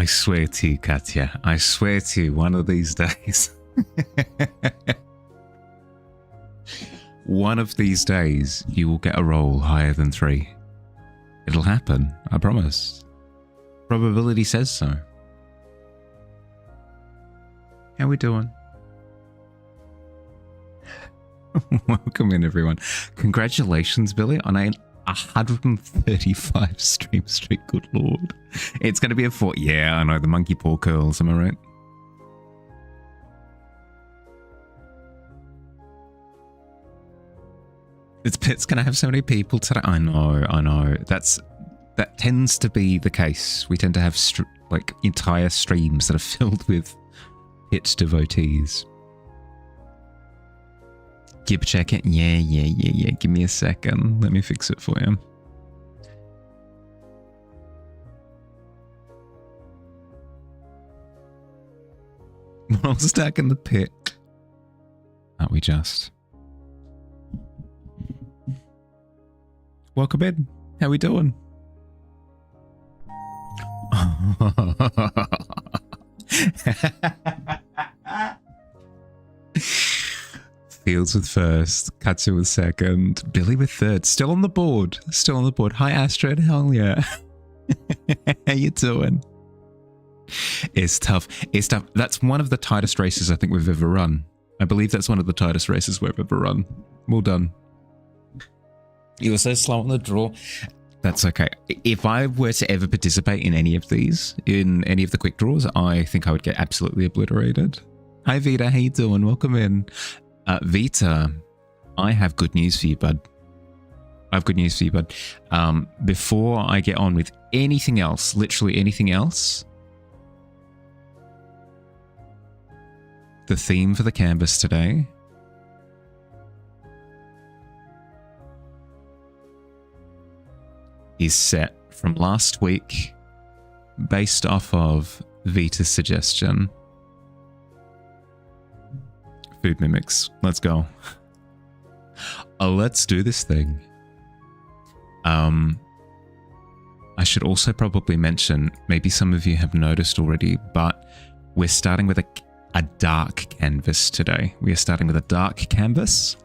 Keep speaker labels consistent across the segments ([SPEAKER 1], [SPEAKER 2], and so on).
[SPEAKER 1] I swear to you, Katya, I swear to you, one of these days, one of these days, you will get a roll higher than 3. It'll happen, I promise. Probability says so. How we doing? Welcome in, everyone. Congratulations, Billy, on a 135 stream streak. Good lord. It's going to be a 4. Yeah, I know, the monkey paw curls, am I right? It's going to have so many people today. I know. That tends to be the case. We tend to have like entire streams that are filled with Pit devotees. Gib check it. Yeah. Give me a second. Let me fix it for you. Well, stack in the pit. Aren't we just? Welcome in. How we doing? Fields with first, Katsu with second, Billy with third. Still on the board. Hi, Astrid. Hell yeah. How you doing? It's tough. That's one of the tightest races I think we've ever run. I believe that's one of the tightest races we've ever run. Well done. You were so slow on the draw. That's okay. If I were to ever participate in any of these, in any of the quick draws, I think I would get absolutely obliterated. Hi, Vita. How you doing? Welcome in. Vita, I have good news for you, bud. Before I get on with anything else, literally anything else, the theme for the canvas today is set from last week based off of Vita's suggestion. Food mimics. Let's go. Let's do this thing. I should also probably mention, maybe some of you have noticed already, but we're starting with a dark canvas today. We are starting with a dark canvas.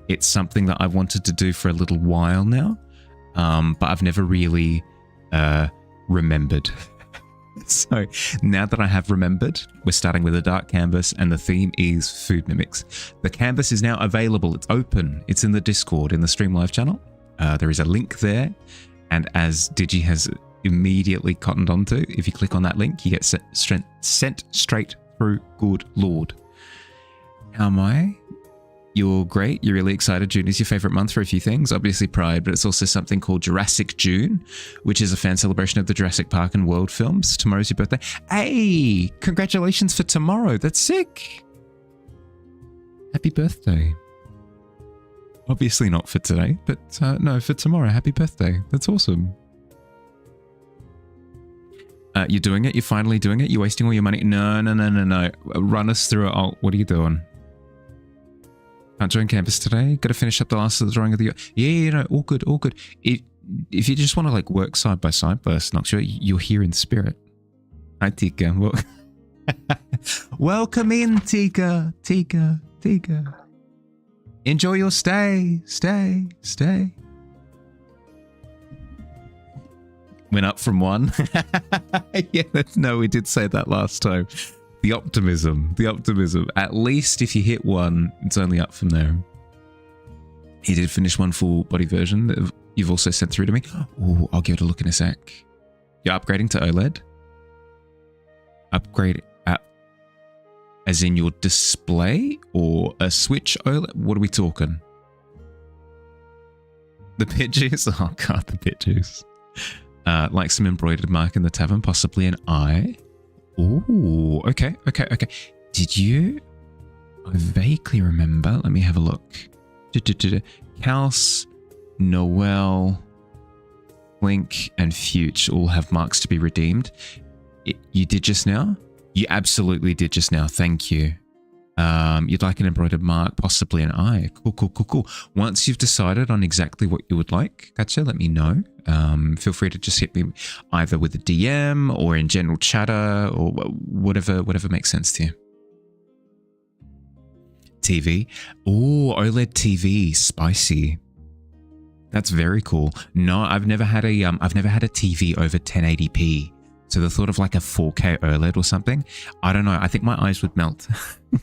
[SPEAKER 1] It's something that I've wanted to do for a little while now, but I've never really remembered. So now that I have remembered, we're starting with a dark canvas and the theme is food mimics. The canvas is now available. It's open. It's in the Discord, in the Stream Live channel. There is a link there. And as Digi has immediately cottoned onto, if you click on that link, you get sent straight through. Good Lord. How am I? You're great. You're really excited. June is your favorite month for a few things. Obviously Pride, but it's also something called Jurassic June, which is a fan celebration of the Jurassic Park and World films. Tomorrow's your birthday. Hey, congratulations for tomorrow. That's sick. Happy birthday. Obviously not for today, but no, for tomorrow. Happy birthday. That's awesome. You're doing it? You're finally doing it? You're wasting all your money? No. Run us through it. What are you doing? Can't join campus today. Got to finish up the last of the drawing of the year. Yeah, no, all good. If you just want to like work side by side, Burst Knox, you're here in spirit. Hi, Tika. Welcome in, Tika. Enjoy your stay. Went up from 1. Yeah, no, we did say that last time. The optimism. At least if you hit 1, it's only up from there. He did finish 1 full body version that you've also sent through to me. Oh, I'll give it a look in a sec. You're upgrading to OLED? Upgrade as in your display or a Switch OLED? What are we talking? The pit juice? Oh god, the pit juice. Like some embroidered mark in the tavern, possibly an eye. Ooh, okay. Did you? I vaguely remember. Let me have a look. Kals, Noel, Link, and Fuge all have marks to be redeemed. You did just now? You absolutely did just now. Thank you. You'd like an embroidered mark, possibly an eye. Cool. Once you've decided on exactly what you would like, gotcha, let me know. Feel free to just hit me either with a DM or in general chatter or whatever makes sense to you. TV. Oh, OLED TV, spicy. That's very cool. No, I've never had a TV over 1080p. So the thought of like a 4K OLED or something, I don't know. I think my eyes would melt.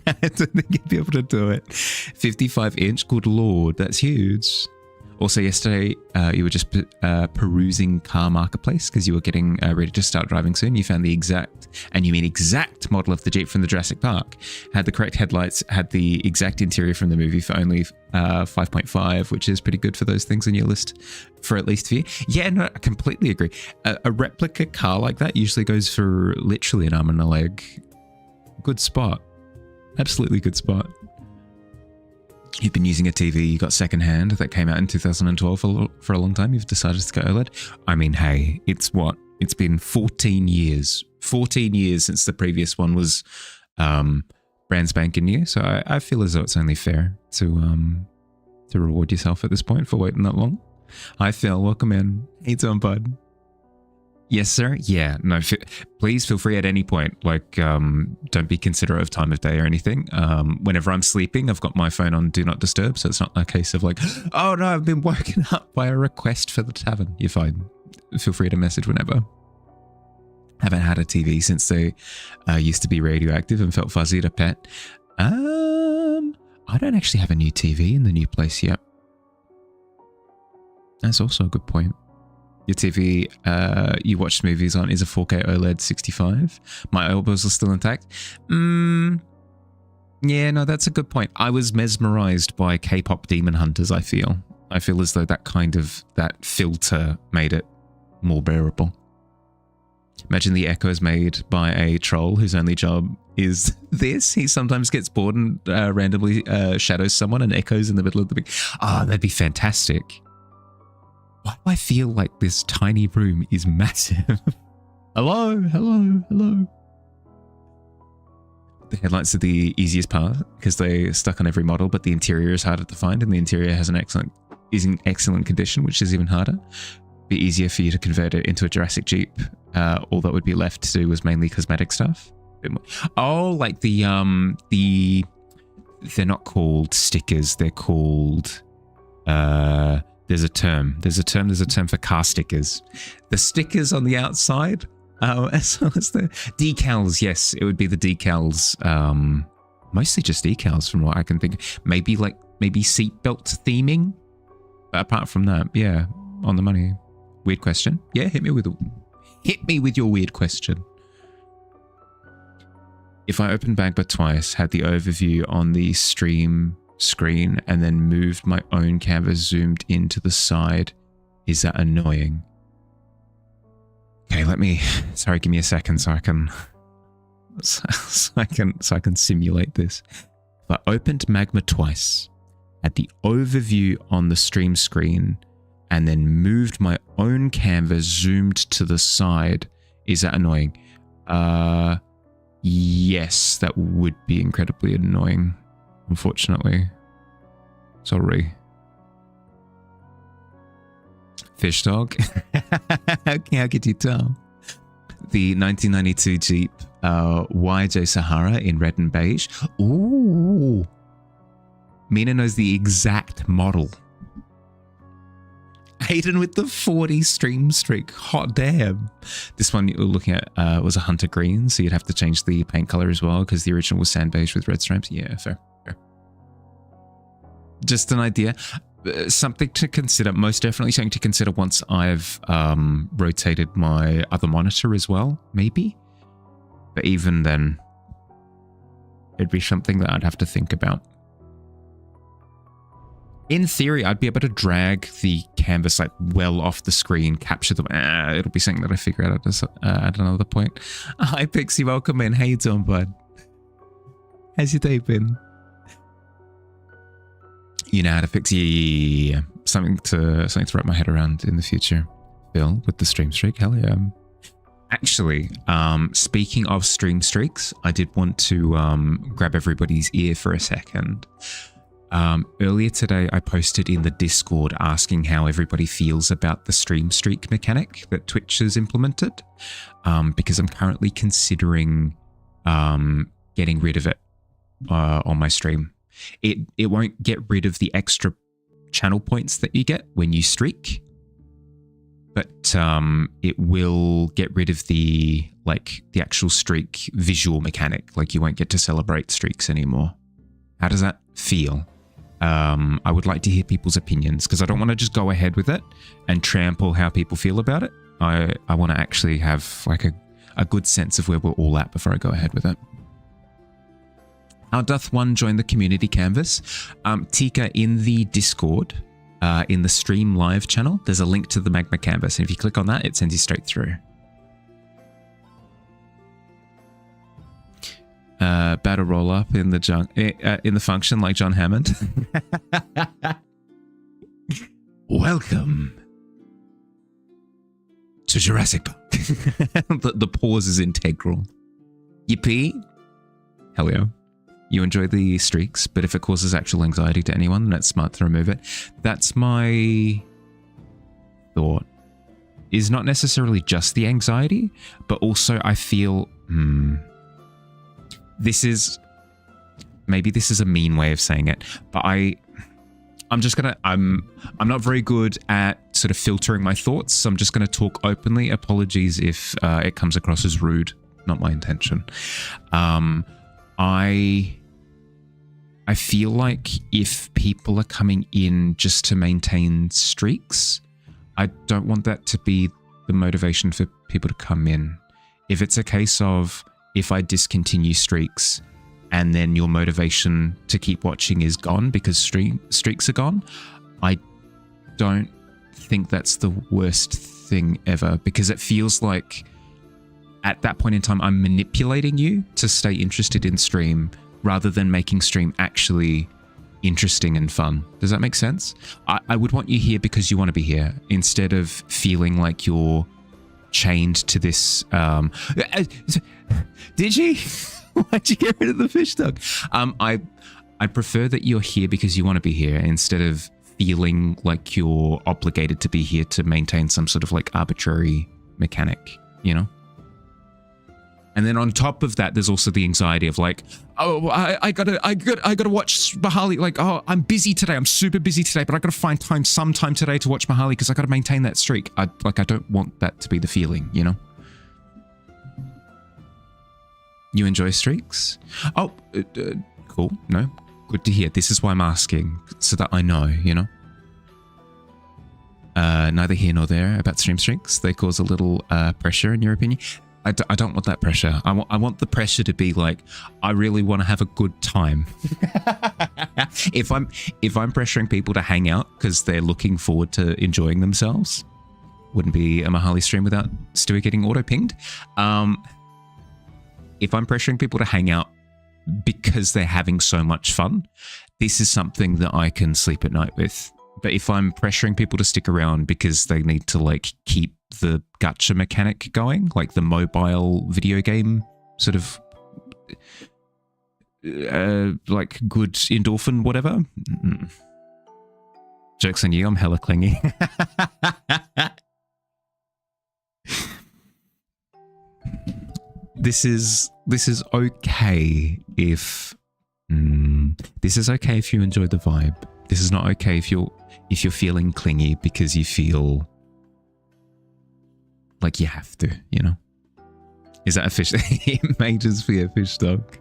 [SPEAKER 1] I don't think you'd be able to do it. 55-inch, good lord, that's huge. Also, yesterday you were just perusing Car Marketplace because you were getting ready to start driving soon. You found the exact model of the Jeep from the Jurassic Park. Had the correct headlights, had the exact interior from the movie for only 5.5, which is pretty good for those things on your list for at least few. Yeah, no, I completely agree. A replica car like that usually goes for literally an arm and a leg. Good spot. Absolutely good spot. You've been using a TV you got secondhand that came out in 2012 for a long time. You've decided to go OLED. I mean, hey, it's been 14 years. 14 years since the previous one was brand spanking new. So I feel as though it's only fair to reward yourself at this point for waiting that long. Hi, Phil. Welcome in. How you doing, bud? Yes, sir. Yeah. No, please feel free at any point. Like, don't be considerate of time of day or anything. Whenever I'm sleeping, I've got my phone on Do Not Disturb. So it's not a case of like, oh no, I've been woken up by a request for the tavern. You're fine. Feel free to message whenever. Haven't had a TV since they used to be radioactive and felt fuzzy to pet. I don't actually have a new TV in the new place yet. That's also a good point. Your TV you watched movies on is a 4K OLED 65. My elbows are still intact. Yeah, no, that's a good point. I was mesmerized by K-pop Demon Hunters, I feel. I feel as though that filter made it more bearable. Imagine the echoes made by a troll whose only job is this. He sometimes gets bored and randomly shadows someone and echoes in the middle of the big... Ah, that'd be fantastic. Why do I feel like this tiny room is massive? Hello. The headlights are the easiest part because they're stuck on every model, but the interior is harder to find, and the interior is in excellent condition, which is even harder. Be easier for you to convert it into a Jurassic Jeep. All that would be left to do was mainly cosmetic stuff. Oh, like they're not called stickers. They're called There's a term for car stickers. The stickers on the outside, as well as the decals. Yes, it would be the decals. Mostly just decals from what I can think. Maybe seatbelt theming. But apart from that, yeah, on the money. Weird question. Yeah, hit me with your weird question. If I opened Bagba twice, had the overview on the stream screen and then moved my own canvas zoomed into the side, is that annoying? Okay, sorry, give me a second so I can simulate this. If I opened Magma twice, had the overview on the stream screen and then moved my own canvas zoomed to the side, is that annoying? Yes, that would be incredibly annoying. Unfortunately. Sorry. Fish dog? How could you tell? The 1992 Jeep YJ Sahara in red and beige. Ooh. Mina knows the exact model. Aiden with the 40 stream streak. Hot damn. This one you were looking at was a hunter green, so you'd have to change the paint color as well because the original was sand beige with red stripes. Yeah, fair. Just an idea. Something to consider. Most definitely something to consider once I've rotated my other monitor as well, maybe. But even then, it'd be something that I'd have to think about. In theory, I'd be able to drag the canvas like well off the screen, capture them. It'll be something that I figure out at another point. Hi, Pixie. Welcome in. How you doing, bud? How's your day been? You know how to fix something to wrap my head around in the future. Bill with the stream streak. Hell yeah. Actually, speaking of stream streaks, I did want to grab everybody's ear for a second. Earlier today, I posted in the Discord asking how everybody feels about the stream streak mechanic that Twitch has implemented, because I'm currently considering getting rid of it on my stream. It won't get rid of the extra channel points that you get when you streak, but it will get rid of the actual streak visual mechanic. Like, you won't get to celebrate streaks anymore. How does that feel? I would like to hear people's opinions, because I don't want to just go ahead with it and trample how people feel about it. I want to actually have like a good sense of where we're all at before I go ahead with it. How doth one join the community canvas? Tika, in the Discord, in the stream live channel, there's a link to the magma canvas, and if you click on that, it sends you straight through. Battle roll up in the function like John Hammond. Welcome to Jurassic Park. The pause is integral. Yippee! Hell yeah. You enjoy the streaks, but if it causes actual anxiety to anyone, then it's smart to remove it. That's my thought. Is not necessarily just the anxiety, but also I feel, maybe this is a mean way of saying it, but I'm not very good at sort of filtering my thoughts, so I'm just gonna talk openly. Apologies if it comes across as rude, not my intention. I feel like if people are coming in just to maintain streaks, I don't want that to be the motivation for people to come in. If it's a case of, if I discontinue streaks and then your motivation to keep watching is gone because streaks are gone, I don't think that's the worst thing ever, because it feels like at that point in time, I'm manipulating you to stay interested in stream rather than making stream actually interesting and fun. Does that make sense? I would want you here because you want to be here, instead of feeling like you're chained to this. Did you? Why'd you get rid of the fish duck? I prefer that you're here because you want to be here, instead of feeling like you're obligated to be here to maintain some sort of like arbitrary mechanic, you know? And then on top of that, there's also the anxiety of like, oh, I gotta watch Mahali. Like, oh, I'm busy today. I'm super busy today, but I gotta find some time today to watch Mahali because I gotta maintain that streak. I don't want that to be the feeling, you know? You enjoy streaks? Oh, cool. No, good to hear. This is why I'm asking, so that I know, you know? Neither here nor there about stream streaks. They cause a little pressure, in your opinion. I don't want that pressure. I want the pressure to be like, I really want to have a good time. If I'm pressuring people to hang out because they're looking forward to enjoying themselves, wouldn't be a Mahali stream without Stewie getting auto-pinged. If I'm pressuring people to hang out because they're having so much fun, this is something that I can sleep at night with. But if I'm pressuring people to stick around because they need to like keep the gacha mechanic going, like the mobile video game sort of like good endorphin, whatever. Joke's on you, I'm hella clingy. This is okay if this is okay if you enjoy the vibe. This is not okay if you're feeling clingy because you feel like you have to, you know? Is that a fish? It may just be a fish dog.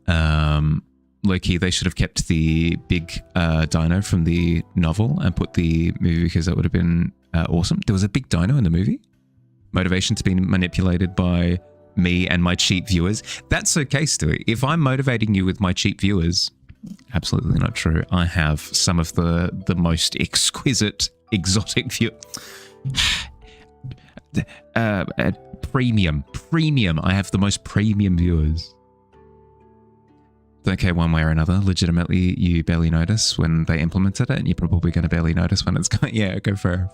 [SPEAKER 1] Low-key, they should have kept the big dino from the novel and put the movie, because that would have been awesome. There was a big dino in the movie. Motivation to be manipulated by me and my cheap viewers. That's okay, Stewie. If I'm motivating you with my cheap viewers, absolutely not true. I have some of the most exquisite, exotic view. Premium. I have the most premium viewers. Don't care one way or another. Legitimately, you barely notice when they implemented it, and you're probably going to barely notice when it's going. Yeah, go fair.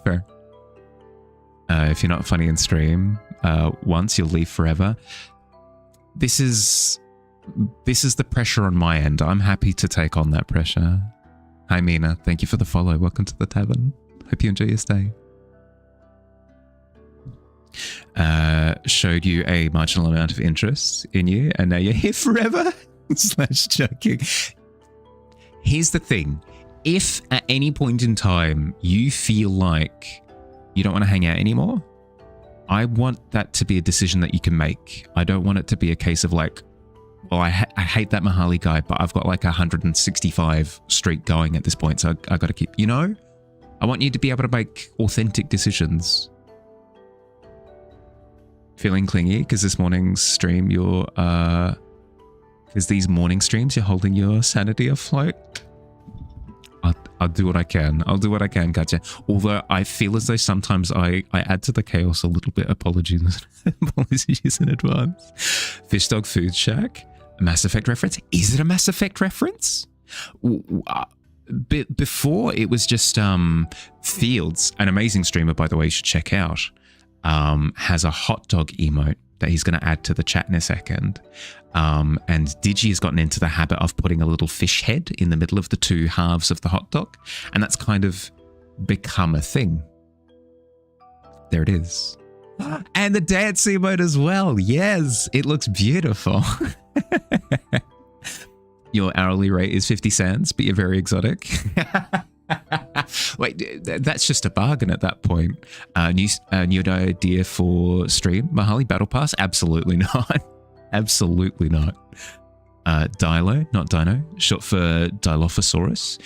[SPEAKER 1] If you're not funny in stream once, you'll leave forever. This is the pressure on my end. I'm happy to take on that pressure. Hi, Mina. Thank you for the follow. Welcome to the tavern. Hope you enjoy your stay. Showed you a marginal amount of interest in you, and now you're here forever? Slash joking. Here's the thing. If at any point in time you feel like you don't want to hang out anymore, I want that to be a decision that you can make. I don't want it to be a case of like, well, I hate that Mahali guy, but I've got like 165 streak going at this point, so I got to keep, you know? I want you to be able to make authentic decisions. Feeling clingy because this morning's stream, because these morning streams, you're holding your sanity afloat. I'll do what I can. I'll do what I can, gotcha. Although I feel as though sometimes I add to the chaos a little bit. Apologies. Apologies in advance. Fish Dog Food Shack. A Mass Effect reference? Is it a Mass Effect reference? Before it was just Fields, an amazing streamer, by the way, you should check out, has a hot dog emote that he's going to add to the chat in a second. And Digi has gotten into the habit of putting a little fish head in the middle of the two halves of the hot dog. And that's kind of become a thing. There it is. And the dance emote as well. Yes, it looks beautiful. Your hourly rate is 50 cents, but you're very exotic. Wait, that's just a bargain at that point. New idea for stream. Mahali Battle Pass? Absolutely not. Absolutely not. Dilo, not Dino, short for Dilophosaurus.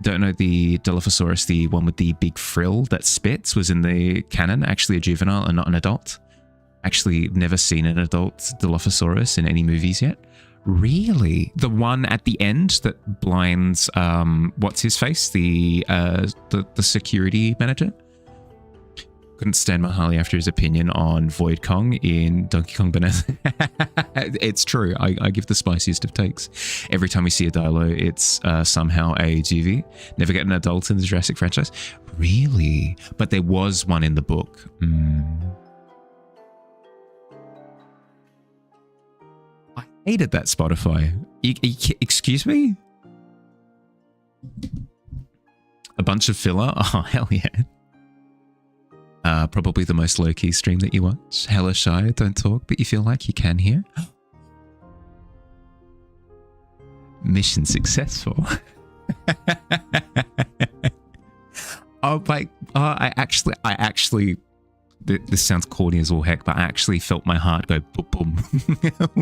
[SPEAKER 1] Don't know the Dilophosaurus, the one with the big frill that spits, was in the canon, actually a juvenile and not an adult. Actually never seen an adult Dilophosaurus in any movies yet. Really? The one at the end that blinds, what's his face? The security manager? Couldn't stand Mahali after his opinion on Void Kong in Donkey Kong Bonanza. It's true. I give the spiciest of takes. Every time we see a Dilo, it's somehow a juvie. Never get an adult in the Jurassic franchise. Really? But there was one in the book. I hated that Spotify. Excuse me? A bunch of filler? Oh, hell yeah. Probably the most low-key stream that you watch. Hella shy, don't talk, but you feel like you can hear. Mission successful. I actually, this sounds corny as all heck, but I actually felt my heart go boom boom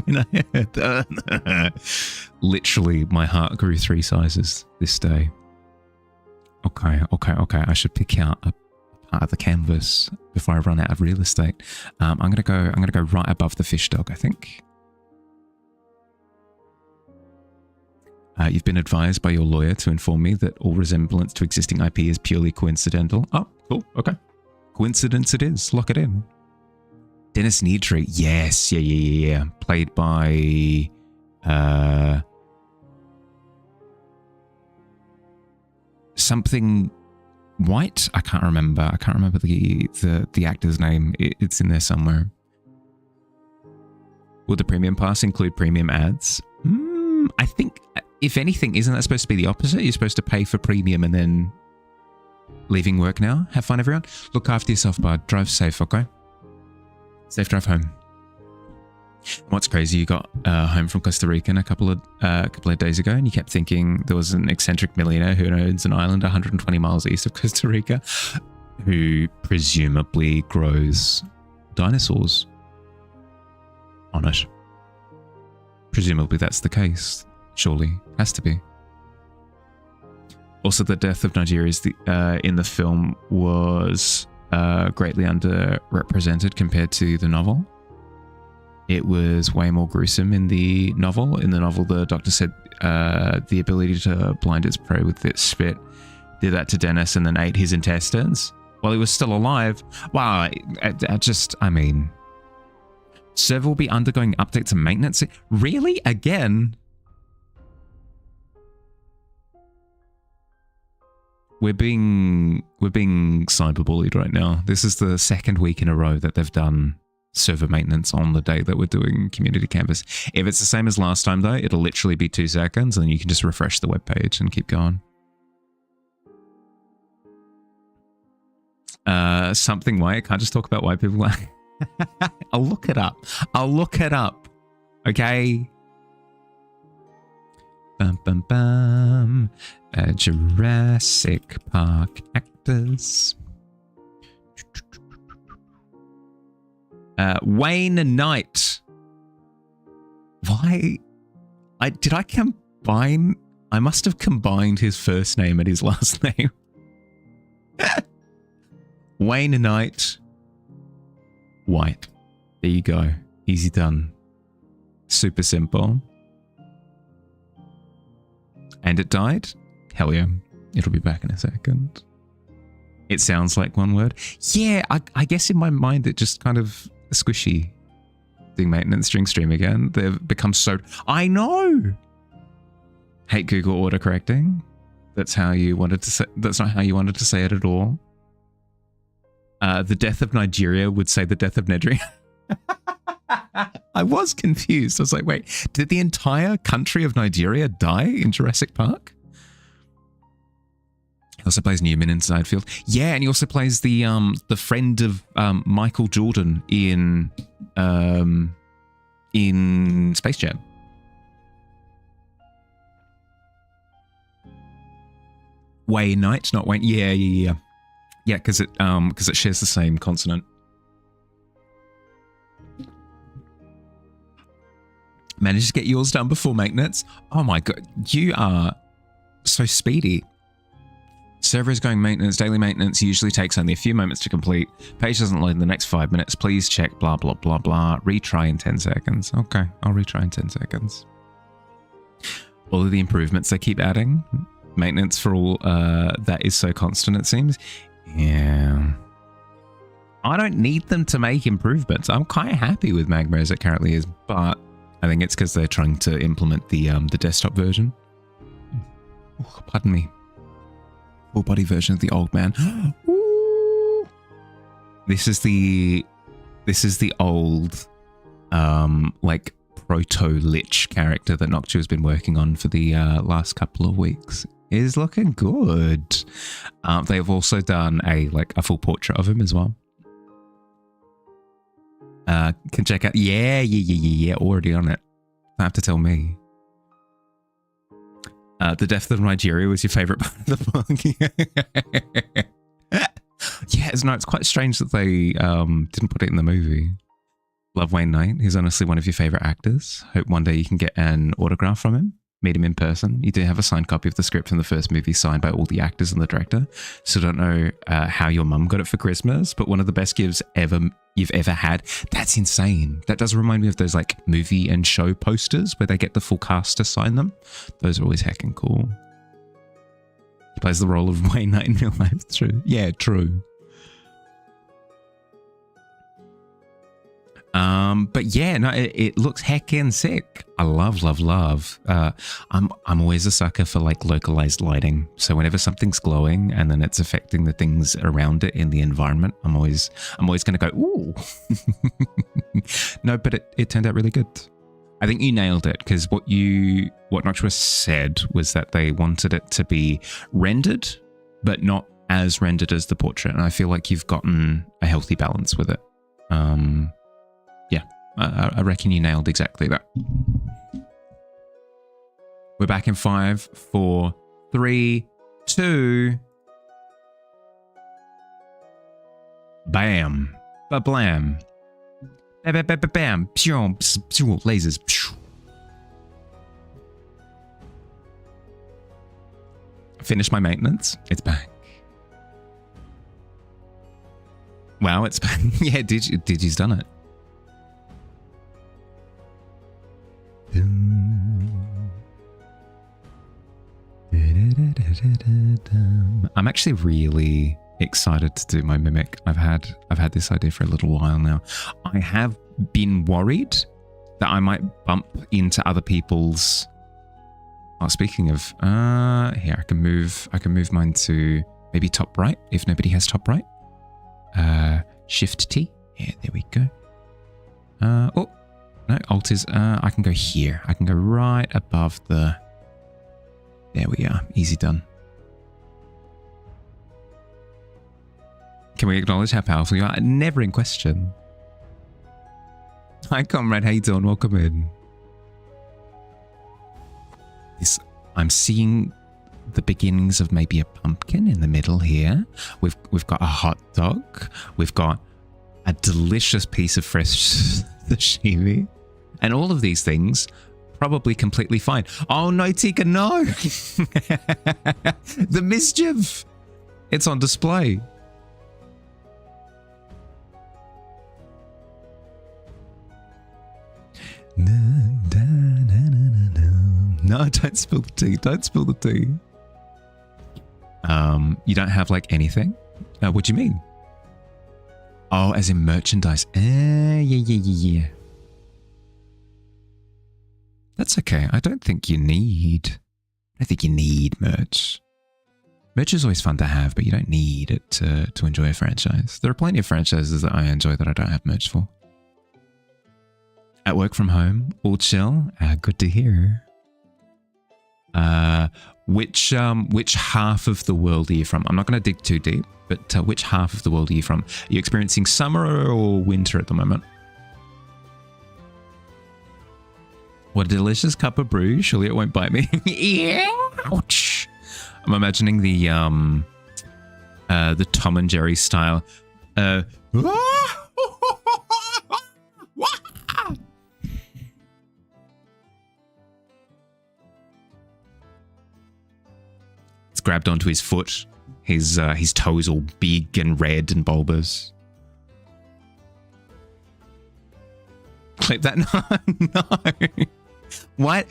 [SPEAKER 1] when I heard that. Literally, my heart grew 3 sizes this day. Okay. I should pick out a part of the canvas before I run out of real estate. I'm gonna go right above the fish dog, I think. You've been advised by your lawyer to inform me that all resemblance to existing IP is purely coincidental. Oh, cool. Okay. Coincidence it is. Lock it in. Dennis Nedry. Yes. Yeah. Played by... something White? I can't remember. I can't remember the actor's name. It's in there somewhere. Will the premium pass include premium ads? I think, if anything, isn't that supposed to be the opposite? You're supposed to pay for premium and then leaving work now? Have fun, everyone. Look after yourself, bud. Drive safe, okay? Safe drive home. What's crazy, you got home from Costa Rica a couple of days ago, and you kept thinking there was an eccentric millionaire who owns an island 120 miles east of Costa Rica who presumably grows dinosaurs on it. Presumably that's the case. Surely. Has to be. Also, the death of Nigeria in the film was greatly underrepresented compared to the novel. It was way more gruesome in the novel. In the novel, the doctor said the ability to blind its prey with its spit did that to Dennis and then ate his intestines while he was still alive. Wow, I mean... Server will be undergoing updates and maintenance. Really? Again? we're being cyberbullied right now. This is the second week in a row that they've done server maintenance on the day that we're doing community canvas. If it's the same as last time though, it'll literally be 2 seconds and you can just refresh the web page and keep going. Something white. I can't just talk about white people. I'll look it up. Okay. Bum bum bum. Jurassic Park actors. Wayne Knight. Why? Did I combine? I must have combined his first name and his last name. Wayne Knight. White. There you go. Easy done. Super simple. And it died? Hell yeah. It'll be back in a second. It sounds like one word. Yeah, I guess in my mind it just kind of squishy. Doing maintenance during stream again. They've become so... I know! Hate Google autocorrecting. That's how you wanted to say... That's not how you wanted to say it at all. The death of Nigeria would say the death of Nedry. I was confused. I was like, wait, did the entire country of Nigeria die in Jurassic Park? He also plays Newman in Sidefield. Yeah, and he also plays the friend of Michael Jordan in Space Jam. Wayne Knight, not Wayne. Yeah. Yeah, because it shares the same consonant. Managed to get yours done before maintenance. Oh my god, you are so speedy. Server is going maintenance. Daily maintenance usually takes only a few moments to complete. Page doesn't load in the next 5 minutes. Please check blah blah blah blah. Retry in 10 seconds. Okay, I'll retry in 10 seconds. All of the improvements they keep adding. Maintenance for all that is so constant, it seems. Yeah. I don't need them to make improvements. I'm quite happy with Magma as it currently is, but I think it's because they're trying to implement the desktop version. Oh, pardon me. Full body version of the old man. This is the old like proto-lich character that Noctua has been working on for the last couple of weeks. Is looking good. They've also done a full portrait of him as well. Can check out. Yeah. Already on it. Don't have to tell me. The death of Nigeria was your favorite part of the book. Yeah, it's quite strange that they didn't put it in the movie. Love Wayne Knight. He's honestly one of your favorite actors. Hope one day you can get an autograph from him. Meet him in person. You do have a signed copy of the script from the first movie signed by all the actors and the director. So I don't know how your mum got it for Christmas, but one of the best gifts you've ever had. That's insane. That does remind me of those like movie and show posters where they get the full cast to sign them. Those are always heckin' cool. He plays the role of Wayne Knight in real life. True. Yeah, true. But yeah, no, it looks heckin' sick. I love. I'm always a sucker for like localized lighting. So whenever something's glowing and then it's affecting the things around it in the environment, I'm always going to go, ooh. No, but it turned out really good. I think you nailed it because what Noctua said was that they wanted it to be rendered, but not as rendered as the portrait. And I feel like you've gotten a healthy balance with it. Yeah, I reckon you nailed exactly that. We're back in 5, 4, 3, 2. Bam. Ba-blam. Ba-ba-ba-ba-bam. Pshum. Pshum. Lasers. Pshum. Finished my maintenance. It's back. Wow, it's back. Yeah, Digi's done it. I'm actually really excited to do my mimic. I've had this idea for a little while now. I have been worried that I might bump into other people's. Oh, speaking of, here I can move mine to Maybe top right, if nobody has top right. Shift T. Yeah, there we go. Oh, no, Alt is, I can go here. I can go right above the... There we are. Easy done. Can we acknowledge how powerful you are? Never in question. Hi, comrade. How you doing? Welcome in. I'm seeing the beginnings of maybe a pumpkin in the middle here. We've got a hot dog. We've got a delicious piece of fresh sashimi. And all of these things probably completely fine. Oh no, Tika, no! The mischief! It's on display. No, don't spill the tea. Don't spill the tea. You don't have like anything? What do you mean? Oh, as in merchandise. Yeah. That's okay. I don't think you need merch. Merch is always fun to have, but you don't need it to enjoy a franchise. There are plenty of franchises that I enjoy that I don't have merch for. At work from home, all chill. Good to hear. Which half of the world are you from? I'm not going to dig too deep, but which half of the world are you from? Are you experiencing summer or winter at the moment? What a delicious cup of brew. Surely it won't bite me. Yeah. Ouch. I'm imagining the Tom and Jerry style. It's grabbed onto his foot. His toes all big and red and bulbous. Clip that? No. Why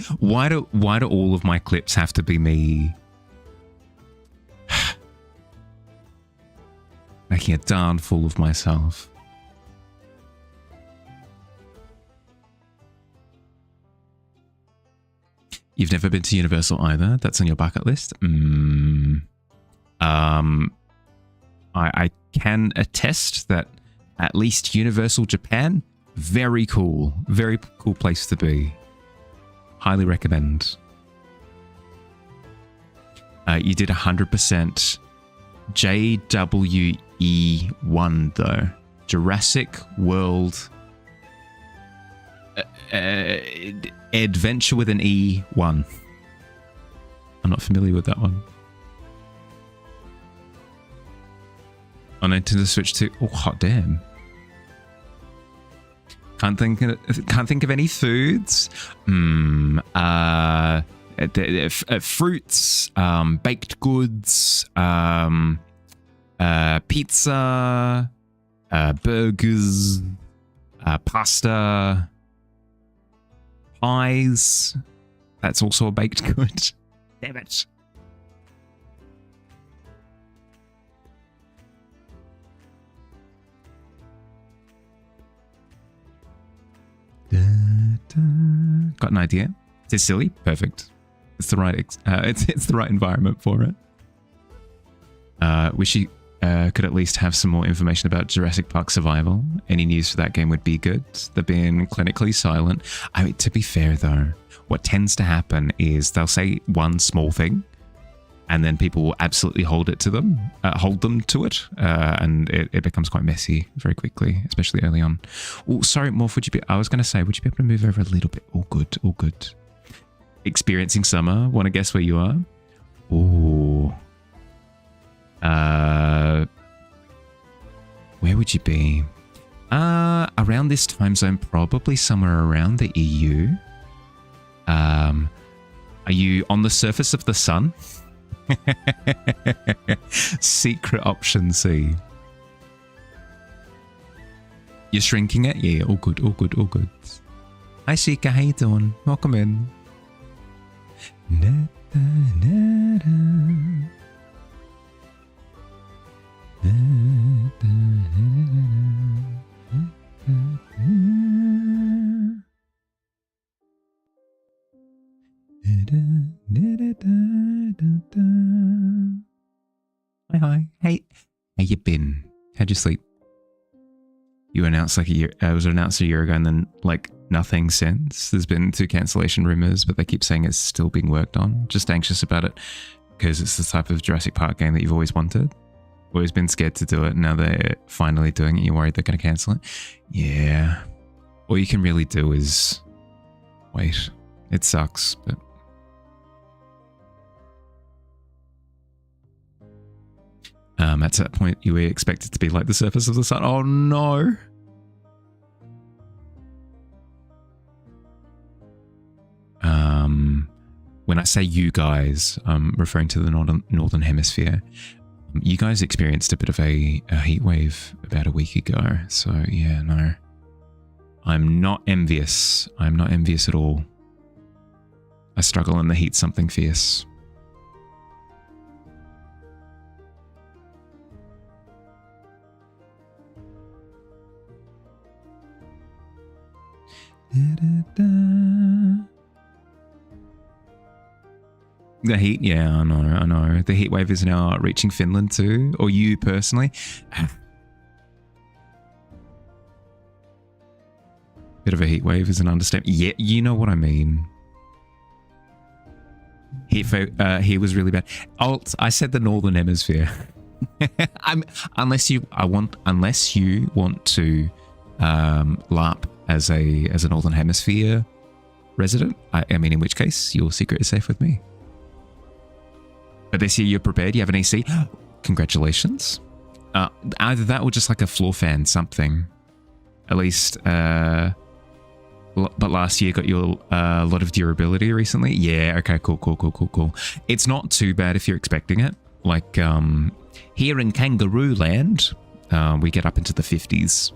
[SPEAKER 1] do all of my clips have to be me making a darn fool of myself? You've never been to Universal either? That's on your bucket list? I can attest that at least Universal Japan, very cool place to be. Highly recommend. You did 100% JWE1 though. Jurassic World Adventure with an E1. I'm not familiar with that one. On Nintendo Switch 2. Oh, hot damn. Can't think of any foods. Fruits, baked goods, pizza, burgers, pasta, pies. That's also a baked good. Damn it. Got an idea? Is it silly? Perfect. It's the right it's the right environment for it. Wish you could at least have some more information about Jurassic Park Survival. Any news for that game would be good. They've been clinically silent. I mean, to be fair though, what tends to happen is they'll say one small thing, and then people will absolutely hold them to it, and it becomes quite messy very quickly, especially early on. Oh, sorry, Morph, would you be able to move over a little bit? All good. Experiencing summer, want to guess where you are? Oh. Where would you be? Around this time zone, probably somewhere around the EU. Are you on the surface of the sun? Secret option C. You're shrinking it? Yeah, all good. Hi Shika, how you doing? Welcome in. Hi. How you been? How'd you sleep? You announced like a year. It was announced a year ago, and then like nothing since. There's been 2 cancellation rumors, but they keep saying it's still being worked on. Just anxious about it because it's the type of Jurassic Park game that you've always wanted. Always been scared to do it. Now they're finally doing it. You're worried they're going to cancel it. Yeah. All you can really do is wait. It sucks, but. At that point, you were expected to be like the surface of the sun. Oh no! When I say you guys, I'm referring to the northern hemisphere. You guys experienced a bit of a heat wave about a week ago. So yeah, no. I'm not envious. I'm not envious at all. I struggle in the heat, something fierce. The heat, yeah, I know. The heat wave is now reaching Finland too, or you personally. Bit of a heat wave is an understatement. Yeah, you know what I mean. Heat was really bad. I said the northern hemisphere. Unless you want to LARP as a northern hemisphere resident. I mean, in which case your secret is safe with me. But this year you're prepared. You have an EC. Congratulations. Either that or just like a floor fan, something. At least. But last year got you a lot of durability recently. Yeah. Okay. Cool. It's not too bad if you're expecting it. Like here in Kangaroo Land, we get up into the 50s.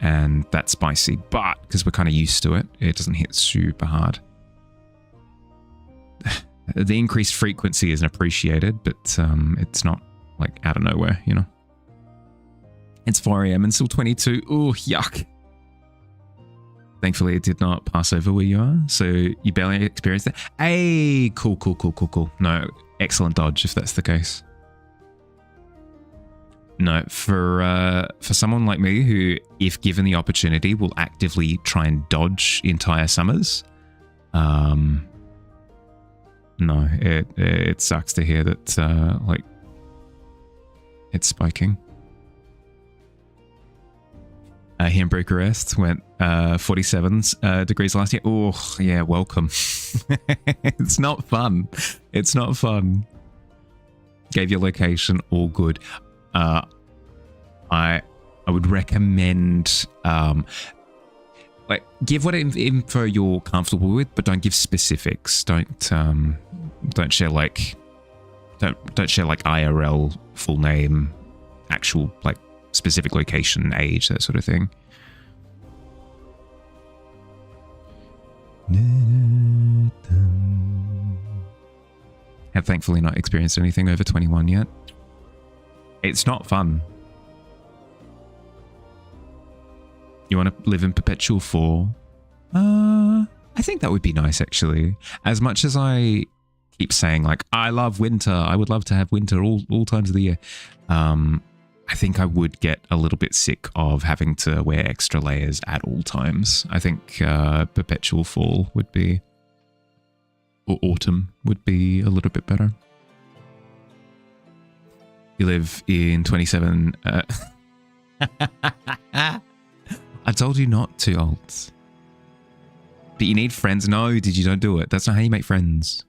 [SPEAKER 1] And that's spicy, but because we're kind of used to it, it doesn't hit super hard. The increased frequency isn't appreciated, but it's not like out of nowhere, you know. It's 4 a.m. and still 22. Oh, yuck. Thankfully, it did not pass over where you are, so you barely experienced it. Hey, cool. No, excellent dodge if that's the case. No, for someone like me who, if given the opportunity, will actively try and dodge entire summers, no, it sucks to hear that like it's spiking. Here in Bucharest went 47 degrees last year. Oh yeah, welcome. It's not fun. It's not fun. Gave your location, all good. I would recommend like give what info you're comfortable with, but don't give specifics. Don't share like don't share like IRL, full name, actual like specific location, age, that sort of thing. Have thankfully not experienced anything over 21 yet. It's not fun. You want to live in perpetual 4? I think that would be nice, actually. As much as I keep saying, like, I love winter, I would love to have winter all times of the year, I think I would get a little bit sick of having to wear extra layers at all times. I think perpetual fall would be, or autumn would be a little bit better. You live in 27... I told you not to, Alt. But you need friends. No, you don't do it. That's not how you make friends.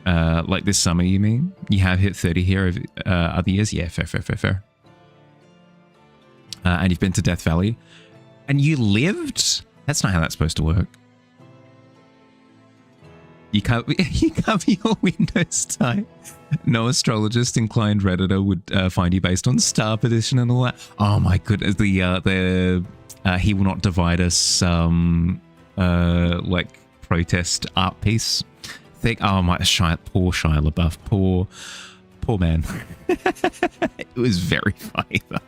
[SPEAKER 1] Like this summer, you mean? You have hit 30 here over other years? Yeah, fair. And you've been to Death Valley? And you lived? That's not how that's supposed to work. You cover your windows tight. No astrologist inclined Redditor would find you based on star position and all that. Oh my goodness, the he will not divide us like protest art piece thing. Oh my, poor Shia LaBeouf, poor man. It was very funny though.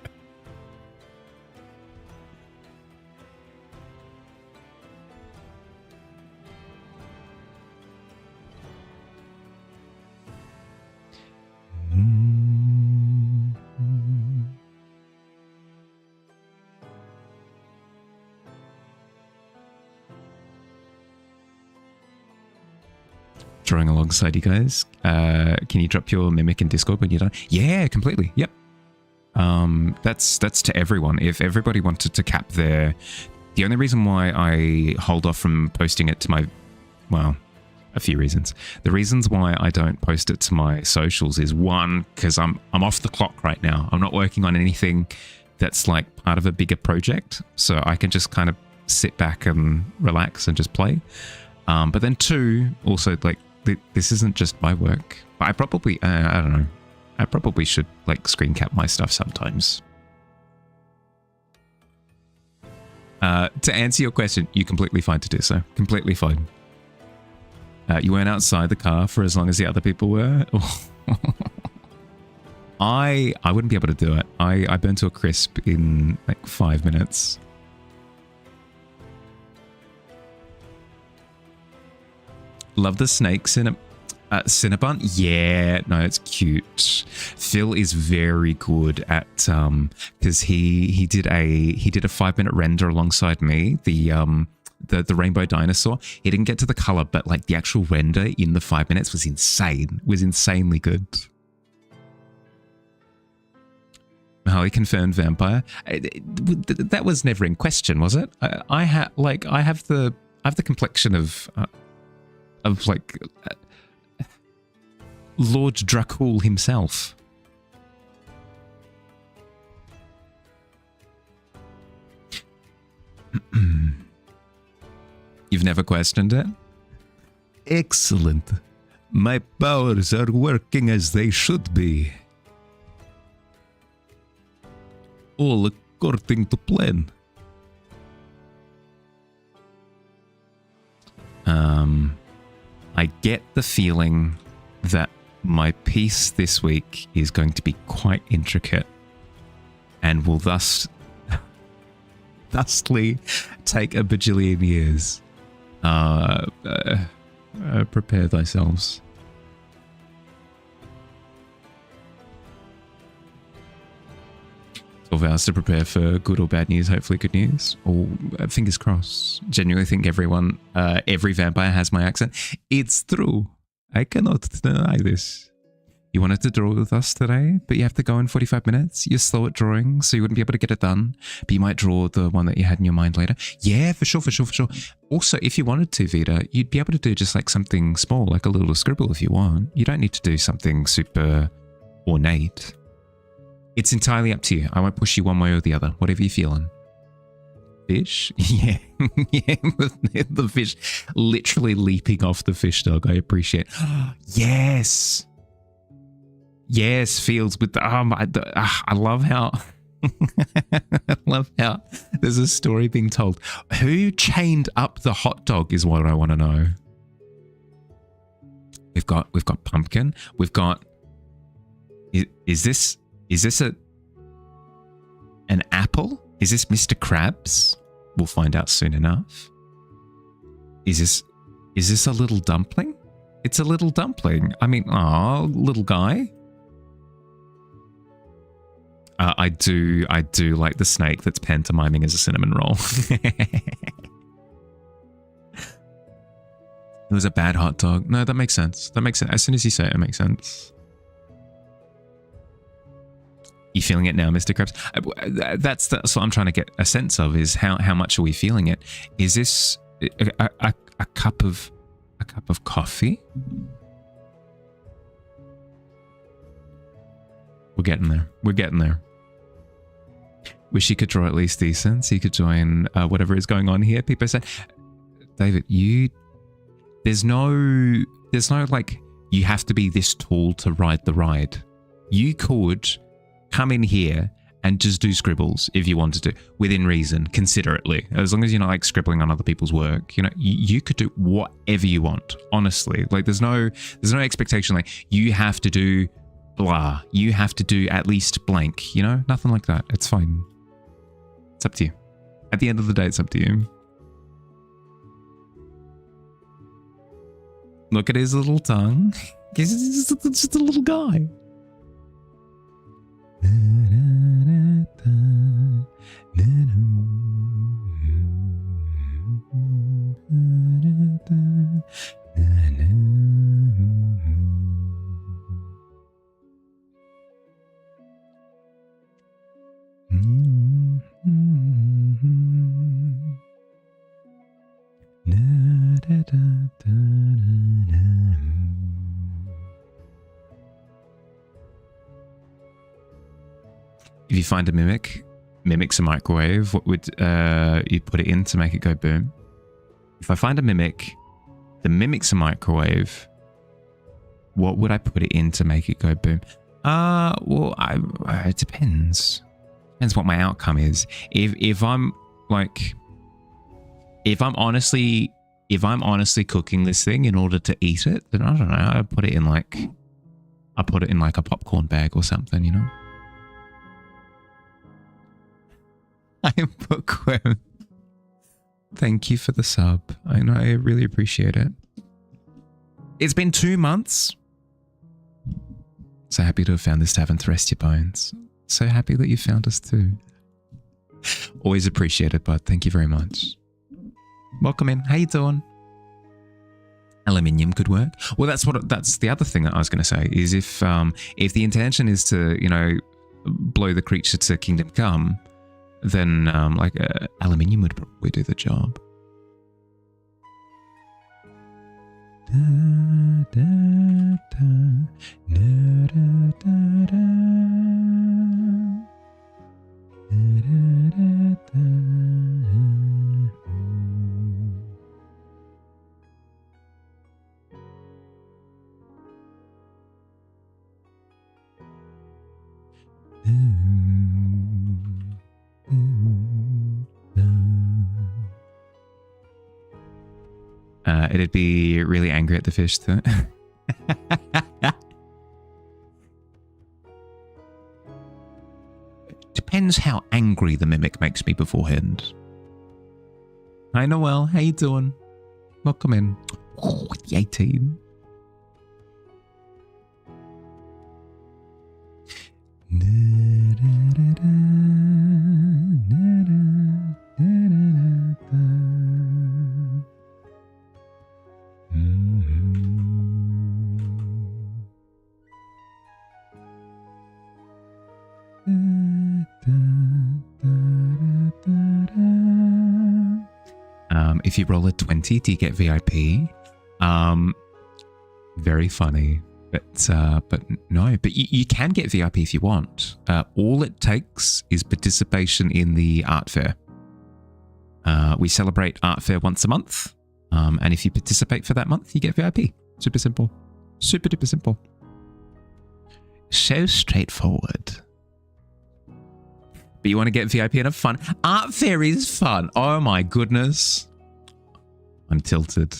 [SPEAKER 1] drawing alongside you guys. Can you drop your mimic in Discord when you're done? Yeah, completely. Yep. That's to everyone. If everybody wanted to cap their... The only reason why I hold off from posting it to my... Well, a few reasons. The reasons why I don't post it to my socials is one, because I'm off the clock right now. I'm not working on anything that's like part of a bigger project. So I can just kind of sit back and relax and just play. But then two, also like this isn't just my work. But I probably, I don't know. I probably should like screen cap my stuff sometimes. To answer your question, you're completely fine to do so. Completely fine. You weren't outside the car for as long as the other people were. I wouldn't be able to do it. I burned to a crisp in like 5 minutes. Love the snakes in a Cinnabon. Yeah, no, it's cute. Phil is very good at because he did a 5-minute render alongside me. The rainbow dinosaur. He didn't get to the color, but like the actual render in the 5 minutes was insane. Was insanely good. Holly confirmed vampire. That was never in question, was it? I have the complexion of like Lord Dracul himself. You've never questioned it? Excellent. My powers are working as they should be. All according to plan. I get the feeling that my piece this week is going to be quite intricate and will thusly take a bajillion years. Prepare thyselves. 12 hours to prepare for good or bad news, hopefully good news. Or fingers crossed. Genuinely think every vampire has my accent. It's true. I cannot deny this. You wanted to draw with us today, but you have to go in 45 minutes. You're slow at drawing, so you wouldn't be able to get it done. But you might draw the one that you had in your mind later. Yeah, for sure. Also, if you wanted to, Vita, you'd be able to do just like something small, like a little scribble if you want. You don't need to do something super ornate. It's entirely up to you. I won't push you one way or the other. Whatever you're feeling. Fish? Yeah. Yeah. The fish literally leaping off the fish dog. I appreciate. Yes. Yes, Fields with the I love how I love how there's a story being told. Who chained up the hot dog is what I want to know. We've got pumpkin. We've got is this an apple? Is this Mr. Krabs? We'll find out soon enough. Is this a little dumpling? It's a little dumpling. I mean, little guy. I do like the snake that's pantomiming as a cinnamon roll. It was a bad hot dog. No, that makes sense. That makes sense. As soon as you say it, it makes sense. You feeling it now, Mr. Krabs? That's what I'm trying to get a sense of, is how much are we feeling it? Is this a cup of coffee? We're getting there. We're getting there. Wish you could draw at least decent so you could join whatever is going on here. People said, David, there's no like, you have to be this tall to ride the ride. You could come in here and just do scribbles if you wanted to, within reason, considerately. As long as you're not like scribbling on other people's work, you know, you could do whatever you want, honestly. Like there's no expectation like you have to do blah, you have to do at least blank, you know, nothing like that. It's fine. It's up to you. At the end of the day, it's up to you. Look at his little tongue. He's just a little guy. If you find a mimic's a microwave, what would you put it in to make it go boom? If I find a mimic, the mimic's a microwave, what would I put it in to make it go boom? Well, it depends. Depends what my outcome is. If I'm honestly cooking this thing in order to eat it, then I don't know. I put it in like a popcorn bag or something, you know. I am bookworm. Thank you for the sub. I know, I really appreciate it. It's been 2 months. So happy to have found this tavern to rest your bones. So happy that you found us too. Always appreciate it, bud. Thank you very much. Welcome in. How you doing? Aluminium could work. Well, that's the other thing that I was going to say is if the intention is to, you know, blow the creature to kingdom come, then aluminium would probably do the job. It'd be really angry at the fish too. Depends how angry the mimic makes me beforehand. Hi Noel, how you doing? Welcome in. Oh, the 18. If you roll a 20, do you get VIP? Very funny, but no. But you can get VIP if you want. All it takes is participation in the art fair. We celebrate art fair once a month, and if you participate for that month, you get VIP. Super simple, super duper simple. So straightforward. But you want to get VIP and have fun. Art fair is fun. Oh my goodness. I'm tilted.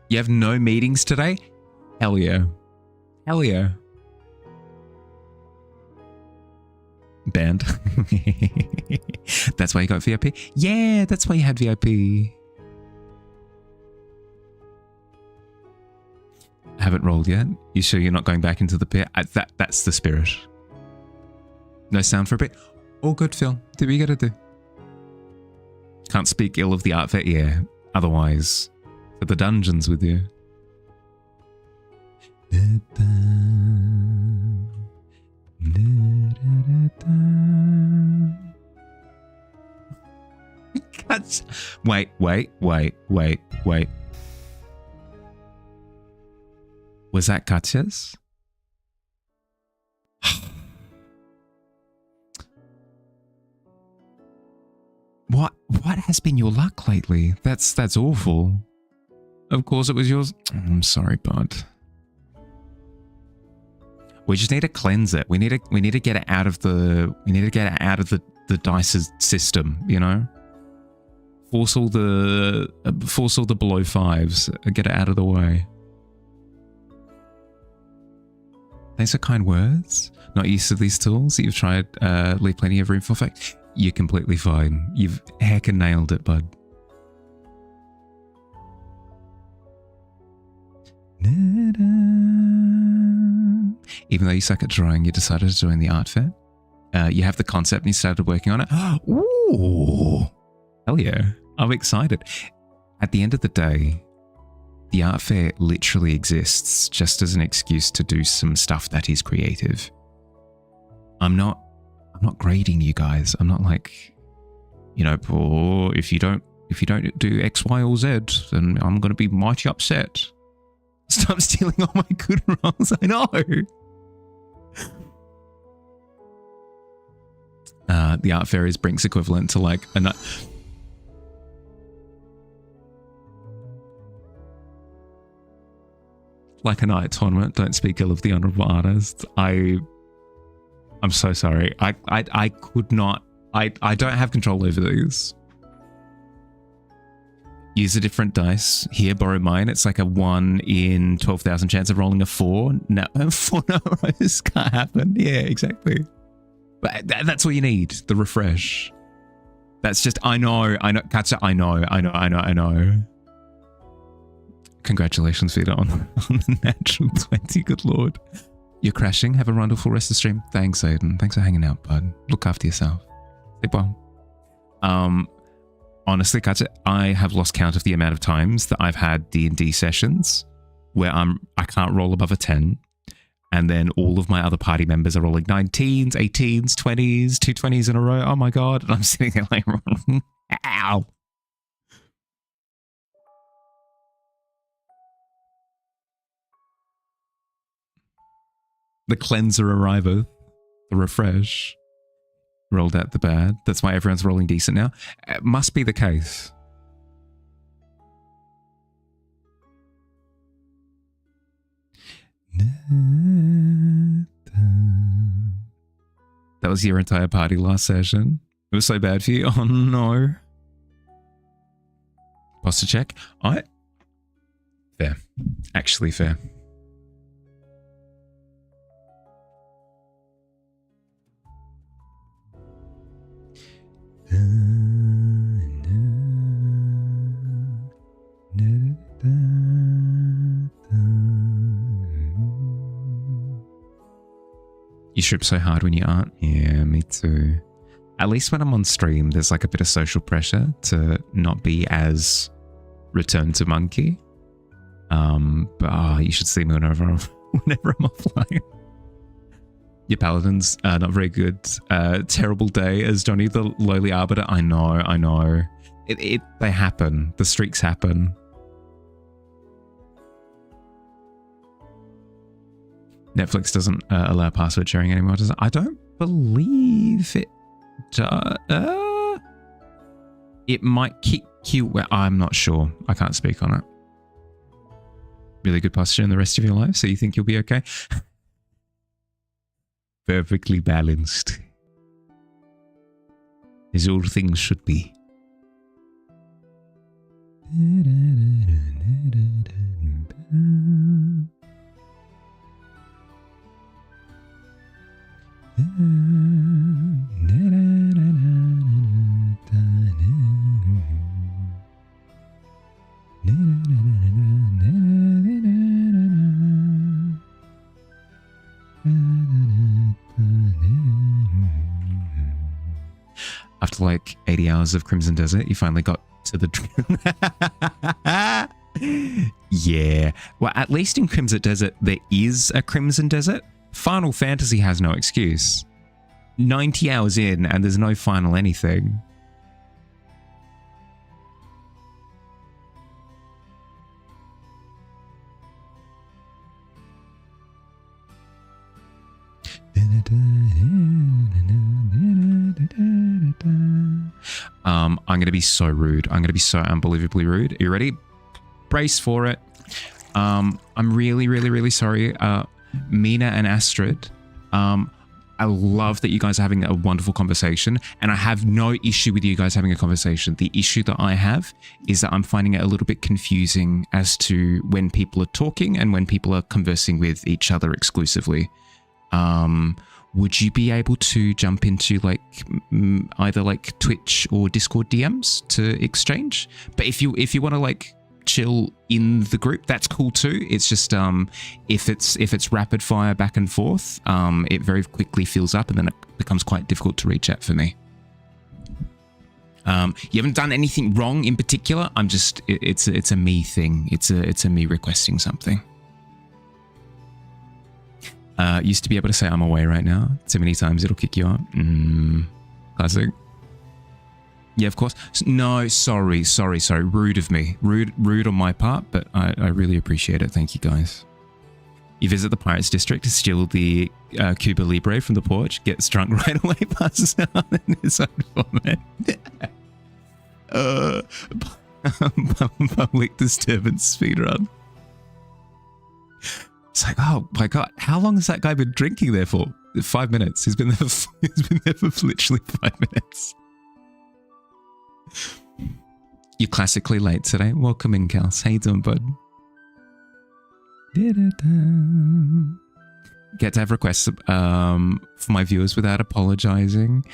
[SPEAKER 1] You have no meetings today? Hell yeah. Hell yeah. Banned. That's why you got VIP? Yeah, that's why you had VIP. Haven't rolled yet? You sure you're not going back into the pit? That's the spirit. No sound for a bit? All good, Phil. Do what you gotta do. Can't speak ill of the art fair? Yeah. Otherwise, for the dungeons with you. Wait. Was that Katya's? What has been your luck lately? That's awful. Of course it was yours. I'm sorry, bud. We just need to cleanse it. We need to get it out of the the dice's system, you know? Force all the below fives. Get it out of the way. Thanks for kind words. Not used to these tools. You've tried, leave plenty of room for effect. You're completely fine. You've heckin' nailed it, bud. Even though you suck at drawing, you decided to join the art fair. You have the concept and you started working on it. Ooh, hell yeah. I'm excited. At the end of the day, the art fair literally exists just as an excuse to do some stuff that is creative. I'm not grading you guys. I'm not like, you know, if you don't if you don't do X, Y, or Z, then I'm going to be mighty upset. Stop stealing all my good rolls. I know. The Art Fair is Brink's equivalent to like a nut. Like a night tournament. Don't speak ill of the honorable artist. I'm so sorry. I could not. I don't have control over these. Use a different dice. Here, borrow mine. It's like a 1 in 12,000 chance of rolling a 4. No, 4 no rolls can't happen. Yeah, exactly. But that's all you need. The refresh. That's just, I know. Katsa, I know. Congratulations, Vita, on the natural 20. Good lord. You're crashing. Have a wonderful rest of the stream. Thanks, Aiden. Thanks for hanging out, bud. Look after yourself. Sleep well. Honestly, Katja, I have lost count of the amount of times that I've had D&D sessions where I can't roll above a 10, and then all of my other party members are rolling 19s, 18s, 20s, 2 20s in a row. Oh my god. And I'm sitting there like, ow. The cleanser arriveth. The refresh. Rolled out the bad. That's why everyone's rolling decent now. It must be the case. That was your entire party last session. It was so bad for you. Oh no. Posture check. Fair. Actually fair. You trip so hard when you aren't? Yeah, me too. At least when I'm on stream, there's like a bit of social pressure to not be as return to monkey. But you should see me whenever I'm offline. Your paladin's not very good. Terrible day as Johnny the lowly arbiter. I know. They happen. The streaks happen. Netflix doesn't allow password sharing anymore, does it? I don't believe it does. It might kick you. Well, I'm not sure. I can't speak on it. Really good posture in the rest of your life, so you think you'll be okay? Perfectly balanced. As all things should be. After like 80 hours of Crimson Desert, you finally got to the... Yeah. Well, at least in Crimson Desert, there is a Crimson Desert. Final Fantasy has no excuse. 90 hours in and there's no final anything. I'm going to be so rude. I'm going to be so unbelievably rude. Are you ready? Brace for it. I'm really, really, really sorry. Mina and Astrid, I love that you guys are having a wonderful conversation, and I have no issue with you guys having a conversation. The issue that I have is that I'm finding it a little bit confusing as to when people are talking and when people are conversing with each other exclusively. Would you be able to jump into like either like Twitch or Discord DMs to exchange? But if you want to like chill in the group, that's cool too. It's just if it's rapid fire back and forth, it very quickly fills up and then it becomes quite difficult to reach out for me. You haven't done anything wrong in particular. I'm just it's a me thing. It's a me requesting something. Used to be able to say I'm away right now. Too many times it'll kick you out. Classic. Yeah, of course. No, sorry. Rude of me. Rude on my part, but I really appreciate it. Thank you, guys. You visit the Pirates District, steal the Cuba Libre from the porch, gets drunk right away, passes out in his own vomit. Public disturbance speedrun. It's like, oh my god, how long has that guy been drinking there for? 5 minutes. He's been there for literally 5 minutes. You're classically late today. Welcome in, Kels. How you doing, bud? Get to have requests for my viewers without apologizing.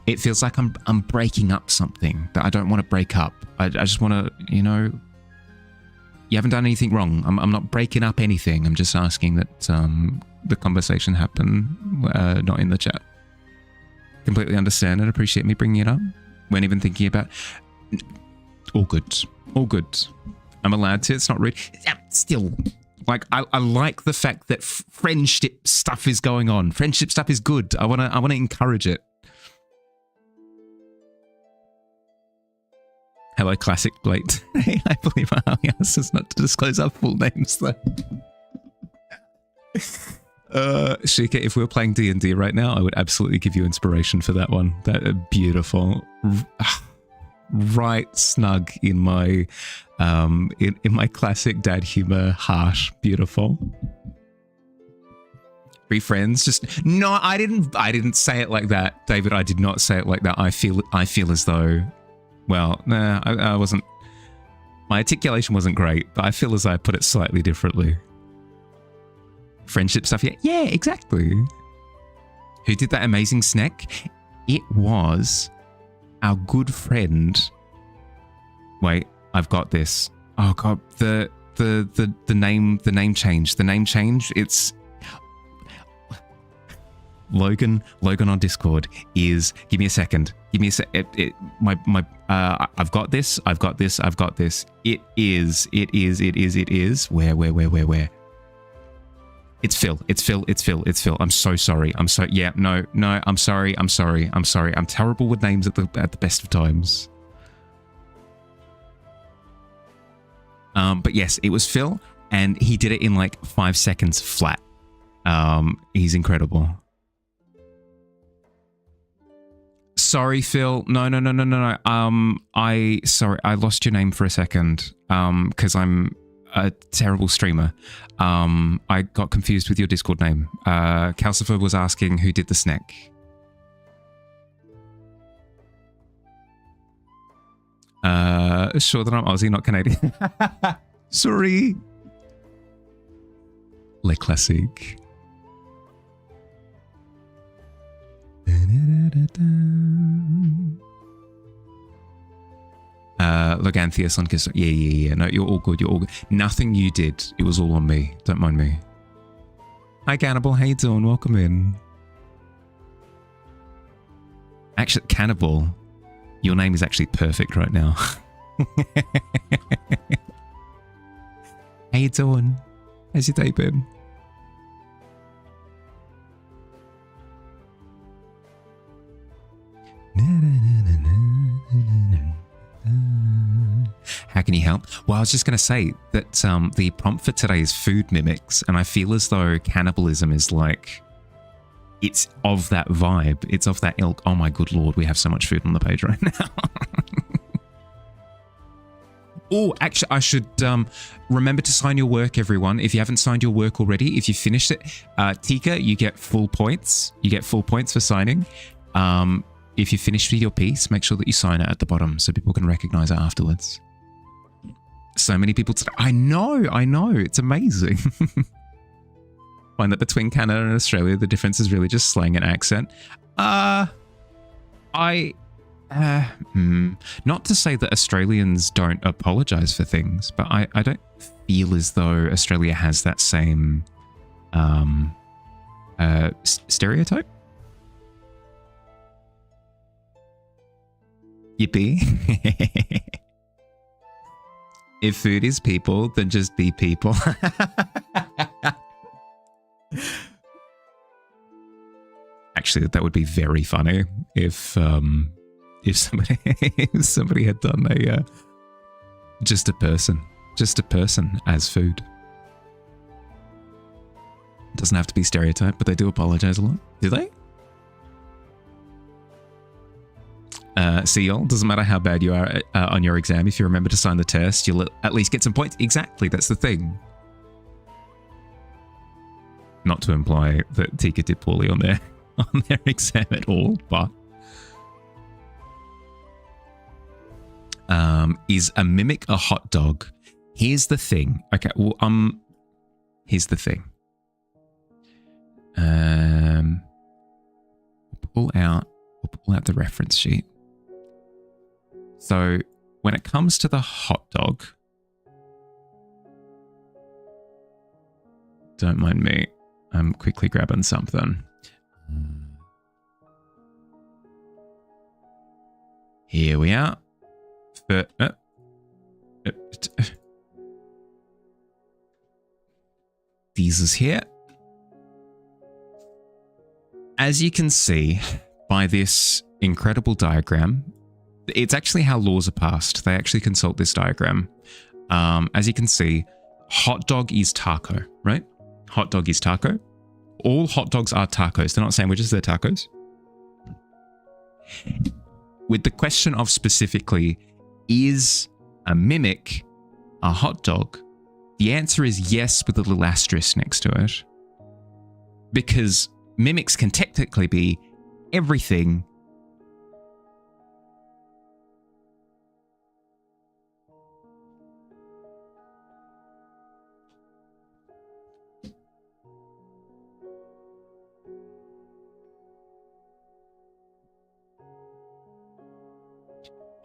[SPEAKER 1] It feels like I'm breaking up something that I don't want to break up. I just want to, you know, you haven't done anything wrong. I'm not breaking up anything. I'm just asking that the conversation happen, not in the chat. Completely understand and appreciate me bringing it up. Weren't even thinking about. All good. All good. I'm allowed to. It's not rude. Still, like I like the fact that friendship stuff is going on. Friendship stuff is good. I wanna encourage it. Hello, Classic Blake. I believe I asked us not to disclose our full names though. Shika, if we were playing D&D right now, I would absolutely give you inspiration for that one. That beautiful, right snug in my in my classic dad humor, harsh, beautiful. Be friends. Just no, I didn't say it like that, David. I did not say it like that. I feel as though, well, nah, I wasn't. My articulation wasn't great, but I feel as I put it slightly differently. Friendship stuff, yeah, exactly. Who did that amazing snack? It was our good friend. Wait, I've got this. Oh god, the name change. The name change. It's Logan on Discord is. Give me a second. Give me a sec. I've got this. It is. Where? It's Phil. I'm so sorry. I'm sorry. I'm terrible with names at the best of times. But yes, it was Phil, and he did it in like 5 seconds flat. He's incredible. Sorry, Phil. No. I lost your name for a second. Because I'm a terrible streamer. I got confused with your Discord name. Calcifer was asking who did the snack. Sure that I'm Aussie, not Canadian. Sorry. Le Classique. Logantheus on Kiss. Yeah. No, you're all good. Nothing you did. It was all on me. Don't mind me. Hi, Cannibal. How you doing? Welcome in. Actually, Cannibal, your name is actually perfect right now. How you doing? How's your day been? How can you help? Well, I was just going to say that the prompt for today is food mimics, and I feel as though cannibalism is like, it's of that vibe. It's of that ilk. Oh my good lord, we have so much food on the page right now. Oh, actually, I should remember to sign your work, everyone. If you haven't signed your work already, if you finished it, Tika, you get full points. You get full points for signing. If you finished with your piece, make sure that you sign it at the bottom so people can recognize it afterwards. So many people today. I know. It's amazing. Find that between Canada and Australia, the difference is really just slang and accent. Not to say that Australians don't apologize for things, but I don't feel as though Australia has that same stereotype. Yippee. If food is people, then just be people. Actually, that would be very funny if if somebody if somebody had done a just a person as food. Doesn't have to be stereotyped, but they do apologize a lot. Do they? See y'all, doesn't matter how bad you are on your exam, if you remember to sign the test, you'll at least get some points. Exactly, that's the thing. Not to imply that Tika did poorly on their exam at all, but is a mimic a hot dog? Here's the thing. Okay, well, here's the thing. We'll pull out the reference sheet. So when it comes to the hot dog, don't mind me. I'm quickly grabbing something. Here we are. These is here. As you can see by this incredible diagram, it's actually how laws are passed. They actually consult this diagram. As you can see, hot dog is taco, right? Hot dog is taco. All hot dogs are tacos. They're not sandwiches, they're tacos. With the question of specifically, is a mimic a hot dog? The answer is yes, with a little asterisk next to it. Because mimics can technically be everything.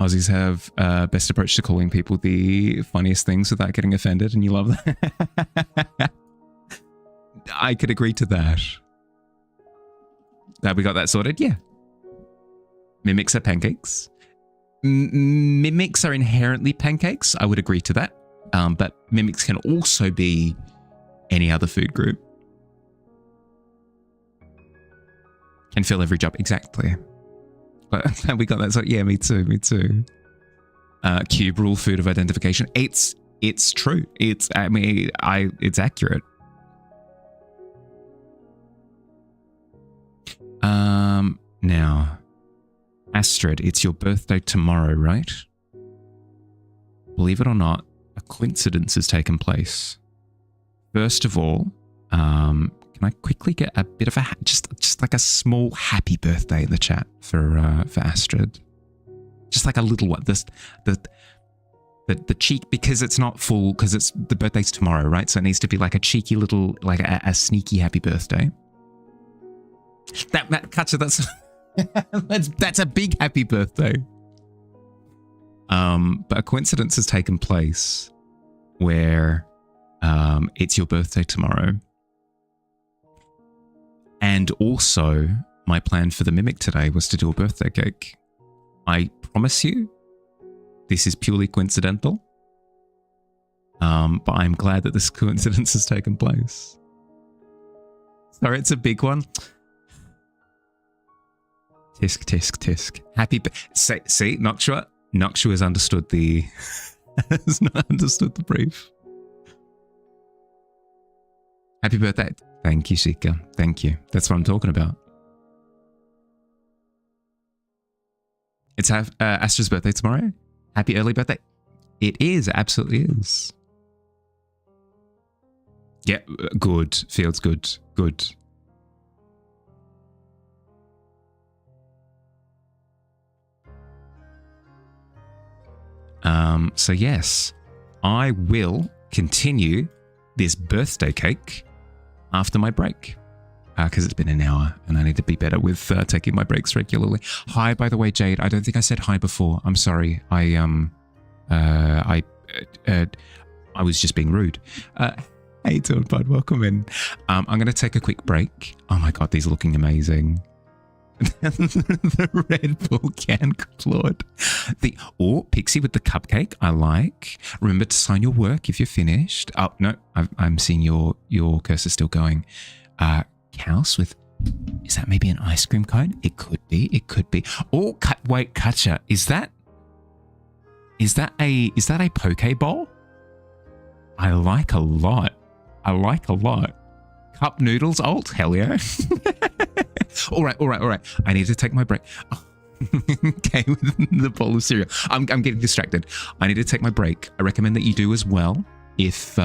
[SPEAKER 1] Aussies have best approach to calling people the funniest things without getting offended, and you love that. I could agree to that. Have we got that sorted? Yeah. Mimics are pancakes. Mimics are inherently pancakes. I would agree to that. But mimics can also be any other food group. Can fill every job. Exactly. We got that. So yeah, me too. Cube rule, food of identification. It's true. It's accurate. Now, Astrid, it's your birthday tomorrow, right? Believe it or not, a coincidence has taken place. First of all, can I quickly get a bit of a just like a small happy birthday in the chat for Astrid? Just like a little one. The cheek, because it's not full, because it's the birthday's tomorrow, right? So it needs to be like a cheeky little, like a sneaky happy birthday. That's a big happy birthday. But a coincidence has taken place where it's your birthday tomorrow. And also, my plan for the mimic today was to do a birthday cake. I promise you, this is purely coincidental. But I'm glad that this coincidence has taken place. Sorry, it's a big one. Tisk, tisk, tisk. Happy. See, Nokshua has understood has not understood the brief. Happy birthday. Thank you, Shika. Thank you. That's what I'm talking about. It's Astra's birthday tomorrow. Happy early birthday. It is. Absolutely is. Yeah, good. Feels good. Good. So yes, I will continue this birthday cake after my break, because it's been an hour and I need to be better with taking my breaks regularly. Hi, by the way, Jade. I don't think I said hi before. I'm sorry. I was just being rude. How you doing, bud? Welcome in. I'm going to take a quick break. Oh my God, these are looking amazing. The Red Bull can, good Lord. Pixie with the cupcake, I like. Remember to sign your work if you're finished. Oh, no, I'm seeing your cursor still going. Cows with Is that maybe an ice cream cone? It could be. It could be. Oh, wait, Katja, is that a poke bowl? I like a lot. I like a lot. Cup noodles alt? Hell yeah. All right. I need to take my break. Okay, with the bowl of cereal. I'm getting distracted. I need to take my break. I recommend that you do as well. If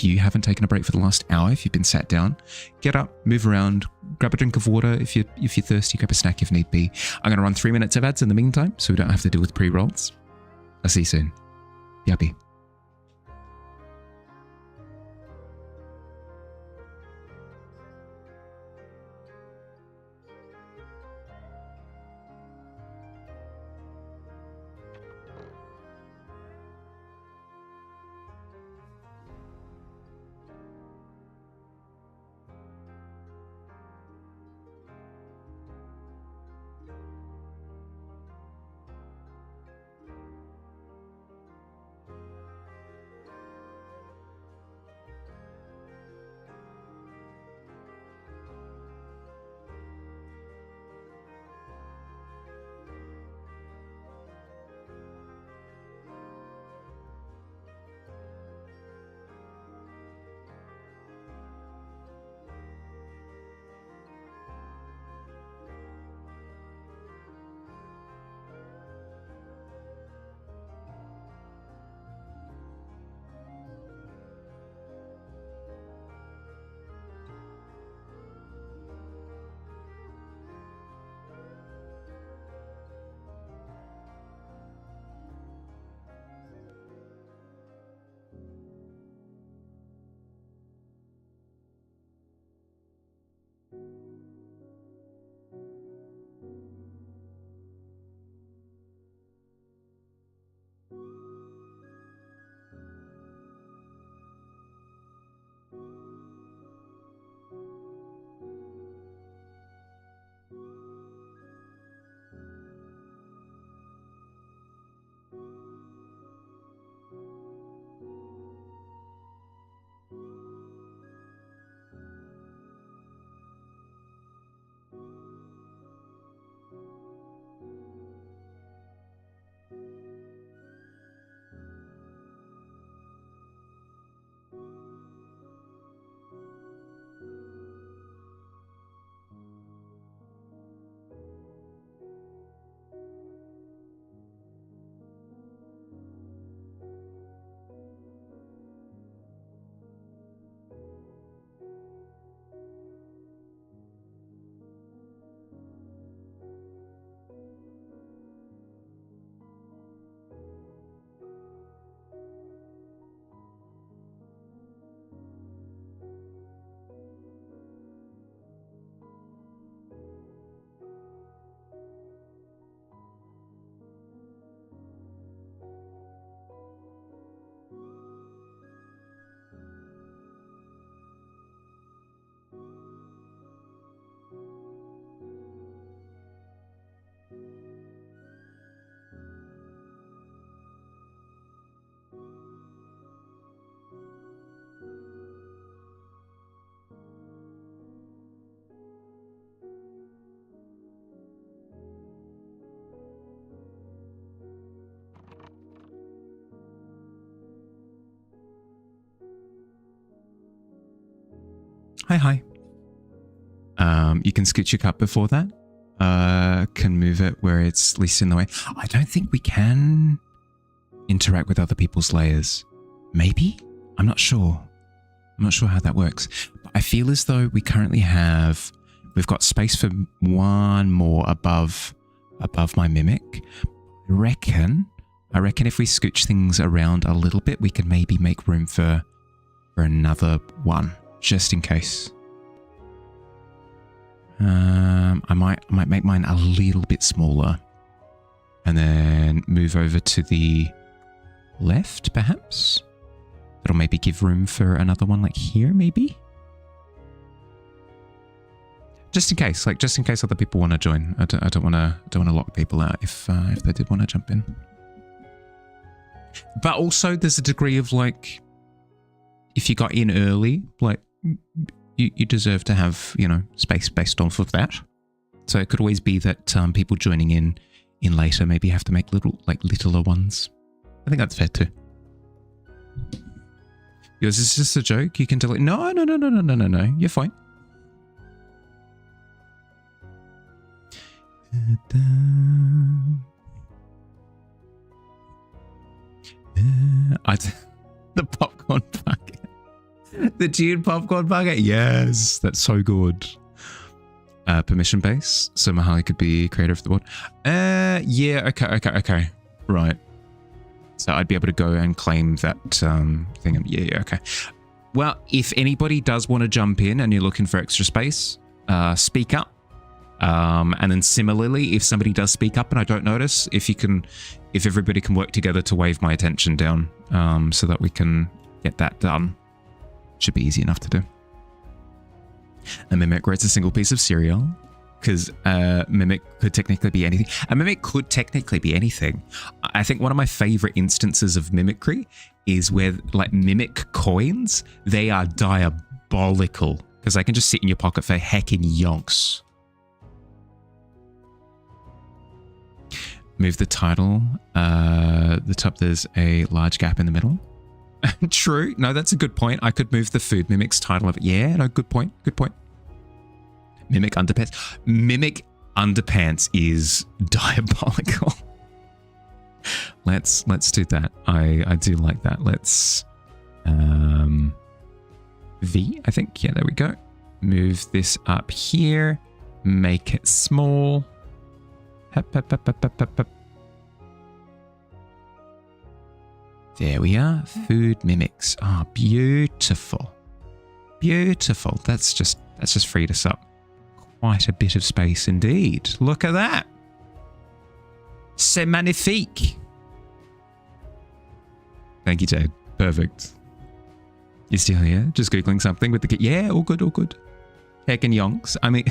[SPEAKER 1] you haven't taken a break for the last hour, if you've been sat down, get up, move around, grab a drink of water. If you're thirsty, grab a snack if need be. I'm going to run 3 minutes of ads in the meantime, so we don't have to deal with pre-rolls. I'll see you soon. Yabby. Hi. You can scoot your cup before that. Can move it where it's least in the way. I don't think we can interact with other people's layers. Maybe? I'm not sure. I'm not sure how that works. But I feel as though we currently we've got space for one more above my mimic. I reckon if we scooch things around a little bit, we can maybe make room for another one, just in case. I might make mine a little bit smaller and then move over to the left, perhaps. That'll maybe give room for another one like here, maybe. Just in case other people want to join. I don't want to lock people out if they did want to jump in. But also, there's a degree of like, if you got in early, like you deserve to have, you know, space based off of that. So it could always be that people joining in later maybe have to make littler ones. I think that's fair too. Yours is just a joke. You can delete. No. You're fine. The popcorn bucket. The tiered popcorn bucket. Yes, that's so good. Permission base. So Mahali could be creator of the board. Yeah. Okay. Right. So I'd be able to go and claim that thing. Yeah. Okay. Well, if anybody does want to jump in and you're looking for extra space, speak up. And then similarly, if somebody does speak up and I don't notice, if everybody can work together to wave my attention down, so that we can get that done. Should be easy enough to do. A mimic rates a single piece of cereal, because mimic could technically be anything. A mimic could technically be anything. I think one of my favorite instances of mimicry is where, like, mimic coins, they are diabolical because they can just sit in your pocket for heckin' yonks. Move the title. The top, there's a large gap in the middle. True. No, that's a good point. I could move the food mimic's title of it. Yeah, no, good point. Good point. Mimic underpants. Mimic underpants is diabolical. Let's do that. I do like that. Let's V, I think. Yeah, there we go. Move this up here. Make it small. Hup. There we are. Food mimics. Ah, oh, beautiful. Beautiful. That's just freed us up quite a bit of space indeed. Look at that. C'est magnifique. Thank you, Jade. Perfect. You're still here? Just Googling something with the kid. Yeah, all good, all good. Heck and yonks. I mean...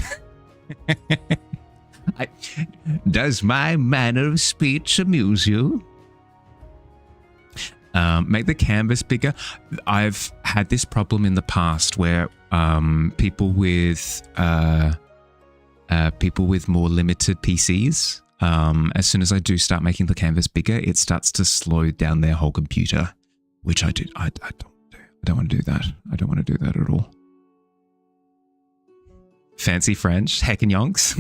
[SPEAKER 1] Does my manner of speech amuse you? Make the canvas bigger. I've had this problem in the past where people with more limited PCs, as soon as I do start making the canvas bigger, it starts to slow down their whole computer, which I don't do. I don't want to do that. I don't want to do that at all. Fancy French, heck and yonks.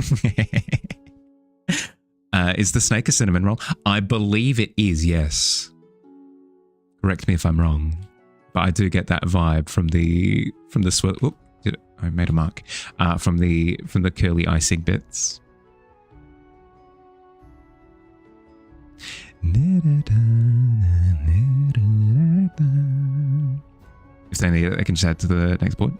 [SPEAKER 1] Is the snake a cinnamon roll? I believe it is, yes. Correct me if I'm wrong, but I do get that vibe from the swirl. Oop, I made a mark. From the curly icing bits. If they need it, they can just add to the next board.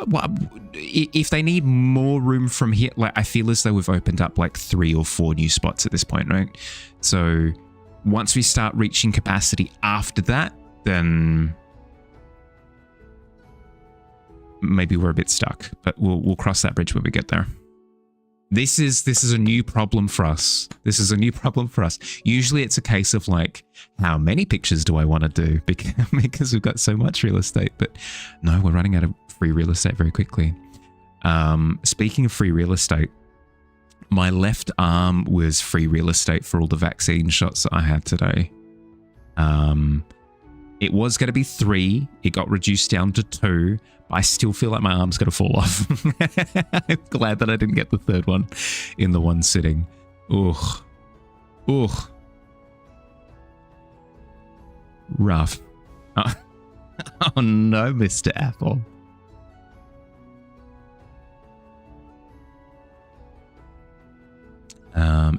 [SPEAKER 1] Well, if they need more room from here, like, I feel as though we've opened up like 3 or 4 new spots at this point, right? So once we start reaching capacity after that, then maybe we're a bit stuck, but we'll cross that bridge when we get there. This is a new problem for us. This is a new problem for us. Usually it's a case of like, how many pictures do I want to do? Because we've got so much real estate, but no, we're running out of free real estate very quickly. Speaking of free real estate, my left arm was free real estate for all the vaccine shots that I had today. It was going to be 3. It got reduced down to 2. But I still feel like my arm's going to fall off. I'm glad that I didn't get the 3rd one in the one sitting. Ugh. Ugh. Rough. Oh no, Mr. Apple.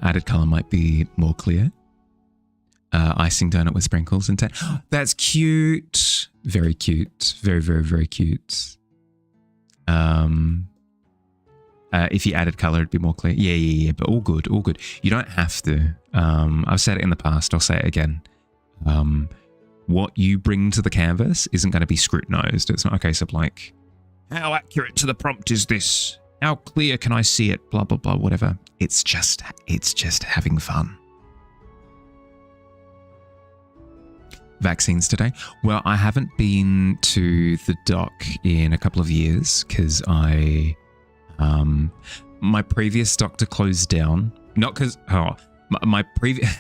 [SPEAKER 1] Added color might be more clear. Icing donut with sprinkles and that's cute. Very cute. Very, very, very cute. If you added color, it'd be more clear. Yeah. But all good, all good. You don't have to. I've said it in the past. I'll say it again. What you bring to the canvas isn't going to be scrutinized. It's not a case of like, how accurate to the prompt is this? How clear can I see it? Blah, blah, blah, whatever. It's just having fun. vaccines today. Well, I haven't been to the doc in a couple of years because my previous doctor closed down. Not because, my previous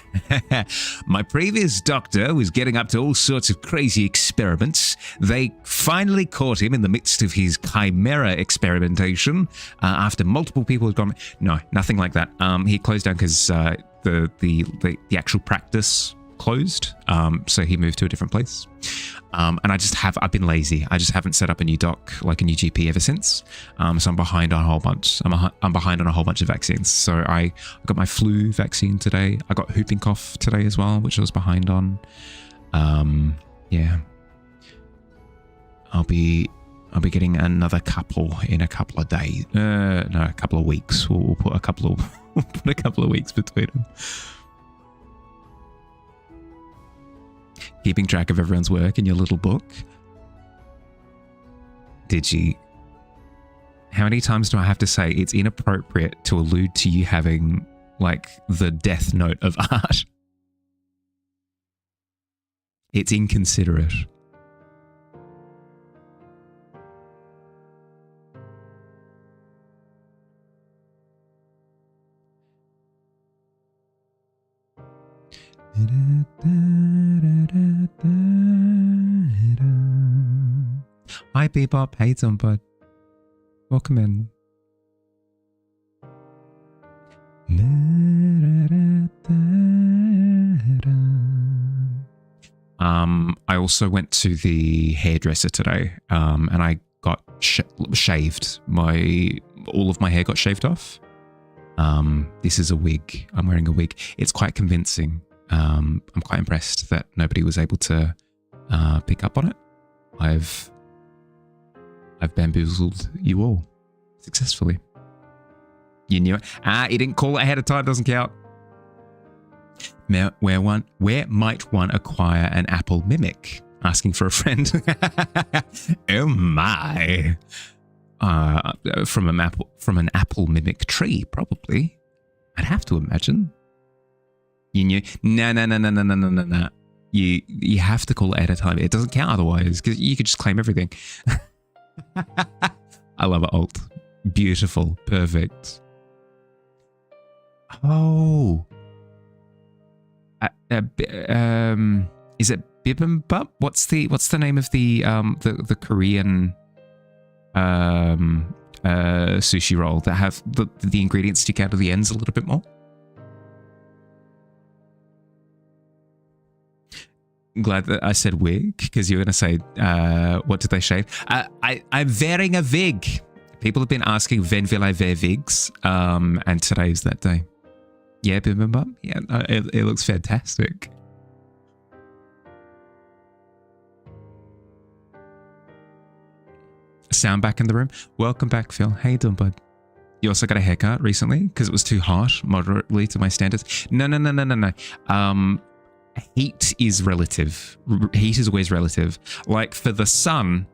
[SPEAKER 1] my previous doctor was getting up to all sorts of crazy experiments. They finally caught him in the midst of his chimera experimentation after multiple people had gone. No, nothing like that. He closed down because the actual practice closed. So he moved to a different place. And I've been lazy. I just haven't set up a new doc, like a new GP ever since. So I'm behind on a whole bunch. I'm behind on a whole bunch of vaccines. So I got my flu vaccine today. I got whooping cough today as well, which I was behind on. Yeah. I'll be getting another couple in a couple of days. No, a couple of weeks. We'll put a couple of weeks between them. Keeping track of everyone's work in your little book. Did you? How many times do I have to say it's inappropriate to allude to you having, like, the death note of art? It's inconsiderate. Hi Bebop, hey Zumbud. Welcome in. I also went to the hairdresser today, and I got shaved. All of my hair got shaved off. This is a wig. I'm wearing a wig. It's quite convincing. I'm quite impressed that nobody was able to pick up on it. I've bamboozled you all successfully. You knew it. You didn't call it ahead of time. Doesn't count. Where might one acquire an Apple Mimic? Asking for a friend. Oh my! From an Apple Mimic tree, probably. I'd have to imagine. You knew? No. You have to call it ahead of time. It doesn't count otherwise, because you could just claim everything. I love it, Alt. Beautiful. Perfect. Oh. Is it bibimbap? What's the name of the Korean sushi roll that have the ingredients stick out of the ends a little bit more? Glad that I said wig, because you were going to say, what did they shave? I'm wearing a wig. People have been asking, when will I wear wigs? And today's that day. Yeah, bibimbap? Yeah, it looks fantastic. Sound back in the room? Welcome back, Phil. How you doing, bud? You also got a haircut recently? Because it was too hot, moderately to my standards. No. Heat is relative. Heat is always relative. Like for the sun,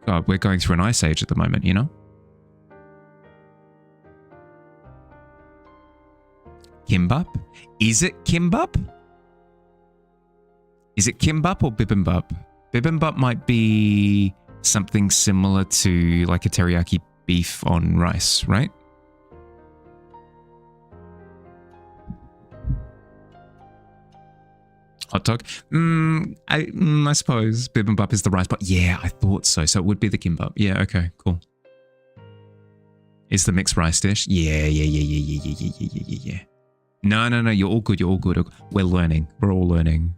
[SPEAKER 1] God, we're going through an ice age at the moment, you know? Kimbap? Is it kimbap? Is it kimbap or bibimbap? Bibimbap might be something similar to like a teriyaki beef on rice, right? Hot dog? I suppose bibimbap is the rice, but yeah, I thought so. So it would be the kimbap. Yeah, okay, cool. Is the mixed rice dish? Yeah. No, you're all good, We're learning. We're all learning.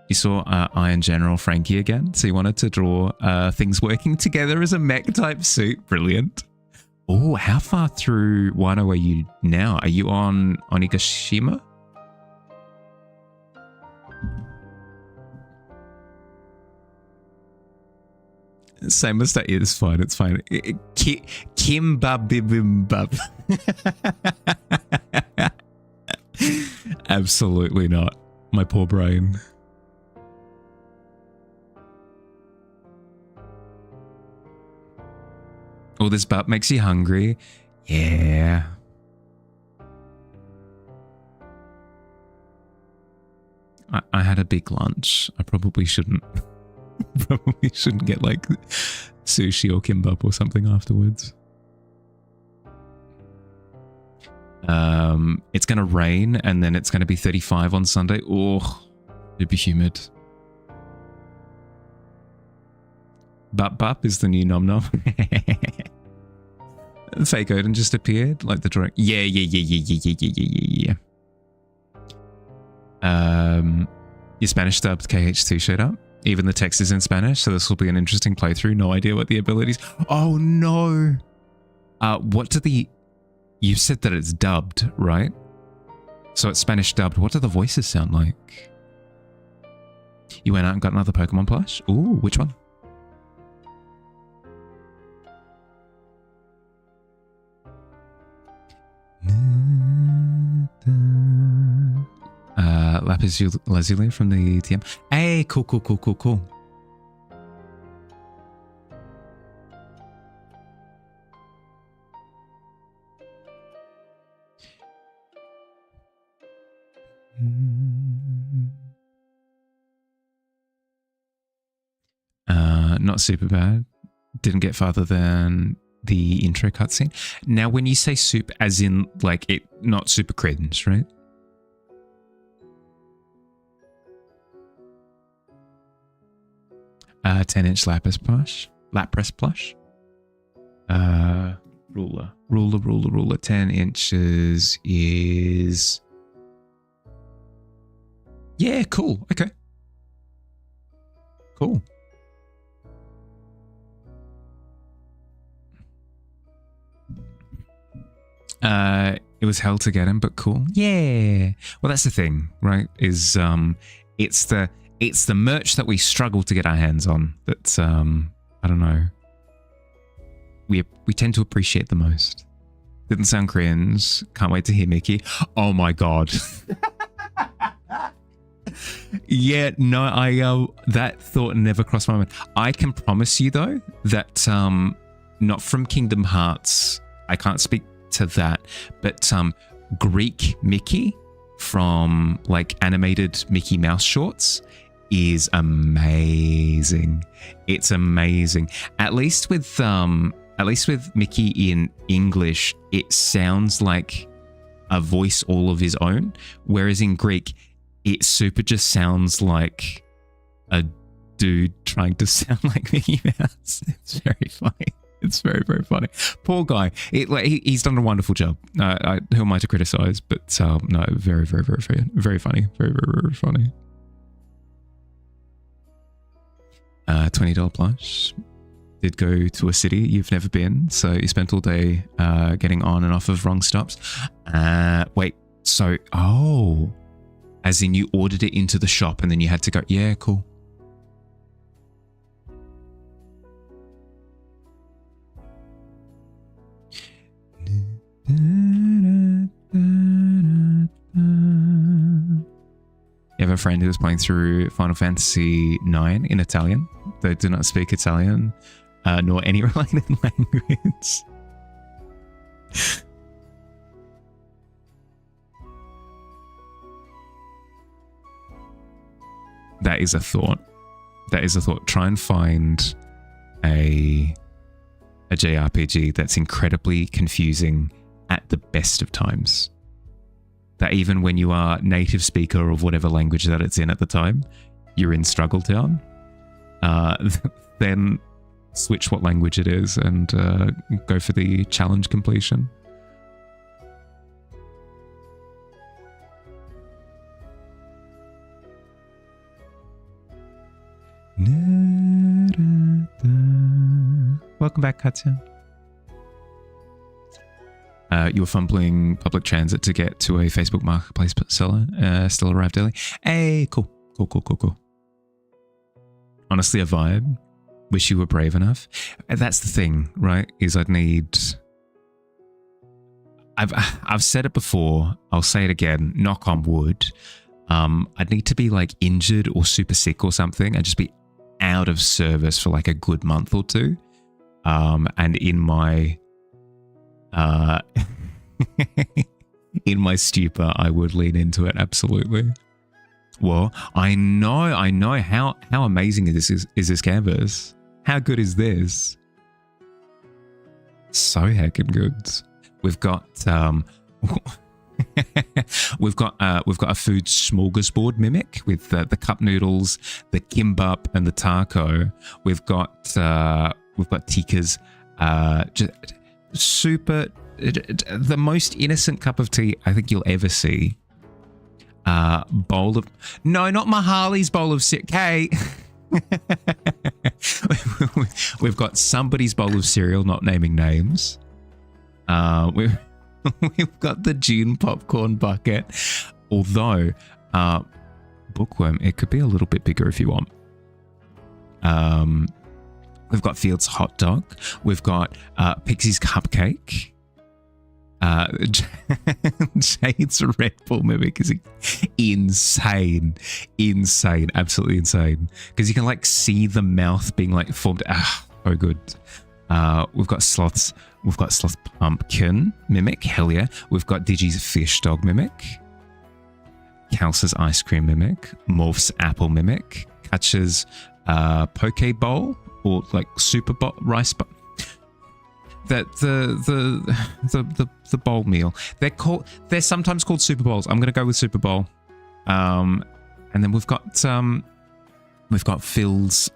[SPEAKER 1] You saw Iron General Frankie again, so you wanted to draw things working together as a mech type suit. Brilliant. Oh, how far through Wano are you now? Are you on Onigashima? Same mistake. It's fine. It's fine. Kimbab bibimbab. Absolutely not. My poor brain. All this butt makes you hungry. Yeah. I had a big lunch. I probably shouldn't get like sushi or kimbap or something afterwards. It's going to rain and then it's going to be 35 on Sunday. Oh, it'd be humid. Bup is the new nom nom. Fake Odin just appeared, like the direct. Yeah. Your Spanish dubbed KH2 showed up. Even the text is in Spanish, so this will be an interesting playthrough. No idea what the abilities. Oh no! What do the? You said that it's dubbed, right? So it's Spanish dubbed. What do the voices sound like? You went out and got another Pokemon plush? Ooh, which one? Lapis Lazuli from the TM. Hey, cool. Not super bad. Didn't get farther than the intro cutscene. Now, when you say soup, as in like it, not super cringe, right? Uh, 10-inch Lapras plush. Ruler. 10 inches is. Yeah, cool. Okay. Cool. It was hell to get him, but cool. Yeah. Well, that's the thing, right? Is it's the merch that we struggle to get our hands on that I don't know. We tend to appreciate the most. Didn't sound cringe. Can't wait to hear Mickey. Oh my god. Yeah, no, I that thought never crossed my mind. I can promise you though that not from Kingdom Hearts. I can't speak to that, but Greek Mickey from like animated Mickey Mouse shorts is amazing. It's amazing. At least with Mickey in English, it sounds like a voice all of his own, whereas in Greek, it super just sounds like a dude trying to sound like Mickey Mouse. It's very funny. It's very, very funny. Poor guy. He's done a wonderful job. Who am I to criticize? But no, very, very, very, very, very funny. Very, very, very funny. $20 plush. Did go to a city you've never been, so you spent all day getting on and off of wrong stops. Wait, so as in you ordered it into the shop and then you had to go. Yeah, cool. You have a friend who was playing through Final Fantasy IX in Italian. They do not speak Italian, nor any related language. That is a thought. That is a thought. Try and find a JRPG that's incredibly confusing at the best of times. That even when you are native speaker of whatever language that it's in at the time, you're in Struggle Town. Then switch what language it is and go for the challenge completion. Welcome back, Katya. You were fumbling public transit to get to a Facebook Marketplace seller. Still arrived early. Hey, cool. Honestly, a vibe. Wish you were brave enough. That's the thing, right? Is I've said it before. I'll say it again. Knock on wood. I'd need to be like injured or super sick or something and just be out of service for like a good month or two. And in my in my stupor, I would lean into it. Absolutely. Well, I know. How amazing is this canvas? How good is this? So heckin' good. We've got we've got a food smorgasbord mimic with the cup noodles, the kimbap, and the taco. We've got tikas, just super the most innocent cup of tea I think you'll ever see. Bowl of no, not Mahali's bowl of cereal. We've got somebody's bowl of cereal, not naming names. We've got the June popcorn bucket. Although, bookworm, it could be a little bit bigger if you want. We've got Field's hot dog. We've got Pixie's cupcake. Jade's Red Bull mimic is insane, absolutely insane. Because you can like see the mouth being like formed. So good. We've got Sloth's pumpkin mimic. Hell yeah. We've got Digi's fish dog mimic. Kalsa's ice cream mimic. Morph's apple mimic. Katcha's poke bowl or like super rice bowl. That the bowl meal. They're sometimes called super bowls. I'm gonna go with super bowl. And then we've got Phil's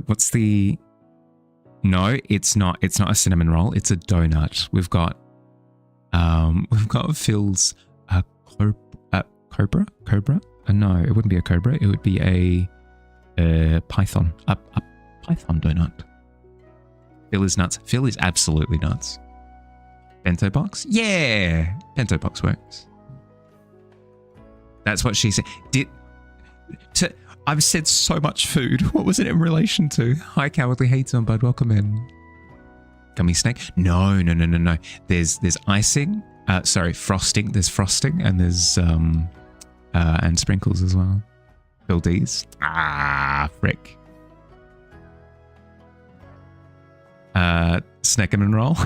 [SPEAKER 1] what's the no, it's not a cinnamon roll, it's a donut. We've got Phil's cobra? No, it wouldn't be a cobra, it would be a python. A python donut. Phil is nuts. Phil is absolutely nuts. Bento box? Yeah. Bento box works. That's what she said. I've said so much food. What was it in relation to? Hi, Cowardly Hater, bud. Welcome in. Gummy snake? No. There's icing. Sorry, frosting. There's frosting and there's and sprinkles as well. Bill D's. Frick. Cinnamon roll.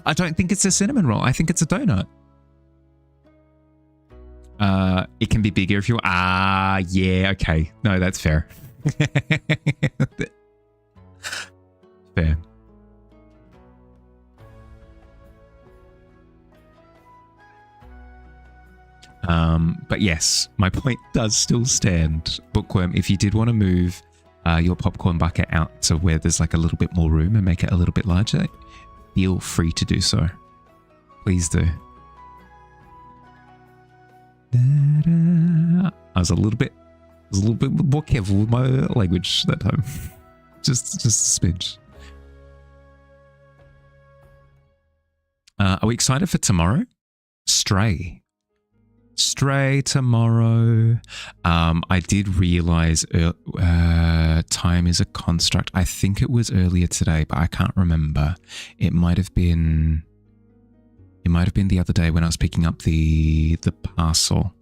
[SPEAKER 1] I don't think it's a cinnamon roll. I think it's a donut. It can be bigger if you. Yeah. Okay. No, that's fair. Fair. But yes, my point does still stand. Bookworm, if you did want to move your popcorn bucket out to where there's like a little bit more room and make it a little bit larger, feel free to do so. Please do. I was a little bit more careful with my language that time. just a smidge. Are we excited for tomorrow? Stray tomorrow. I did realize time is a construct. I think it was earlier today, but I can't remember. It might have been the other day when I was picking up the parcel.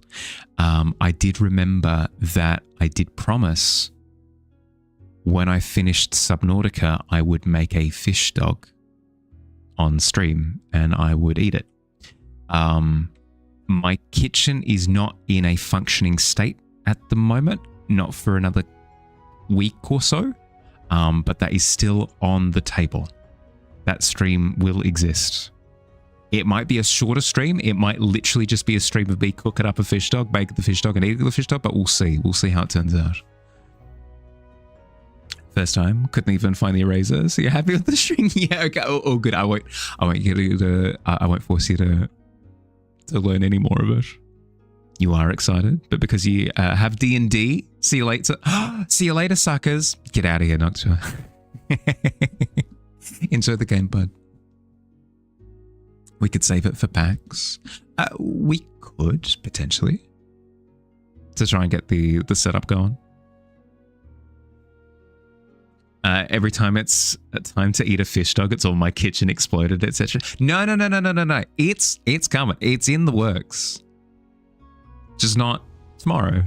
[SPEAKER 1] I did remember that I did promise when I finished Subnautica, I would make a fish dog on stream and I would eat it. My kitchen is not in a functioning state at the moment, not for another week or so, but that is still on the table. That stream will exist. It might be a shorter stream. It might literally just be a stream of me cooking up a fish dog, making the fish dog and eating the fish dog, but we'll see. We'll see how it turns out. First time, couldn't even find the eraser. So you're happy with the string? Yeah, okay. Oh, good. I won't get you to. I won't force you to learn any more of it. You are excited, but because you have D&D, see you later. See you later, suckers. Get out of here, Noctua. Enjoy the game, bud. We could save it for PAX. We could, potentially. To try and get the setup going. Every time it's time to eat a fish dog, it's all my kitchen exploded, etc. No. It's coming. It's in the works. Just not tomorrow.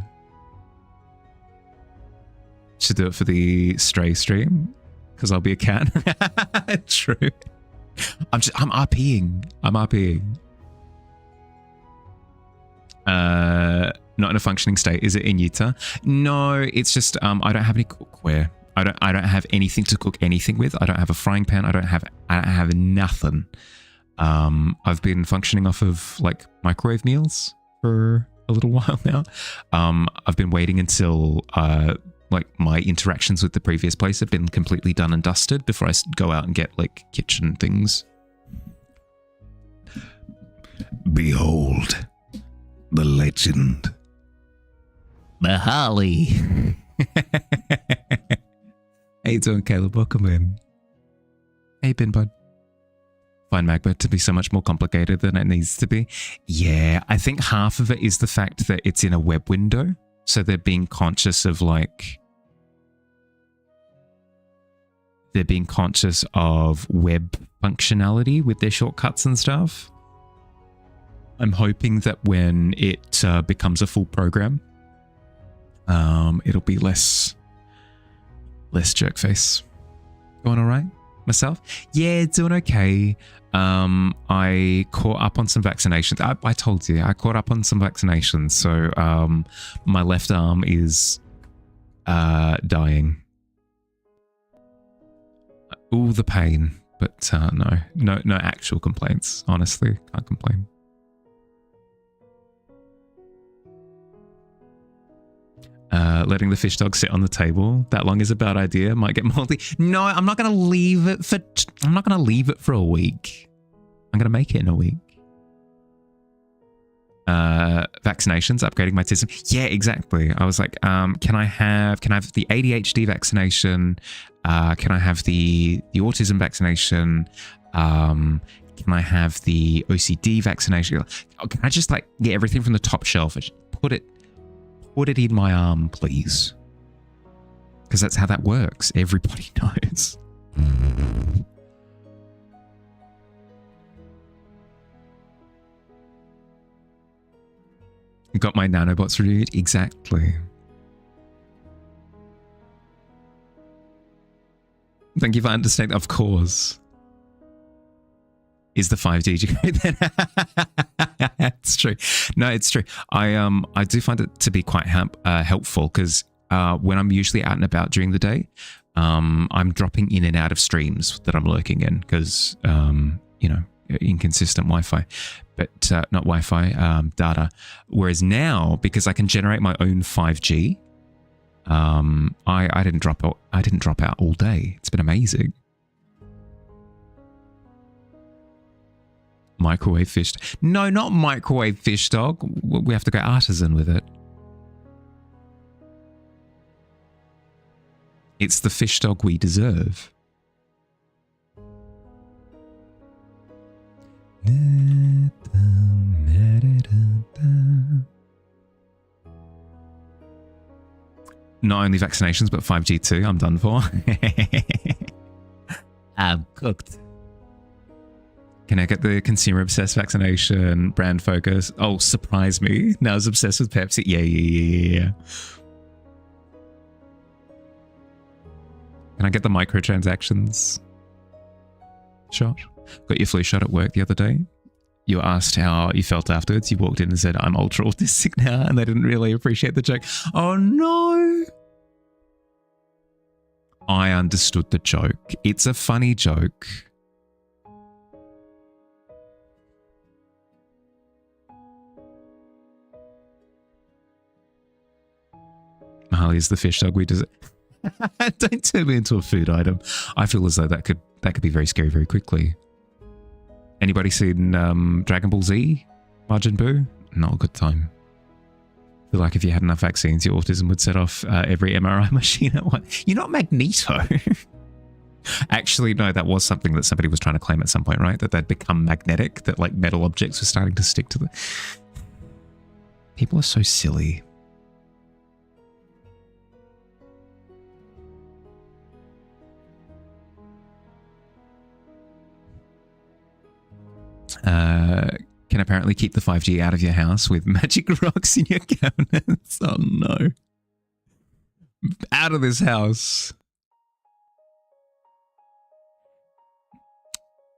[SPEAKER 1] Should do it for the Stray stream because I'll be a cat. True. I'm RPing. Not in a functioning state. Is it in Utah? No, it's just I don't have any cookware. I don't have anything to cook anything with. I don't have a frying pan. I don't have nothing. I've been functioning off of like microwave meals for a little while now. I've been waiting until like my interactions with the previous place have been completely done and dusted before I go out and get like kitchen things.
[SPEAKER 2] Behold, the legend.
[SPEAKER 1] The Harley. How you doing, Caleb? Welcome in. How you been, bud? Find Magma to be so much more complicated than it needs to be. Yeah, I think half of it is the fact that it's in a web window. So they're being conscious of like... They're being conscious of web functionality with their shortcuts and stuff. I'm hoping that when it becomes a full program, it'll be less jerk face. Going all right? Myself? Yeah, doing okay. I caught up on some vaccinations. I told you, I caught up on some vaccinations. So my left arm is dying. All the pain, but no actual complaints. Honestly, can't complain. Letting the fish dog sit on the table that long is a bad idea. Might get moldy. No, I'm not going to leave it for. I'm not going to leave it for a week. I'm going to make it in a week. Vaccinations, upgrading my TISM. Yeah, exactly. I was like, can I have the ADHD vaccination? Can I have the autism vaccination? Can I have the OCD vaccination? Can I just like get everything from the top shelf? Put it in my arm, please. Because that's how that works. Everybody knows. Got my nanobots reviewed? Exactly. Thank you for understanding. Of course. Is the 5G great then? It's true. No, it's true. I do find it to be quite helpful because when I'm usually out and about during the day, I'm dropping in and out of streams that I'm lurking in because, you know, inconsistent Wi-Fi, but not Wi-Fi, data. Whereas now, because I can generate my own 5G, I didn't drop out. I didn't drop out all day. It's been amazing. Microwave fish. No, not microwave fish dog. We have to go artisan with it. It's the fish dog we deserve. Not only vaccinations, but 5G too. I'm done for. I'm cooked. Can I get the consumer obsessed vaccination, brand focus? Oh, surprise me. Now I was obsessed with Pepsi. Yeah. Can I get the microtransactions shot? Got your flu shot at work the other day. You were asked how you felt afterwards. You walked in and said, I'm ultra autistic now, and they didn't really appreciate the joke. Oh no. I understood the joke. It's a funny joke. Harley is the fish dog we deserve. Don't turn me into a food item. I feel as though that could be very scary very quickly. Anybody seen Dragon Ball Z? Majin Buu? Not a good time. I feel like if you had enough vaccines, your autism would set off every MRI machine at once. You're not Magneto. Actually, no, that was something that somebody was trying to claim at some point, right? That they'd become magnetic, that like metal objects were starting to stick to the... People are so silly. Can apparently keep the 5G out of your house with magic rocks in your cabinets. Oh no. Out of this house.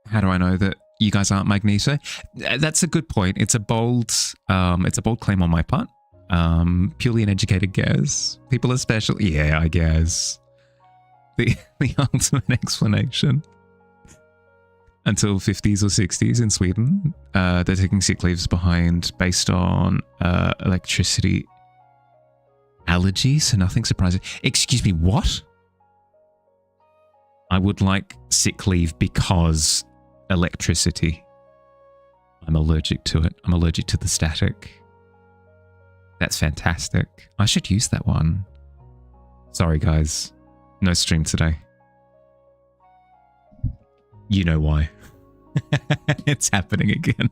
[SPEAKER 1] How do I know that You guys aren't Magneto. That's a good point. It's a bold claim on my part. Purely an educated guess. People are special. Yeah, I guess. The ultimate explanation. Until 50s or 60s in Sweden, they're taking sick leaves behind based on electricity allergies, so nothing surprising. Excuse me, what? I would like sick leave because electricity. I'm allergic to it. I'm allergic to the static. That's fantastic. I should use that one. Sorry, guys. No stream today. You know why. It's happening again.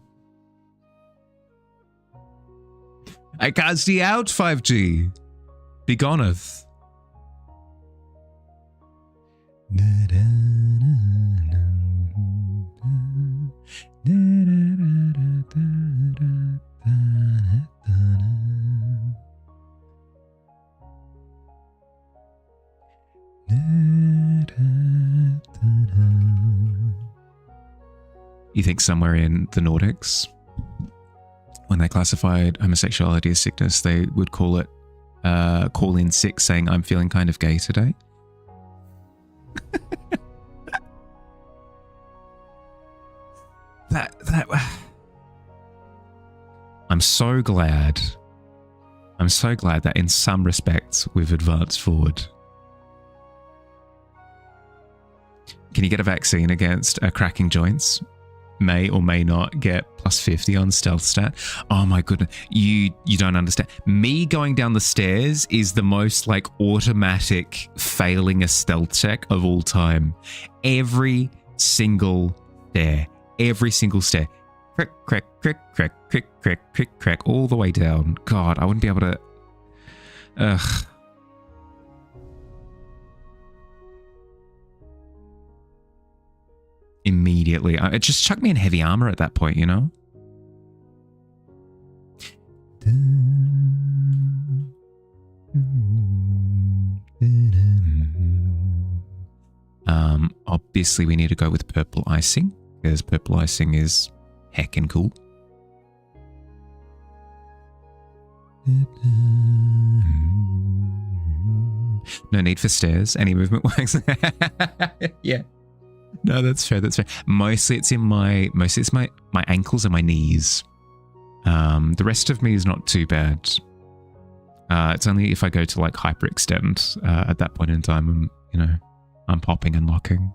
[SPEAKER 1] I can't see out 5G. Be goneth. You think somewhere in the Nordics, when they classified homosexuality as sickness, they would call it call in sick saying, I'm feeling kind of gay today? that I'm so glad that in some respects we've advanced forward. Can you get a vaccine against cracking joints? May or may not get plus 50 on stealth stat. Oh my goodness, you don't understand. Me going down the stairs is the most like automatic failing a stealth check of all time. Every single stair. Crick, crick, crick, crick, crick, crick, crick, crick, all the way down. God, I wouldn't be able to. Ugh. Immediately. It just chucked me in heavy armor at that point, you know? Obviously we need to go with purple icing, because purple icing is heckin' cool. No need for stairs. Any movement works. Yeah. No, that's fair. That's fair. Mostly it's my ankles and my knees. The rest of me is not too bad. It's only if I go to like hyperextend at that point in time, I'm popping and locking.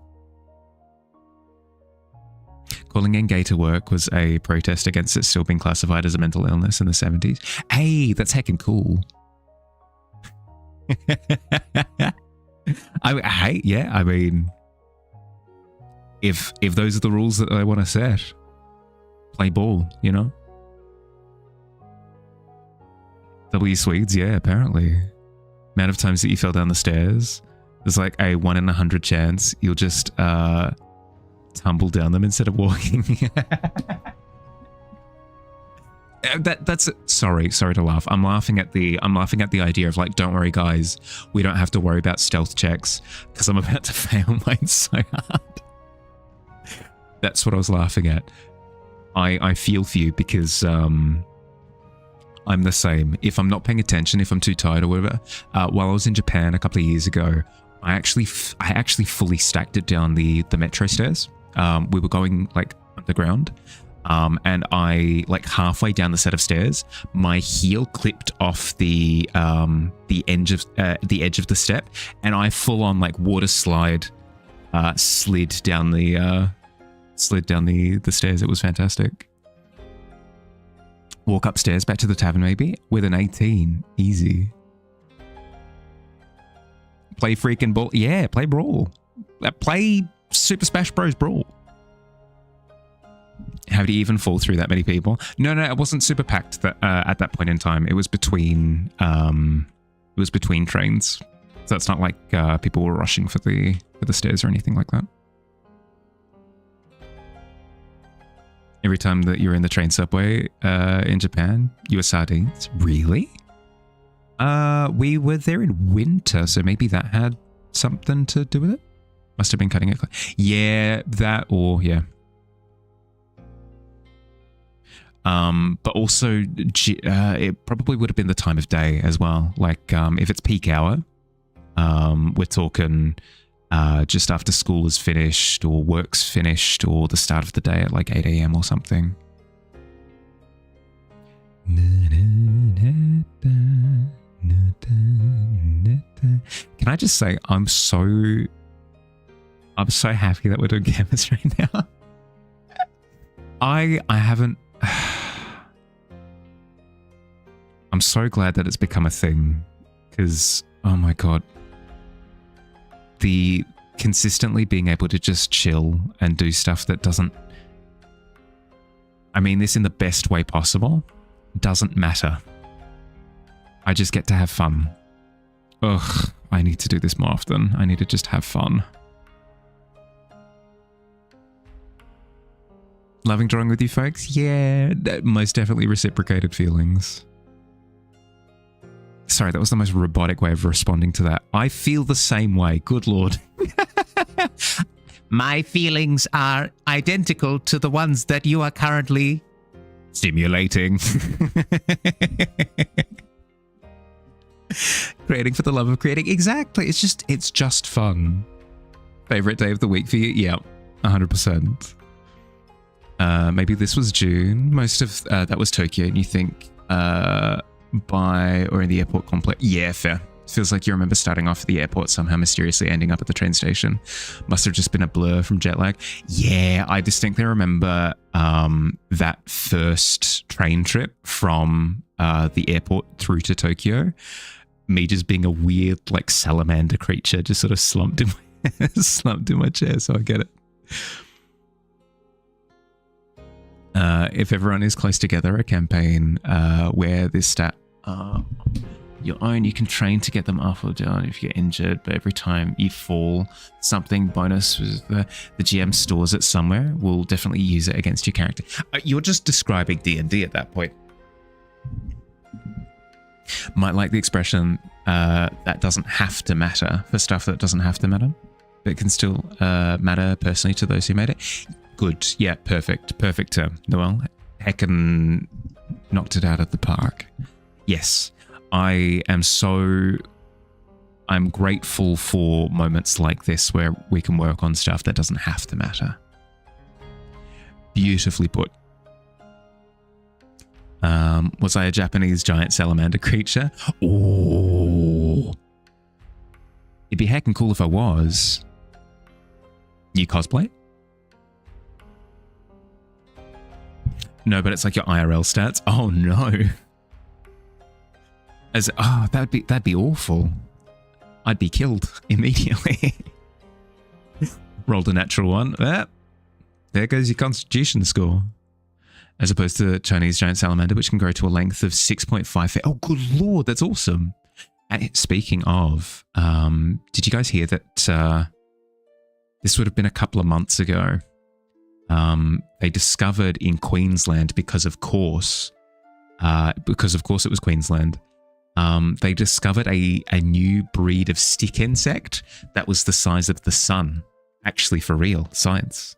[SPEAKER 1] Calling in gay to work was a protest against it still being classified as a mental illness in the 70s. Hey, that's heckin' cool. I mean, if those are the rules that I want to set, play ball, you know? W Swedes, yeah, apparently. Amount of times that you fell down the stairs, there's like a 1 in 100 chance you'll just tumble down them instead of walking. That's sorry to laugh. I'm laughing at the idea of like, don't worry guys, we don't have to worry about stealth checks because I'm about to fail mine so hard. That's what I was laughing at. I feel for you because I'm the same. If I'm not paying attention, if I'm too tired or whatever, while I was in Japan a couple of years ago, I actually fully stacked it down the metro stairs. We were going like underground, and I like halfway down the set of stairs, my heel clipped off the edge of the step, and I full on like water slide slid down the stairs. It was fantastic. Walk upstairs back to the tavern maybe with an 18, easy. Play freaking ball. Yeah, play Brawl. Play Super Smash Bros. Brawl. How do you even fall through that many people? No, it wasn't super packed at that point in time. It was between trains. So it's not like people were rushing for the stairs or anything like that. Every time that you're in the train subway in Japan, you were sardines. Really? We were there in winter, so maybe that had something to do with it. Must have been cutting it. Yeah, that or yeah. But also, it probably would have been the time of day as well. Like, if it's peak hour, we're talking just after school is finished or work's finished or the start of the day at like 8 a.m. or something. Can I just say, I'm so happy that we're doing canvas right now. I haven't. I'm so glad that it's become a thing, because oh my god, the consistently being able to just chill and do stuff that doesn't, I mean this in the best way possible, doesn't matter. I just get to have fun. Ugh, I need to do this more often. I need to just have fun. Loving drawing with you folks? Yeah, most definitely reciprocated feelings. Sorry, that was the most robotic way of responding to that. I feel the same way. Good Lord. My feelings are identical to the ones that you are currently stimulating. Creating for the love of creating. Exactly. It's just fun. Favorite day of the week for you? Yeah, 100%. Maybe this was June. Most of that was Tokyo, and you think by or in the airport complex. Yeah, fair. Feels like you remember starting off at the airport, somehow mysteriously ending up at the train station. Must have just been a blur from jet lag. Yeah, I distinctly remember that first train trip from the airport through to Tokyo. Me just being a weird, like, salamander creature, just sort of slumped in my chair, so I get it. If everyone is close together, a campaign where this stat your own, you can train to get them up or down if you're injured, but every time you fall, something bonus with the GM stores it somewhere will definitely use it against your character. You're just describing D&D at that point. Might like the expression that doesn't have to matter for stuff that doesn't have to matter, but it can still matter personally to those who made it. Good. Yeah, perfect term. Noel, heckin' knocked it out of the park. Yes, I'm grateful for moments like this where we can work on stuff that doesn't have to matter. Beautifully put. Was I a Japanese giant salamander creature? Oh, it'd be heckin' cool if I was. You cosplay? No, but it's like your IRL stats. Oh no. That'd be awful. I'd be killed immediately. Rolled a natural one. There goes your constitution score. As opposed to Chinese giant salamander, which can grow to a length of 6.5 feet. Oh, good lord, that's awesome. Speaking of, did you guys hear that this would have been a couple of months ago? They discovered in Queensland, because of course it was Queensland, they discovered a new breed of stick insect that was the size of the sun. Actually, for real, science.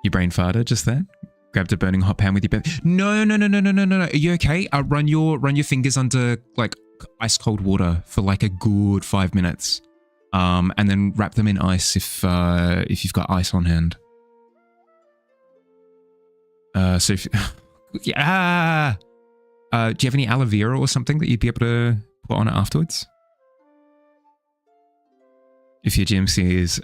[SPEAKER 1] Your brain farted just then? Grabbed a burning hot pan with your bed. No. Are you okay? Run your fingers under like ice cold water for like a good 5 minutes. And then wrap them in ice if you've got ice on hand. So if yeah, do you have any aloe vera or something that you'd be able to put on it afterwards? If your GM sees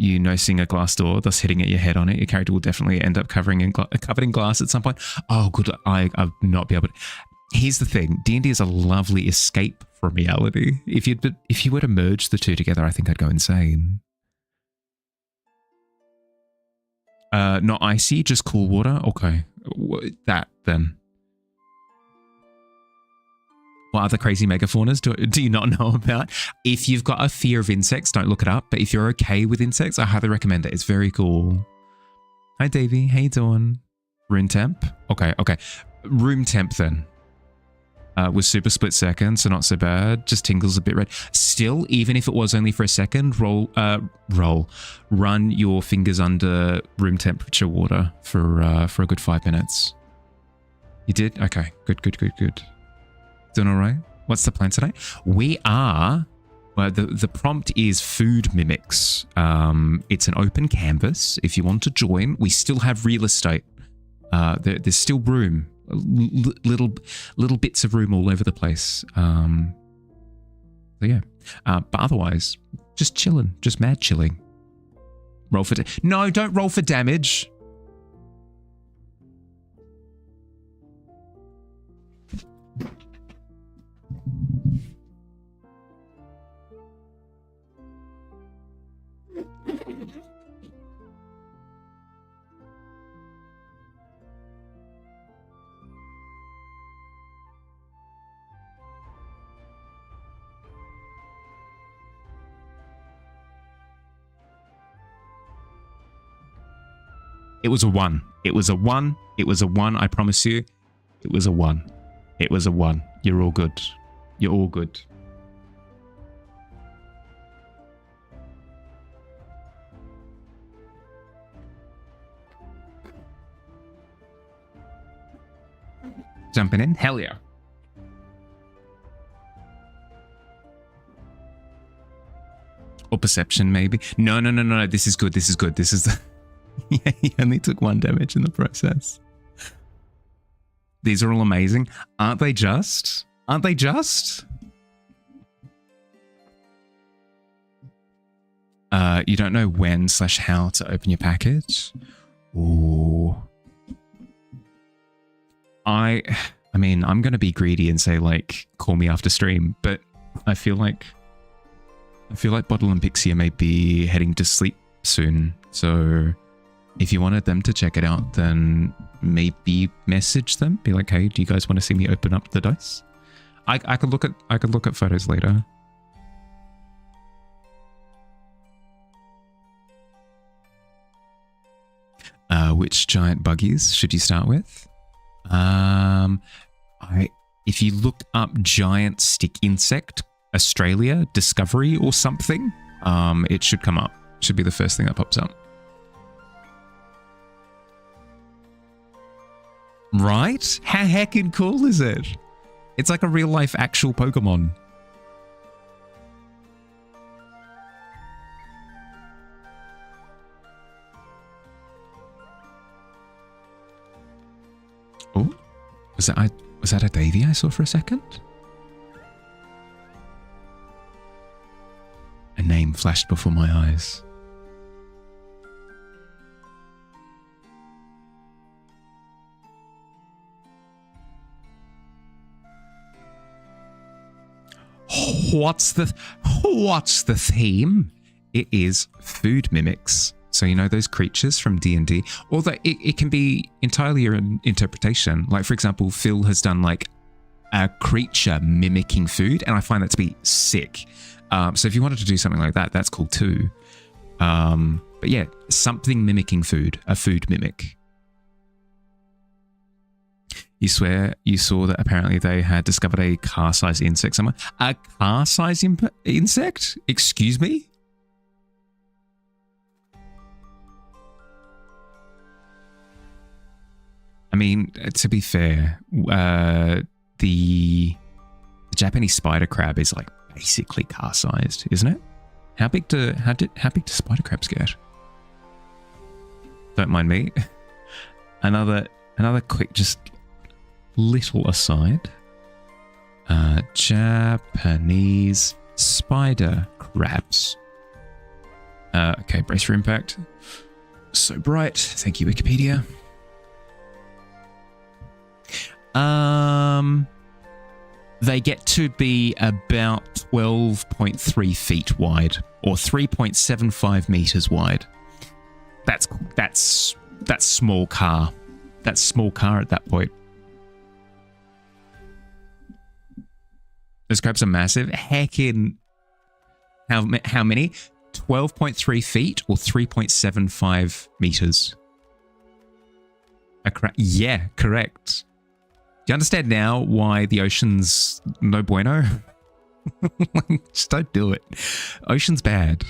[SPEAKER 1] you noticing a glass door, thus hitting your head on it, your character will definitely end up covered in glass at some point. Oh, good. I'll not be able to. Here's the thing. D&D is a lovely escape from reality. If you were to merge the two together, I think I'd go insane. Not icy, just cool water? Okay. That, then. What other crazy megafaunas do you not know about? If you've got a fear of insects, don't look it up. But if you're okay with insects, I highly recommend it. It's very cool. Hi, Davey. How you doing? Room temp? Okay. Room temp, then. Was super split second, so not so bad. Just tingles a bit red. Still, even if it was only for a second, run your fingers under room temperature water for a good 5 minutes. You did? Okay, good. Doing all right? What's the plan today? We are... Well, the prompt is food mimics. It's an open canvas. If you want to join, we still have real estate. There's still room. Little bits of room all over the place. So yeah. But otherwise, just chilling. Just mad chilling. Roll for... No, don't roll for damage. It was a 1. It was a 1. It was a 1. I promise you. It was a 1. It was a 1. You're all good. You're all good. Jumping in? Hell yeah. Or perception, maybe. No. This is good. This is good. This is the... Yeah, he only took 1 damage in the process. These are all amazing. Aren't they just? Aren't they just? You don't know when/how to open your package? Ooh. I mean, I'm going to be greedy and say, like, call me after stream, but I feel like Bottle and Pixie may be heading to sleep soon, so... If you wanted them to check it out, then maybe message them. Be like, hey, do you guys want to see me open up the dice? I could look at photos later. Which giant buggies should you start with? If you look up giant stick insect Australia Discovery or something, it should come up. Should be the first thing that pops up. Right? How heckin' cool is it? It's like a real life actual Pokemon. Oh, was that a Davy I saw for a second? A name flashed before my eyes. What's the theme? It is food mimics. So you know those creatures from D&D? Although it can be entirely your interpretation. Like, for example, Phil has done like a creature mimicking food, and I find that to be sick. So if you wanted to do something like that, that's cool too. But yeah, something mimicking food, a food mimic. You swear you saw that apparently they had discovered a car-sized insect somewhere? A car-sized insect? Excuse me? I mean, to be fair, the Japanese spider crab is like basically car-sized, isn't it? How big do spider crabs get? Don't mind me. Another quick just little aside. Japanese spider crabs. Okay, brace for impact. So bright. Thank you, Wikipedia. They get to be about 12.3 feet wide, or 3.75 meters wide. That's small car. That's small car at that point. Those crabs are massive. Heckin'. How many? 12.3 feet or 3.75 meters? Yeah, correct. you understand now why the ocean's no bueno? Just don't do it. Ocean's bad.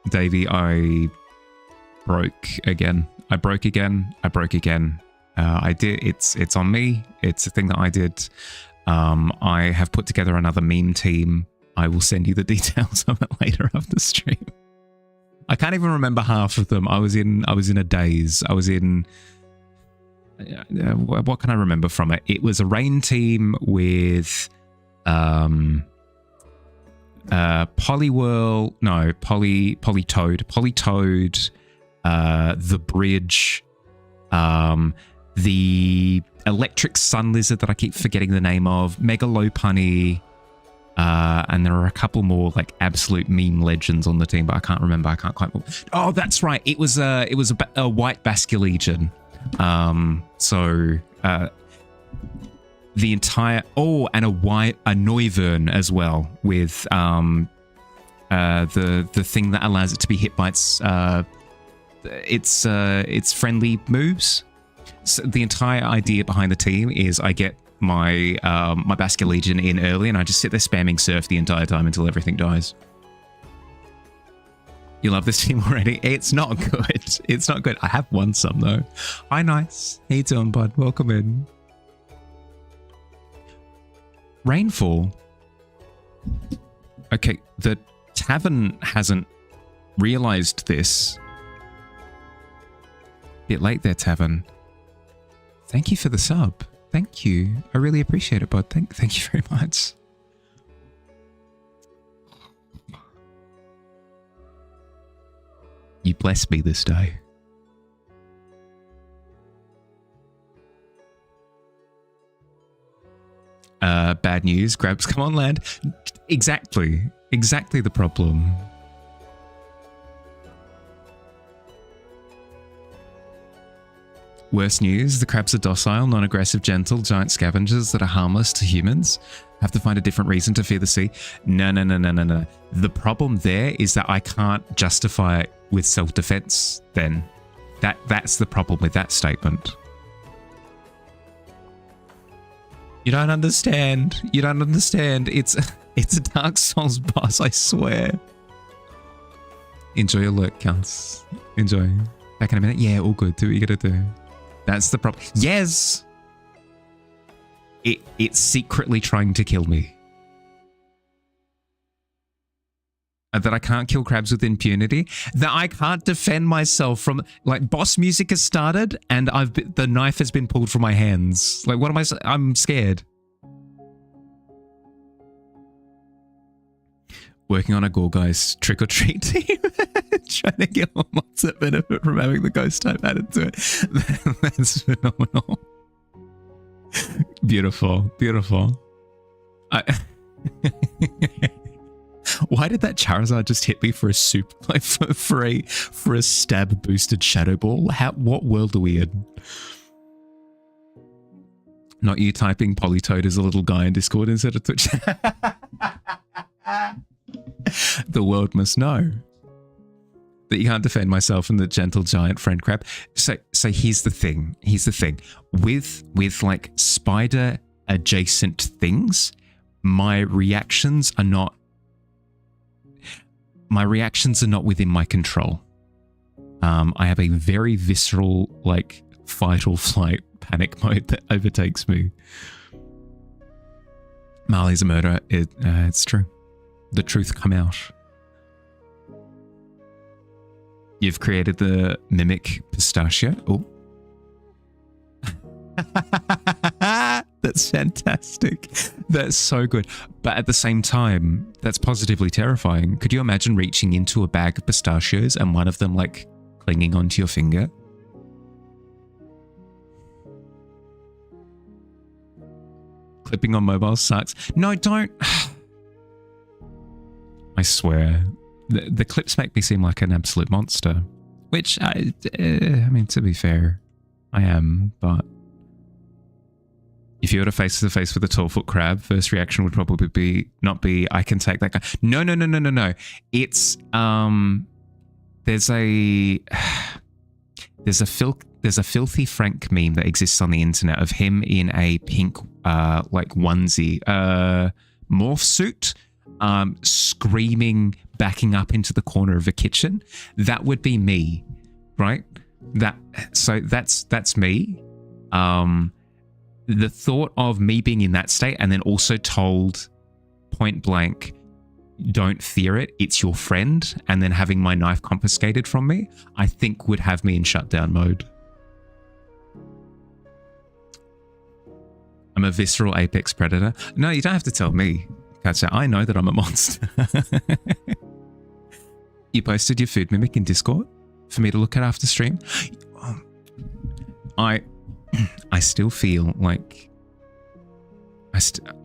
[SPEAKER 1] Davey, I broke again. I broke again. I did. It's on me. It's a thing that I did. I have put together another meme team. I will send you the details of it later after the stream. I can't even remember half of them. I was in a daze. I was in. What can I remember from it? It was a rain team with Polytoad, the bridge, the electric sun lizard that I keep forgetting the name of, Megalopunny, and there are a couple more like absolute meme legends on the team, but I can't remember. I can't quite. Oh, that's right. It was a white Basculegion. The entire and a Noivern as well with the thing that allows it to be hit by its friendly moves. So the entire idea behind the team is I get my my Basculegion in early and I just sit there spamming surf the entire time until everything dies. You love this team already? It's not good. It's not good. I have won some though. Hi, nice. How you doing, bud? Welcome in. Rainfall. Okay, the Tavern hasn't realized this. Bit late there, Tavern. Thank you for the sub. Thank you. I really appreciate it, bud. Thank you very much. You bless me this day. Bad news. Grabs, come on, land. Exactly the problem. Worst news, the crabs are docile, non-aggressive, gentle, giant scavengers that are harmless to humans. Have to find a different reason to fear the sea. No. The problem there is that I can't justify it with self-defense then. That's the problem with that statement. You don't understand. You don't understand. It's a Dark Souls boss, I swear. Enjoy your lurk, counts. Enjoy. Back in a minute. Yeah, all good. Do what you gotta do. That's the problem. Yes! It's secretly trying to kill me. That I can't kill crabs with impunity. That I can't defend myself from... Like, boss music has started and the knife has been pulled from my hands. Like, what am I... I'm scared. Working on a Gorgeist trick-or-treat team. Trying to get one monster benefit from having the ghost type added to it. That's phenomenal. Beautiful. Beautiful. Why did that Charizard just hit me for a super, like for a stab boosted Shadow Ball? What world are we in? Not you typing Polytoad as a little guy in Discord instead of Twitch. The world must know that you can't defend myself from the gentle giant friend crab. So here's the thing. With like spider adjacent things, my reactions are not within my control. I have a very visceral, like, fight or flight panic mode that overtakes me. Marley's a murderer. It's true. The truth come out. You've created the mimic pistachio. Oh. That's fantastic. That's so good. But at the same time, that's positively terrifying. Could you imagine reaching into a bag of pistachios and one of them like clinging onto your finger? Clipping on mobile sucks. No, don't. I swear. The clips make me seem like an absolute monster. Which, I mean, to be fair, I am, but if you were to face to face with a 12-foot crab, first reaction would probably not be, I can take that guy. No. It's, there's a filthy Frank meme that exists on the internet of him in a pink, like onesie, morph suit, screaming, backing up into the corner of a kitchen. That would be me, right? That's me. The thought of me being in that state and then also told point blank, don't fear it, it's your friend, and then having my knife confiscated from me, I think would have me in shutdown mode. I'm a visceral apex predator. No, you don't have to tell me. Katja, I know that I'm a monster. You posted your food mimic in Discord for me to look at after stream. I still feel like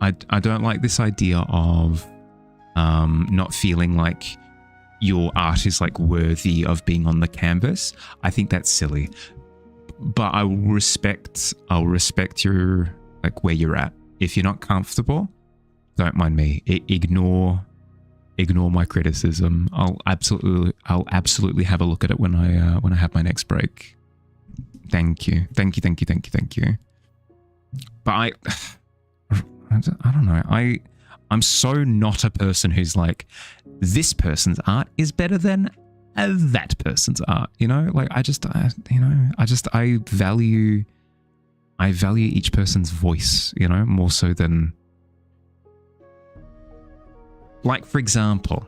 [SPEAKER 1] I don't like this idea of not feeling like your art is like worthy of being on the canvas. I think that's silly, but I'll respect your like where you're at. If you're not comfortable, don't mind me. Ignore my criticism. I'll absolutely have a look at it when I have my next break. Thank you. But I don't know. I'm so not a person who's like, this person's art is better than that person's art. You know, like I value each person's voice. You know, more so than, like, for example,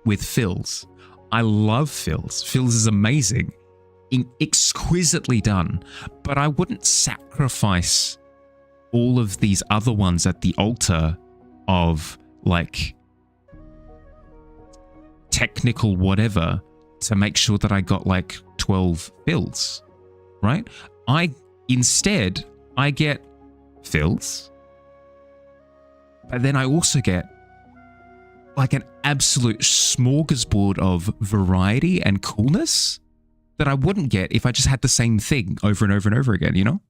[SPEAKER 1] with Phil's. I love Phil's. Phil's is amazing. Exquisitely done, but I wouldn't sacrifice all of these other ones at the altar of like technical whatever to make sure that I got like 12 fills, right? Instead I get fills, but then I also get like an absolute smorgasbord of variety and coolness that I wouldn't get if I just had the same thing over and over and over again, you know?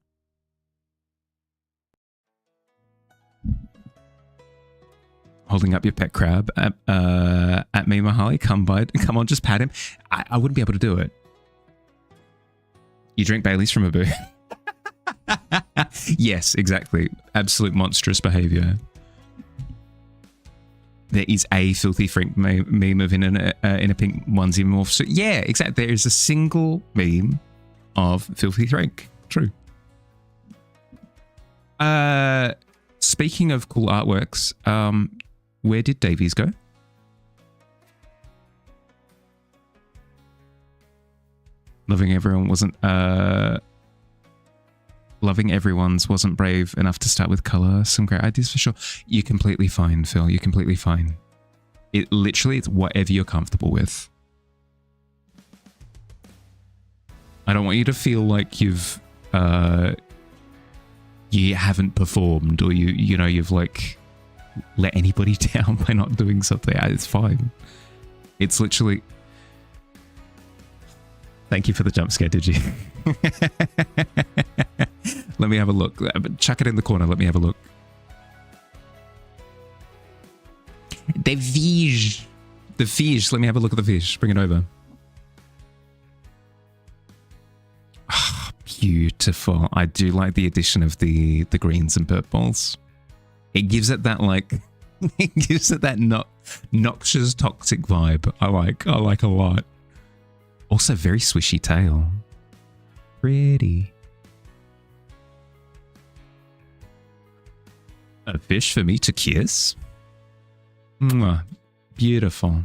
[SPEAKER 1] Holding up your pet crab at me, Mahali. Come on, just pat him. I wouldn't be able to do it. You drink Bailey's from a booth. Yes, exactly. Absolute monstrous behavior. There is a filthy Frank meme of in a pink onesie morph suit. Yeah, exactly. There is a single meme of filthy Frank. True. Speaking of cool artworks, where did Davies go? Loving Everyone's wasn't brave enough to start with color. Some great ideas for sure. You're completely fine, Phil. You're completely fine. It's whatever you're comfortable with. I don't want you to feel like you haven't performed, or you've like let anybody down by not doing something. It's fine. It's literally. Thank you for the jump scare, did you? Let me have a look. Chuck it in the corner. Let me have a look. The fish. The fish. Let me have a look at the fish. Bring it over. Oh, beautiful. I do like the addition of the greens and purples. It gives it that like, it gives it that noxious toxic vibe. I like a lot. Also very swishy tail. Pretty. A fish for me to kiss. Mwah. Beautiful.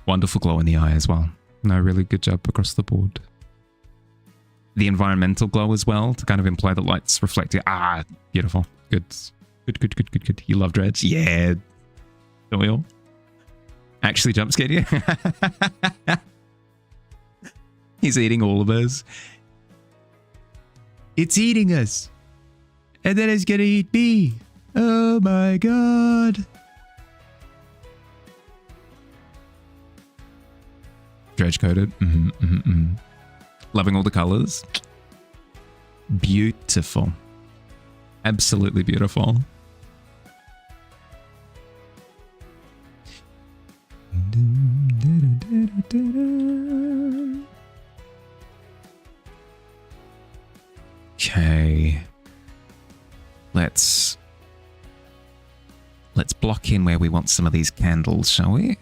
[SPEAKER 1] Wonderful glow in the eye as well. No, really good job across the board. The environmental glow as well, to kind of imply that light's reflecting. Ah, beautiful. Good. Good. You love dreads? Yeah. Don't we all? Actually jump scared you? He's eating all of us. It's eating us. And then it's gonna eat me. Oh my god. Dredge coated. Loving all the colors. Beautiful. Absolutely beautiful. Okay. Let's block in where we want some of these candles, shall we?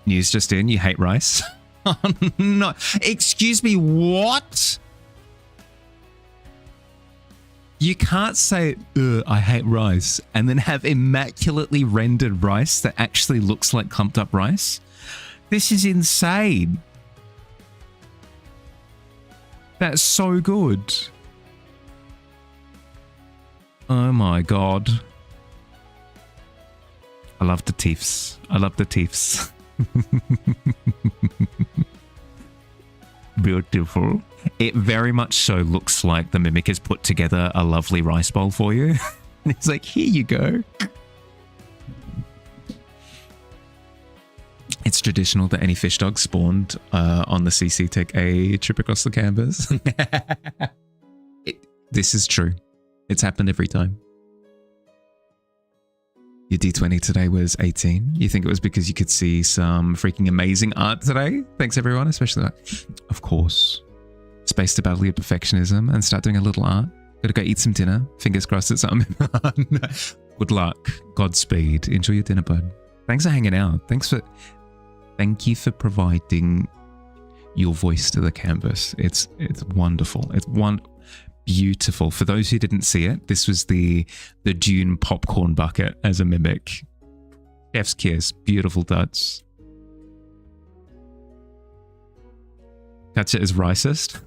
[SPEAKER 1] News just in, you hate rice. Oh, no. Excuse me, what? You can't say, I hate rice, and then have immaculately rendered rice that actually looks like clumped up rice. This is insane. That's so good. Oh my god. I love the teeths. I love the teeths. Beautiful. It very much so looks like the Mimic has put together a lovely rice bowl for you. And it's like, here you go. It's traditional that any fish dog spawned on the CC take a trip across the canvas. This is true. It's happened every time. Your D20 today was 18. You think it was because you could see some freaking amazing art today? Thanks everyone, especially that. Of course. Space to battle your perfectionism and start doing a little art. Gotta go eat some dinner. Fingers crossed it's something. Good luck. Godspeed. Enjoy your dinner, bud. Thanks for hanging out. Thank you for providing your voice to the canvas. It's wonderful. It's beautiful. For those who didn't see it, this was the Dune popcorn bucket as a Mimic. Chef's kiss. Beautiful duds. Catch it as racist.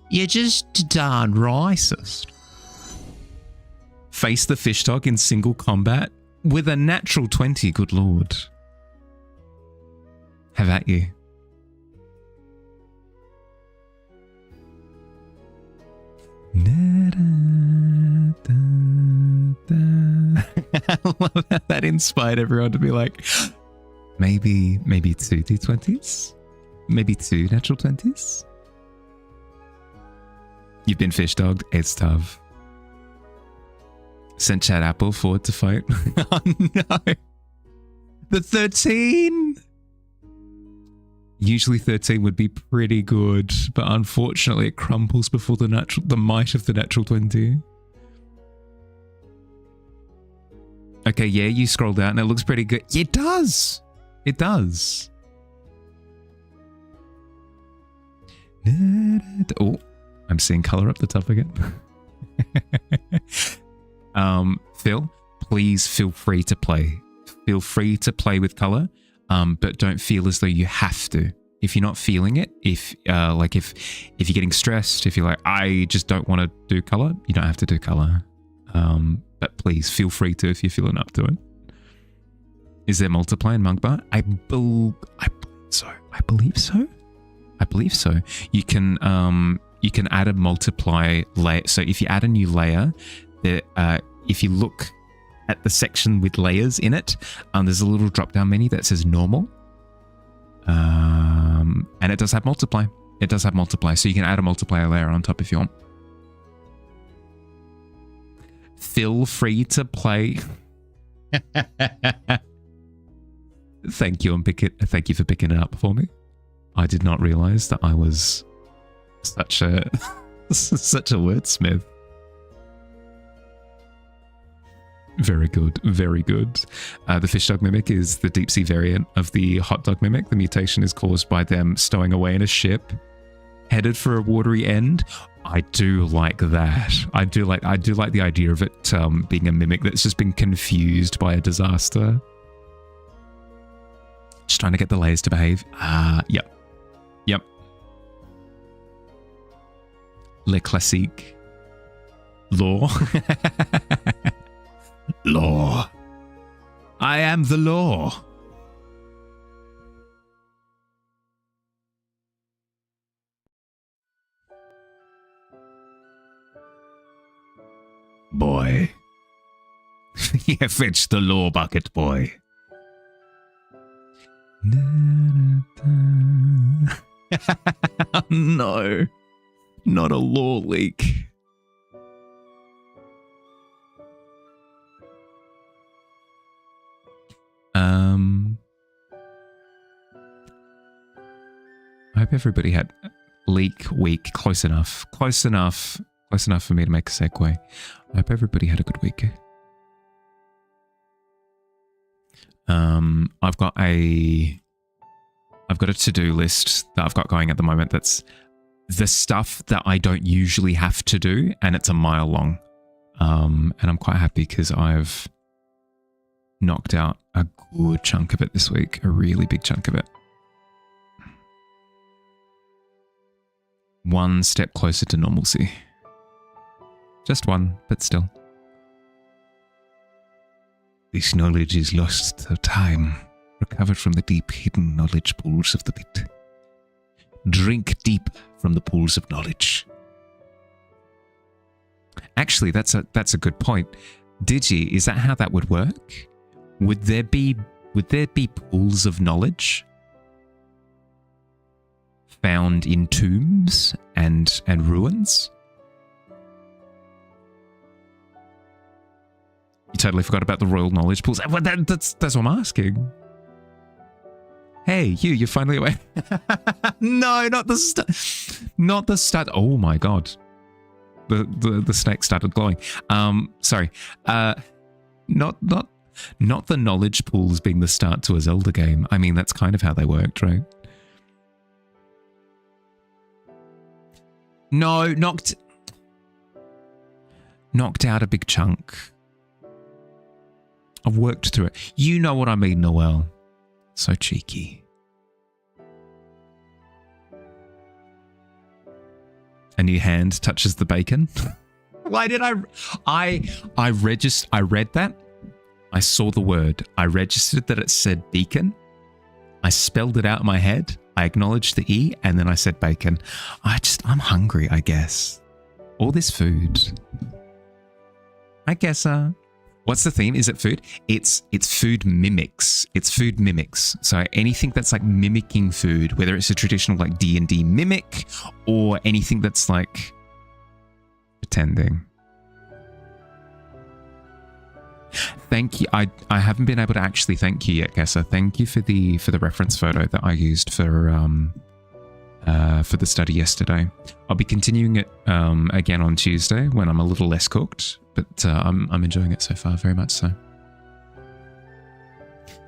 [SPEAKER 1] You're just darn racist. Face the fish dog in single combat with a natural 20. Good lord. Have at you. I love how that inspired everyone to be like, maybe 2 D20s? Maybe 2 natural 20s? You've been fish dogged. It's tough. Sent Chad Apple forward to fight. Oh no. The 13? Usually 13 would be pretty good, but unfortunately it crumbles before the might of the natural 20. Okay, yeah, you scrolled out and it looks pretty good. It does. It does. Oh, I'm seeing color up the top again. Phil, please feel free to play. Feel free to play with color, but don't feel as though you have to. If you're not feeling it, if you're getting stressed, if you're like, I just don't want to do color, you don't have to do color. But please feel free to if you're feeling up to it. Is there multiply in Monkbar? I believe so. You can add a multiply layer. So if you add a new layer, if you look at the section with layers in it, there's a little drop down menu that says normal. And it does have multiply. It does have multiply. So you can add a multiplier layer on top if you want. Feel free to play. Thank you, thank you for picking it up for me. I did not realize that I was such a wordsmith. Very good, very good. The fish dog mimic is the deep sea variant of the hot dog mimic. The mutation is caused by them stowing away in a ship, headed for a watery end. I do like that. I do like the idea of it being a mimic that's just been confused by a disaster. Just trying to get the layers to behave. Yep. Le classique. Law. Law. I am the law.
[SPEAKER 2] boy.
[SPEAKER 1] Yeah, fetch the law bucket, boy. No, not a law leak. I hope everybody had leak week. Close enough for me to make a segue. I hope everybody had a good week. I've got a to-do list that I've got going at the moment that's the stuff that I don't usually have to do, and it's a mile long. And I'm quite happy because I've knocked out a good chunk of it this week, a really big chunk of it. One step closer to normalcy. Just one, but still.
[SPEAKER 2] This knowledge is lost to time, recovered from the deep hidden knowledge pools of the pit. Drink deep from the pools of knowledge.
[SPEAKER 1] Actually, that's a good point. Digi, is that how that would work? Would there be pools of knowledge found in tombs and ruins? You totally forgot about the royal knowledge pools. Well, that's what I'm asking. Hey, you're finally away. No, not the stud. Oh my god, the snake started glowing. Sorry. Not the knowledge pools being the start to a Zelda game. I mean, that's kind of how they worked, right? No, knocked out a big chunk. I've worked through it. You know what I mean, Noelle. So cheeky. And your hand touches the bacon. Why did I read that. I saw the word. I registered that it said beacon. I spelled it out in my head. I acknowledged the E, and then I said bacon. I'm hungry, I guess. All this food. I guess, what's the theme? Is it food? It's food mimics. It's food mimics. So anything that's like mimicking food, whether it's a traditional like D&D mimic or anything that's like pretending. Thank you. I haven't been able to actually thank you yet, Kessa. Thank you for the reference photo that I used for the study yesterday. I'll be continuing it again on Tuesday when I'm a little less cooked, but I'm enjoying it so far, very much so.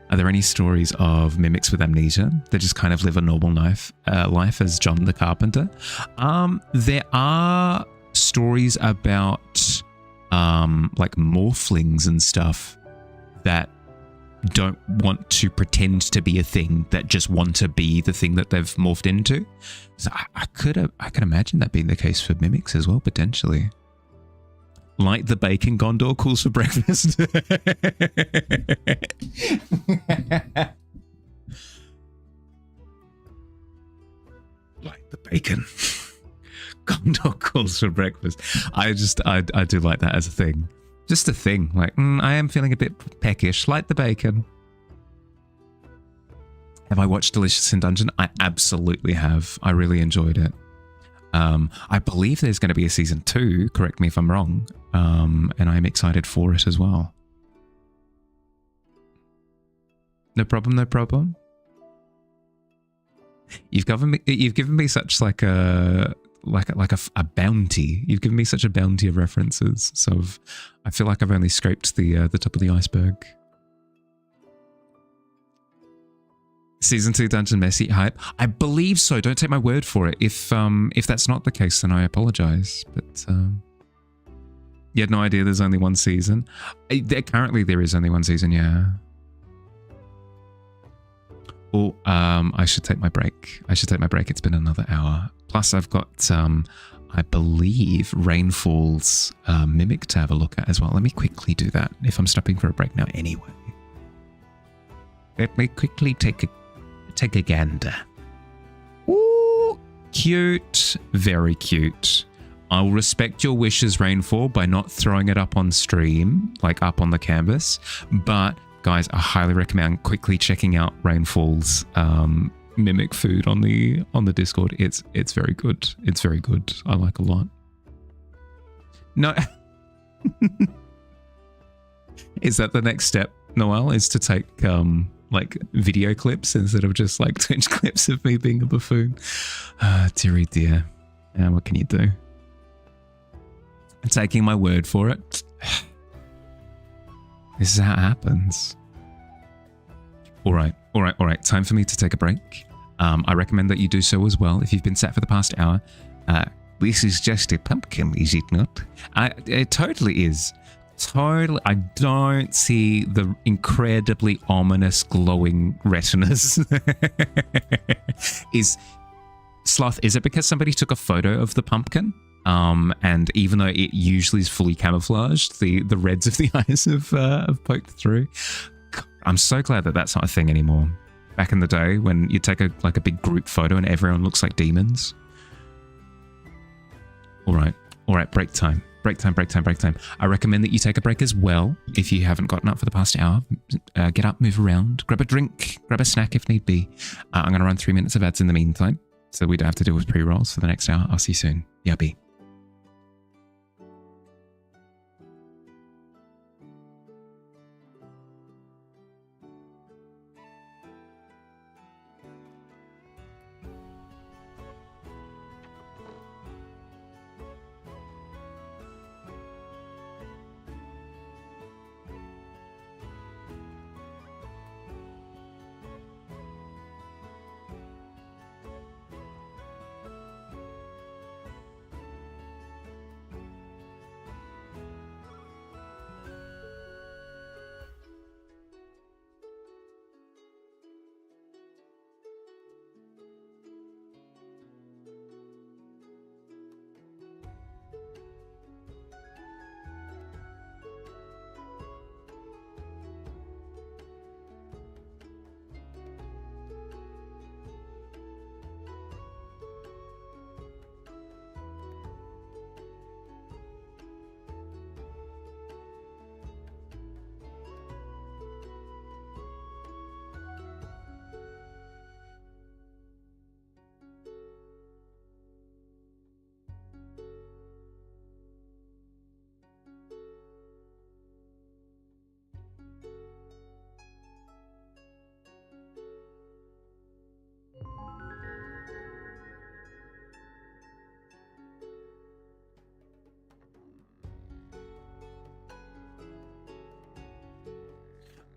[SPEAKER 1] Are there any stories of mimics with amnesia that just kind of live a normal life as John the Carpenter? There are stories about like morphlings and stuff that don't want to pretend to be a thing, that just want to be the thing that they've morphed into. So I could imagine that being the case for mimics as well, potentially. Like the bacon Gondor calls for breakfast.
[SPEAKER 2] Like the bacon.
[SPEAKER 1] Gondor calls for breakfast. I do like that as a thing. Just a thing. Like, I am feeling a bit peckish. Like the bacon. Have I watched Delicious in Dungeon? I absolutely have. I really enjoyed it. I believe there's going to be a season 2. Correct me if I'm wrong. And I'm excited for it as well. No problem. No problem. You've given me such like a bounty. You've given me such a bounty of references. So I feel like I've only scraped the top of the iceberg. Season 2 Dungeon Messy hype. I believe so. Don't take my word for it. If that's not the case, then I apologize. But you had no idea there's only one season. Currently there is only one season. Yeah. Oh, I should take my break. It's been another hour. Plus, I've got, I believe, Rainfall's Mimic to have a look at as well. Let me quickly do that if I'm stopping for a break now anyway. Let me quickly take a gander. Ooh, cute. Very cute. I'll respect your wishes, Rainfall, by not throwing it up on stream, like up on the canvas. But guys, I highly recommend quickly checking out Rainfall's mimic food on the Discord. It's very good. It's very good. I like a lot. No. Is that the next step, Noel? Is to take like video clips instead of just like Twitch clips of me being a buffoon? Dearie dear. What can you do? Taking my word for it. This is how it happens. All right. Time for me to take a break. I recommend that you do so as well if you've been sat for the past hour.
[SPEAKER 2] This is just a pumpkin, is it not?
[SPEAKER 1] It totally is. Totally. I don't see the incredibly ominous glowing retinas. Sloth, is it because somebody took a photo of the pumpkin? And even though it usually is fully camouflaged, the reds of the eyes have poked through. I'm so glad that that's not a thing anymore. Back in the day when you take a big group photo and everyone looks like demons. All right, break time. I recommend that you take a break as well if you haven't gotten up for the past hour. Get up, move around, grab a drink, grab a snack if need be. I'm going to run 3 minutes of ads in the meantime, so we don't have to deal with pre-rolls for the next hour. I'll see you soon. Yabby.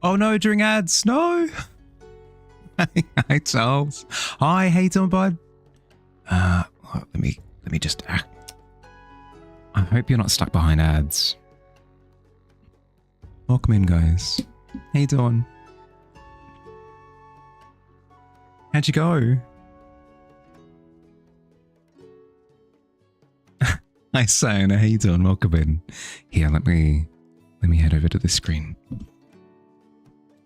[SPEAKER 1] Oh no, during ads, no. Hi Charles. Hi, how you doing, bud? Let me just. I hope you're not stuck behind ads. Welcome in, guys. How you doing? How'd you go? Hi, Sayona. How you doing? Welcome in. Here, let me head over to the screen.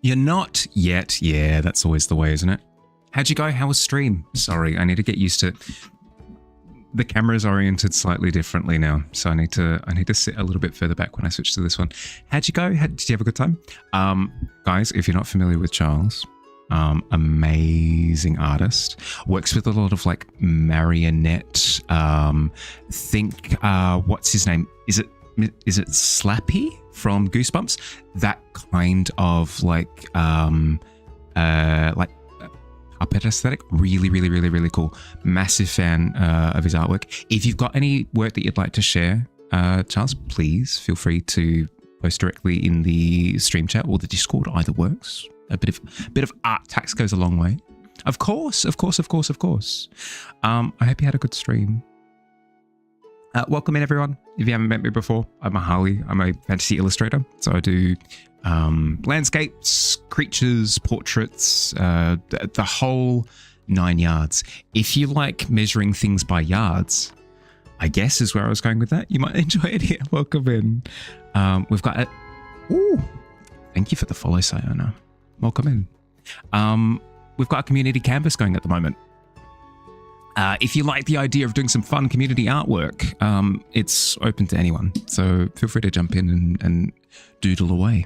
[SPEAKER 1] You're not yet. Yeah, that's always the way, isn't it? How'd you go? How was stream? Sorry, I need to get used to. The camera's oriented slightly differently now, so I need to sit a little bit further back when I switch to this one. How'd you go? Did you have a good time? Guys, if you're not familiar with Charles, amazing artist, works with a lot of like marionette. What's his name? Is it Slappy from Goosebumps? That kind of like puppet aesthetic. Really cool. Massive fan of his artwork. If you've got any work that you'd like to share, Charles, please feel free to post directly in the stream chat or the Discord. Either works. A bit of art tax goes a long way. Of course. I hope you had a good stream. Welcome in, everyone. If you haven't met me before, I'm Harley. I'm a fantasy illustrator. So I do landscapes, creatures, portraits, the whole 9 yards. If you like measuring things by yards, I guess is where I was going with that. You might enjoy it here. Welcome in. We've got it. Ooh, thank you for the follow, Sayona. Welcome in. We've got a community canvas going at the moment. If you like the idea of doing some fun community artwork, it's open to anyone. So feel free to jump in and doodle away.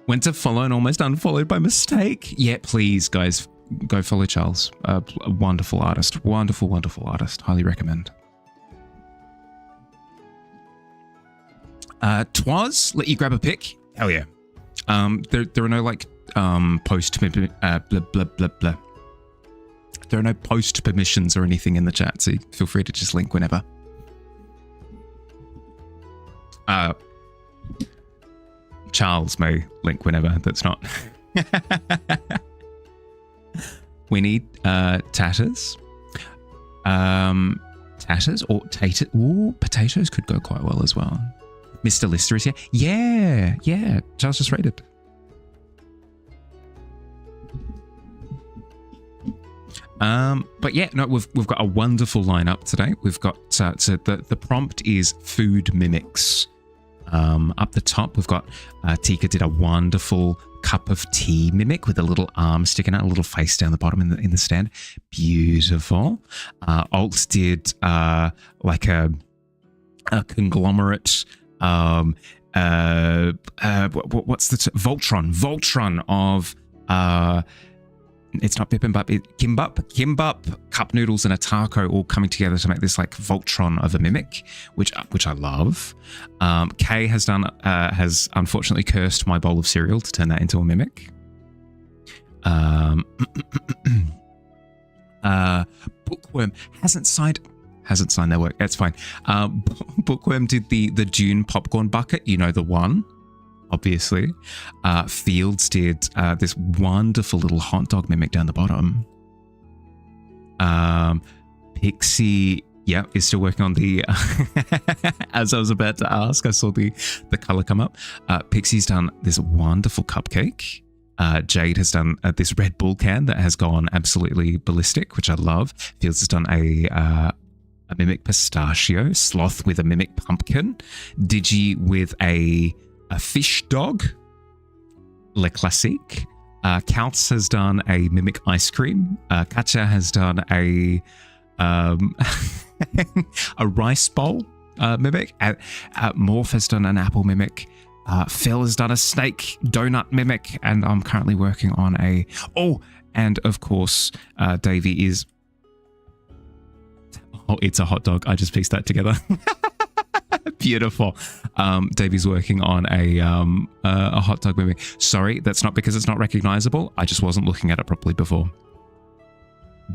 [SPEAKER 1] Went to follow and almost unfollowed by mistake. Yeah, please, guys, go follow Charles. A wonderful artist. Wonderful, wonderful artist. Highly recommend. Twas, let you grab a pic. Hell yeah. There are no like post blah blah blah blah. There are no post permissions or anything in the chat, so feel free to just link whenever. Charles may link whenever. That's not. We need tatters. Tatters or tater. Ooh, potatoes could go quite well as well. Mr. Lister is here. Yeah. Charles just rated. But yeah, no, we've got a wonderful lineup today. We've got so the prompt is food mimics. Up the top, we've got Tika did a wonderful cup of tea mimic with a little arm sticking out, a little face down the bottom in the stand. Beautiful. Alt did like a conglomerate. What's the Voltron of it's not bibimbap, kimbap, cup noodles and a taco all coming together to make this like Voltron of a mimic, which I love. Kay has unfortunately cursed my bowl of cereal to turn that into a mimic. Bookworm hasn't signed their work. That's fine. Bookworm did the Dune popcorn bucket. You know the one. Obviously. Fields did this wonderful little hot dog mimic down the bottom. Pixie, is still working on the... as I was about to ask, I saw the colour come up. Pixie's done this wonderful cupcake. Jade has done this Red Bull can that has gone absolutely ballistic, which I love. Fields has done a mimic pistachio. Sloth with a mimic pumpkin. Digi with a fish dog, Le Classique. Kaltz has done a mimic ice cream. Katja has done a rice bowl mimic. Morph has done an apple mimic. Phil has done a snake donut mimic, and I'm currently working on and of course, Davey is... Oh, it's a hot dog. I just pieced that together. Beautiful. Davey's working on a hot dog mimic. Sorry, that's not because it's not recognizable. I just wasn't looking at it properly before.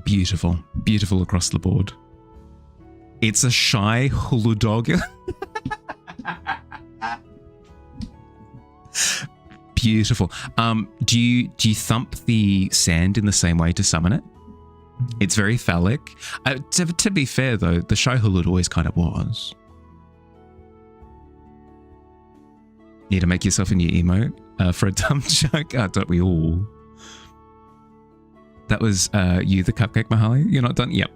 [SPEAKER 1] Beautiful. Beautiful across the board. It's a shy hulu dog. Beautiful. Do you thump the sand in the same way to summon it? It's very phallic. To be fair, though, the shy hulu always kind of was. Need to make yourself a new emote for a dumb joke. Don't we all? That was you, the cupcake, Mahali. You're not done? Yep.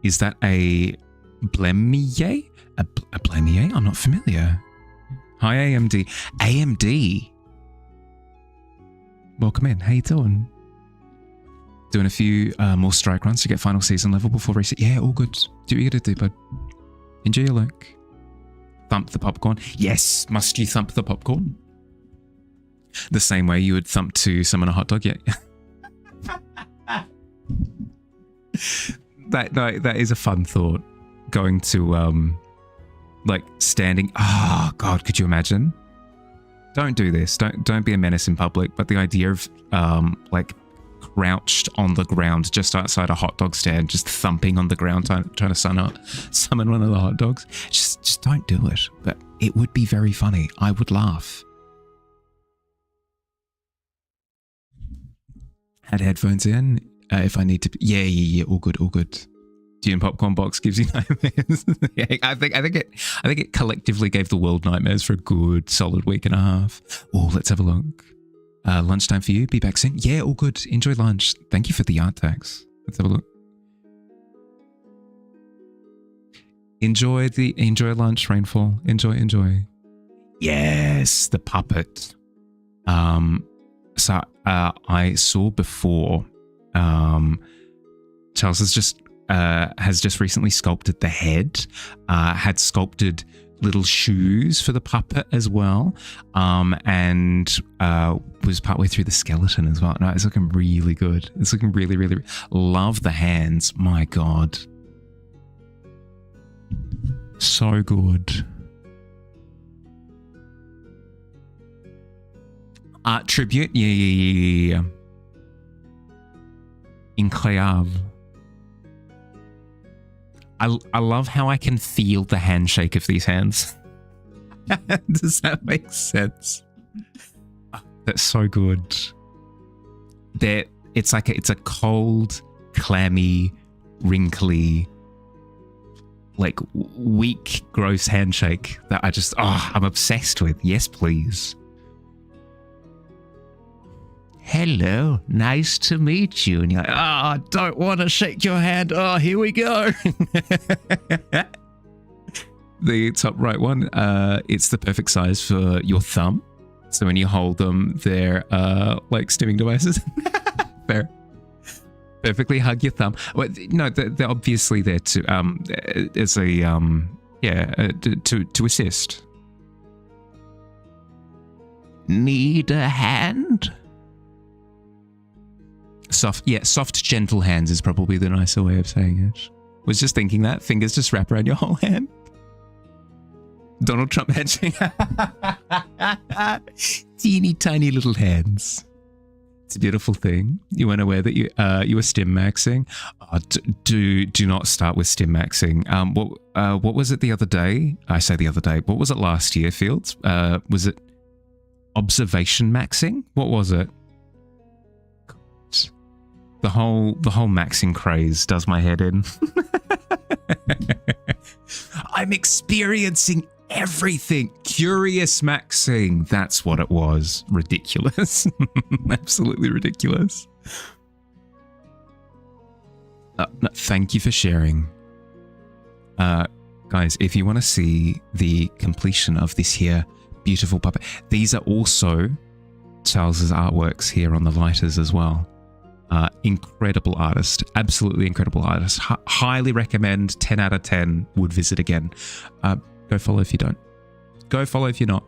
[SPEAKER 1] Is that a blemier? A blemier? I'm not familiar. Hi, AMD. AMD. Welcome in. How you doing? Doing a few more strike runs to get final season level before reset. Yeah, all good. Do what you gotta do, bud. Enjoy your luck. Thump the popcorn. Yes, must you thump the popcorn? The same way you would thump to summon a hot dog, yeah. That is a fun thought. Going to like standing. Oh God, could you imagine? Don't do this. Don't be a menace in public. But the idea of like crouched on the ground just outside a hot dog stand, just thumping on the ground, trying to summon one of the hot dogs. Just don't do it. But it would be very funny. I would laugh. Had headphones in if I need to. Yeah. All good. Dune popcorn box gives you nightmares. Yeah, I think it collectively gave the world nightmares for a good solid week and a half. Oh, let's have a look. Lunchtime for you. Be back soon. Yeah, all good. Enjoy lunch. Thank you for the art tags. Let's have a look. Enjoy lunch, Rainfall. Enjoy. Yes, the puppet. So I saw before, Charles has just recently sculpted the head, had sculpted little shoes for the puppet as well, and was partway through the skeleton as well. No, it's looking really good. It's looking really, really, love the hands. My God. So good. Art tribute, yeah. Incroyable. I love how I can feel the handshake of these hands. Does that make sense? That's so good. It's a cold, clammy, wrinkly, like weak, gross handshake that I'm obsessed with. Yes, please. Hello, nice to meet you. And you're like, I don't want to shake your hand. Oh, here we go. The top right one, it's the perfect size for your thumb. So when you hold them, they're like stimming devices. Fair. Perfectly hug your thumb. Well, no, they're obviously there to as a to assist. Need a hand? Soft, gentle hands is probably the nicer way of saying it. Was just thinking that. Fingers just wrap around your whole hand. Donald Trump handshake. Teeny tiny little hands. It's a beautiful thing. You weren't aware that you were stim maxing. Oh, do not start with stim maxing. What was it the other day? I say the other day. What was it last year, Fields? Was it observation maxing? What was it? The whole maxing craze does my head in. I'm experiencing everything. Curious maxing. That's what it was. Ridiculous. Absolutely ridiculous. No, thank you for sharing. Guys, if you want to see the completion of this here beautiful puppet, these are also Charles's artworks here on the lighters as well. Incredible artist, absolutely incredible artist. Highly recommend. 10 out of 10. Would visit again. Go follow if you don't. Go follow if you're not.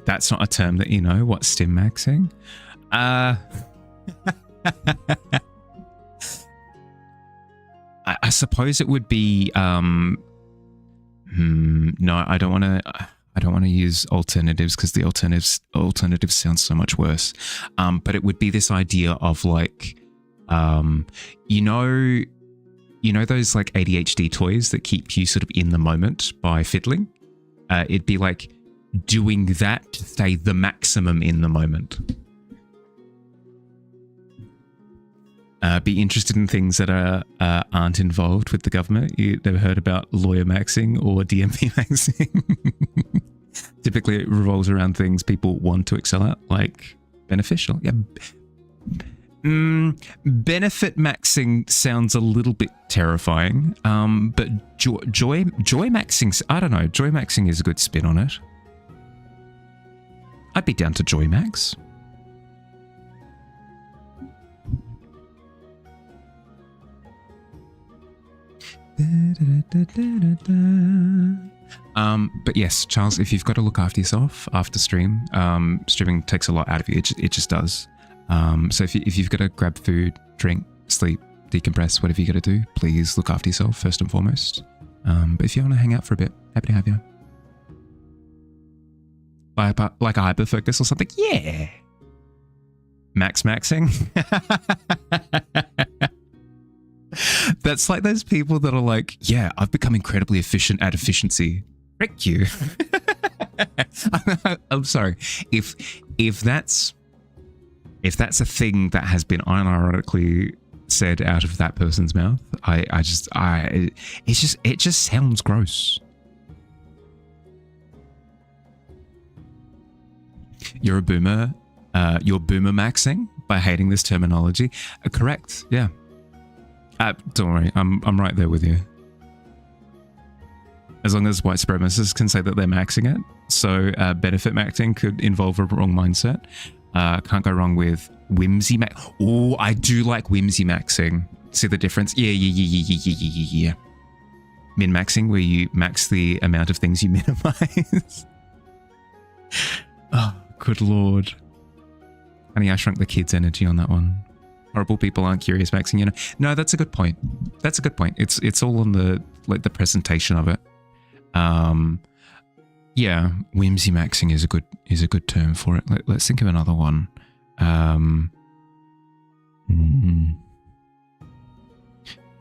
[SPEAKER 1] That's not a term that you know. What's stim maxing? I suppose it would be. No, I don't want to. I don't want to use alternatives because the alternatives sound so much worse. But it would be this idea of like, you know those like ADHD toys that keep you sort of in the moment by fiddling? It'd be like doing that to stay the maximum in the moment. Be interested in things that aren't involved with the government. You never heard about lawyer maxing or DMV maxing? Typically, it revolves around things people want to excel at, like beneficial. Yeah. Benefit maxing sounds a little bit terrifying, but joy maxing, I don't know. Joy maxing is a good spin on it. I'd be down to joy max. But yes, Charles, if you've got to look after yourself after stream, streaming takes a lot out of you. It just does. So if you've got to grab food, drink, sleep, decompress, whatever you got to do, please look after yourself first and foremost. But if you want to hang out for a bit, happy to have you. Like a hyper focus or something, yeah. Maxing. That's like those people that are like, yeah, I've become incredibly efficient at efficiency. Frick you. I'm sorry. If that's a thing that has been unironically said out of that person's mouth, it just sounds gross. You're a boomer. You're boomer maxing by hating this terminology. Correct. Yeah. Don't worry. I'm right there with you. as long as white supremacists can say that they're maxing it. So benefit maxing could involve a wrong mindset. Can't go wrong with whimsy max. Oh, I do like whimsy maxing. See the difference? Yeah. Min maxing, where you max the amount of things you minimize. Oh, good lord. Honey, I Shrunk the Kids energy on that one. Horrible people aren't curious maxing, you know. No, that's a good point. That's a good point. It's all on the the presentation of it. Yeah, whimsy maxing is a good term for it. Let's think of another one.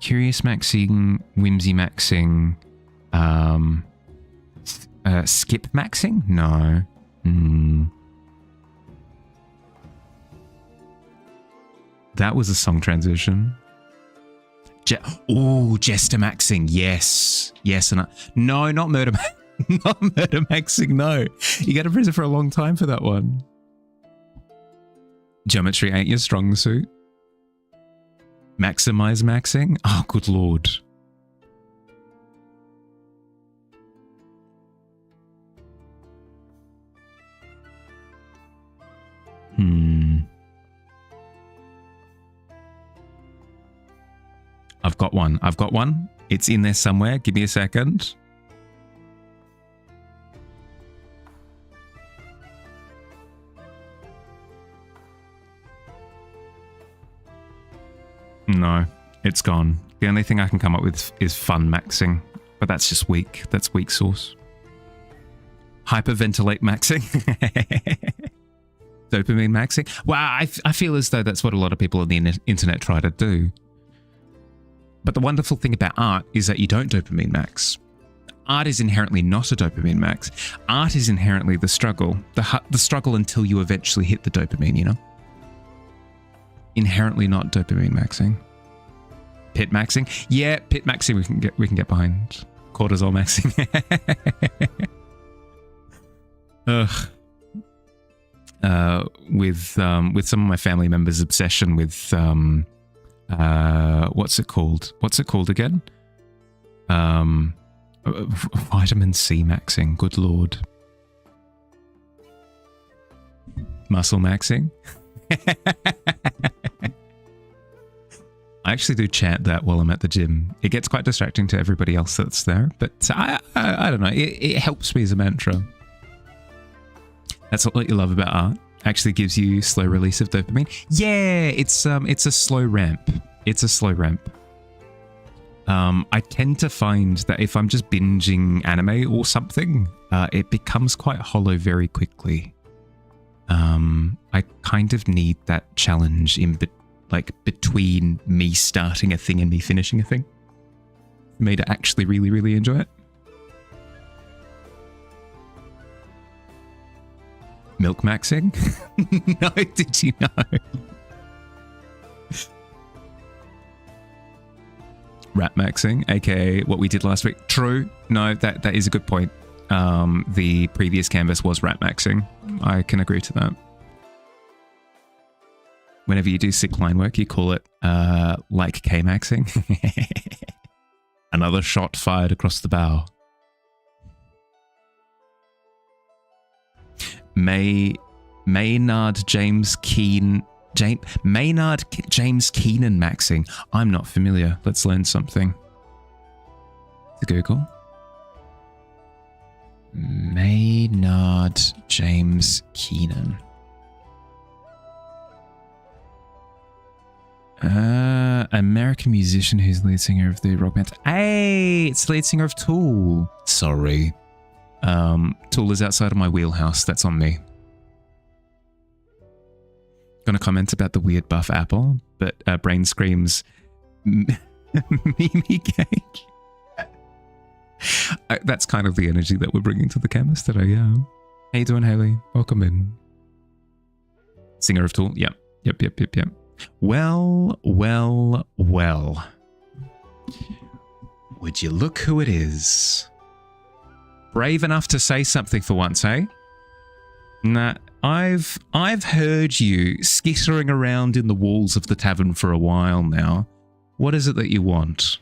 [SPEAKER 1] Curious maxing, whimsy maxing, skip maxing? No. That was a song transition. Jester maxing. Yes. And no, not murder not murder maxing, no. You got to prison for a long time for that one. Geometry ain't your strong suit. Maximize maxing? Oh, good lord. I've got one. It's in there somewhere. Give me a second. No, it's gone. The only thing I can come up with is fun maxing, but that's just weak. That's weak sauce. Hyperventilate maxing. Dopamine maxing. Well, I feel as though that's what a lot of people on the internet try to do. But the wonderful thing about art is that you don't dopamine max. Art is inherently not a dopamine max. Art is inherently the struggle. The struggle until you eventually hit the dopamine, you know? Inherently not dopamine maxing. Pit maxing? Yeah, pit maxing we can get behind. Cortisol maxing. With some of my family members' obsession with what's it called? What's it called again? Vitamin C maxing. Good lord. Muscle maxing. I actually do chant that while I'm at the gym. It gets quite distracting to everybody else that's there, but I don't know. It helps me as a mantra. That's what you love about art. Actually gives you slow release of dopamine. Yeah, it's a slow ramp. It's a slow ramp. I tend to find that if I'm just binging anime or something, it becomes quite hollow very quickly. I kind of need that challenge between me starting a thing and me finishing a thing for me to actually really, really enjoy it. Milk maxing? No, did you know? Rat maxing, aka what we did last week. True. No, that is a good point. The previous canvas was rat maxing. I can agree to that. Whenever you do sick line work, you call it like K-maxing. Another shot fired across the bow. Maynard James Keenan maxing. I'm not familiar. Let's learn something. To Google. Maynard James Keenan. American musician who's lead singer of the rock band. Hey, it's the lead singer of Tool. Sorry. Tool is outside of my wheelhouse. That's on me. Gonna comment about the weird buff apple, but Brain screams Mimi cake. That's kind of the energy that we're bringing to the canvas today, yeah. How you doing, Haley? Welcome in. Singer of Tool. Yep. Well. Would you look who it is? Brave enough to say something for once, eh? Nah, I've heard you skittering around in the walls of the tavern for a while now. What is it that you want?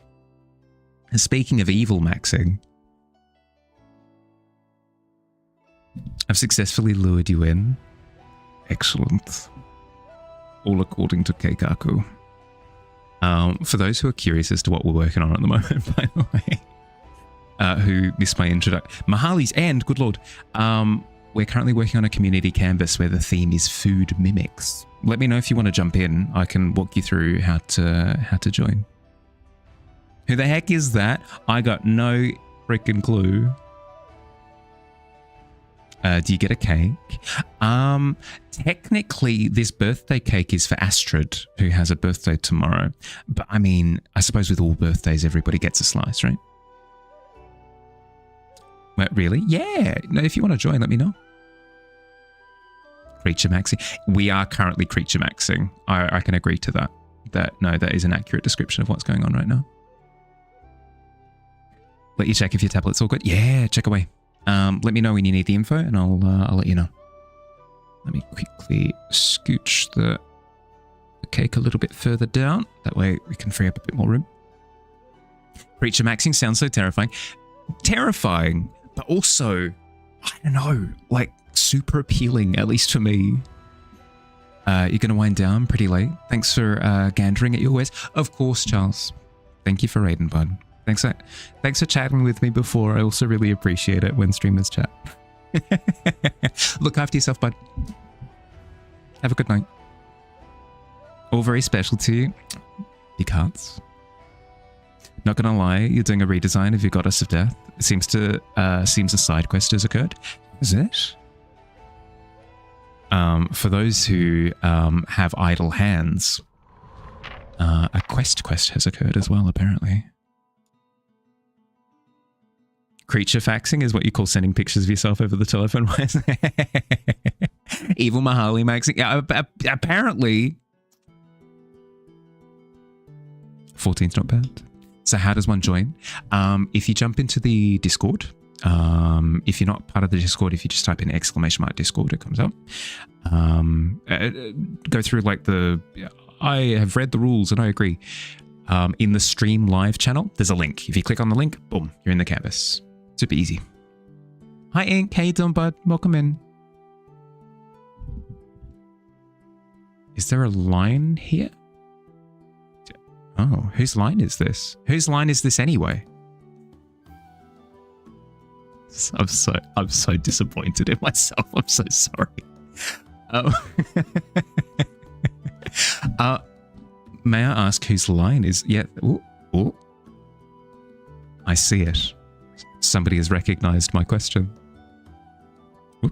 [SPEAKER 1] And speaking of evil maxing, I've successfully lured you in.
[SPEAKER 2] Excellent. All according to Keikaku.
[SPEAKER 1] For those who are curious as to what we're working on at the moment, by the way, who missed my introduction, Mahali's End, good lord. We're currently working on a community canvas where the theme is food mimics. Let me know if you want to jump in. I can walk you through how to join. Who the heck is that? I got no freaking clue. Do you get a cake? Technically, this birthday cake is for Astrid, who has a birthday tomorrow. But I mean, I suppose with all birthdays, everybody gets a slice, right? Wait, really? Yeah. No, if you want to join, let me know. Creature maxing. We are currently creature maxing. I can agree to that. That is an accurate description of what's going on right now. Let you check if your tablet's all good. Yeah, check away. Let me know when you need the info and I'll let you know. Let me quickly scooch the cake a little bit further down. That way we can free up a bit more room. Creature maxing sounds so terrifying. Terrifying, but also, I don't know, like super appealing, at least for me. You're going to wind down pretty late. Thanks for gandering at your wares. Of course, Charles. Thank you for raiding, bud. Thanks for chatting with me before. I also really appreciate it when streamers chat. Look after yourself, bud. Have a good night. All very special to you. Big hearts. Not gonna lie, you're doing a redesign of your Goddess of Death. It seems a side quest has occurred. Is it? For those who have idle hands, a quest has occurred as well, apparently. Creature faxing is what you call sending pictures of yourself over the telephone. Evil Mahali maxing. Yeah, apparently 14's not bad. So how does one join? If you jump into the Discord, if you're not part of the Discord, if you just type in !Discord, it comes up. Go through like I have read the rules and I agree. In the stream live channel, there's a link. If you click on the link, boom, you're in the canvas. Super easy. Hi Ink, how you doing, bud? Welcome in. Is there a line here? Oh, whose line is this? Whose line is this anyway? I'm so disappointed in myself. I'm so sorry. May I ask whose line is? Yeah. Ooh. I see it. Somebody has recognized my question. Ooh.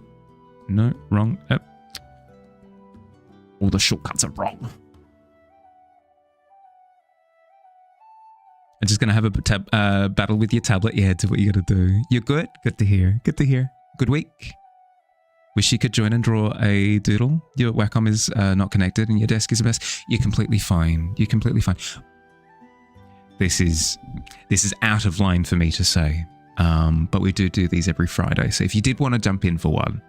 [SPEAKER 1] No, wrong. All the shortcuts are wrong. I'm just going to have a battle with your tablet. Yeah, do what you got to do. You're good? Good to hear. Good to hear. Good week. Wish you could join and draw a doodle. Your Wacom is not connected and your desk is a mess. You're completely fine. You're completely fine. This is out of line for me to say. But we do these every Friday. So if you did want to jump in for one,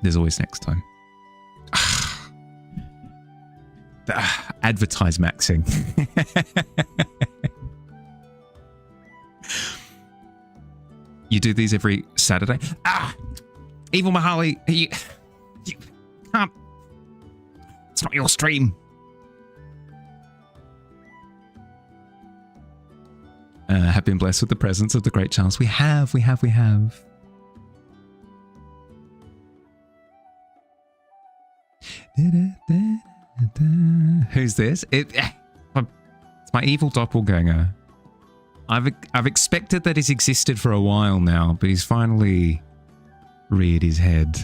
[SPEAKER 1] there's always next time. Advertise maxing. You do these every Saturday? Evil Mahali, you can't. It's not your stream. Have been blessed with the presence of the great Charles. We have. Who's this? It's my evil doppelganger. I've expected that he's existed for a while now, but he's finally reared his head.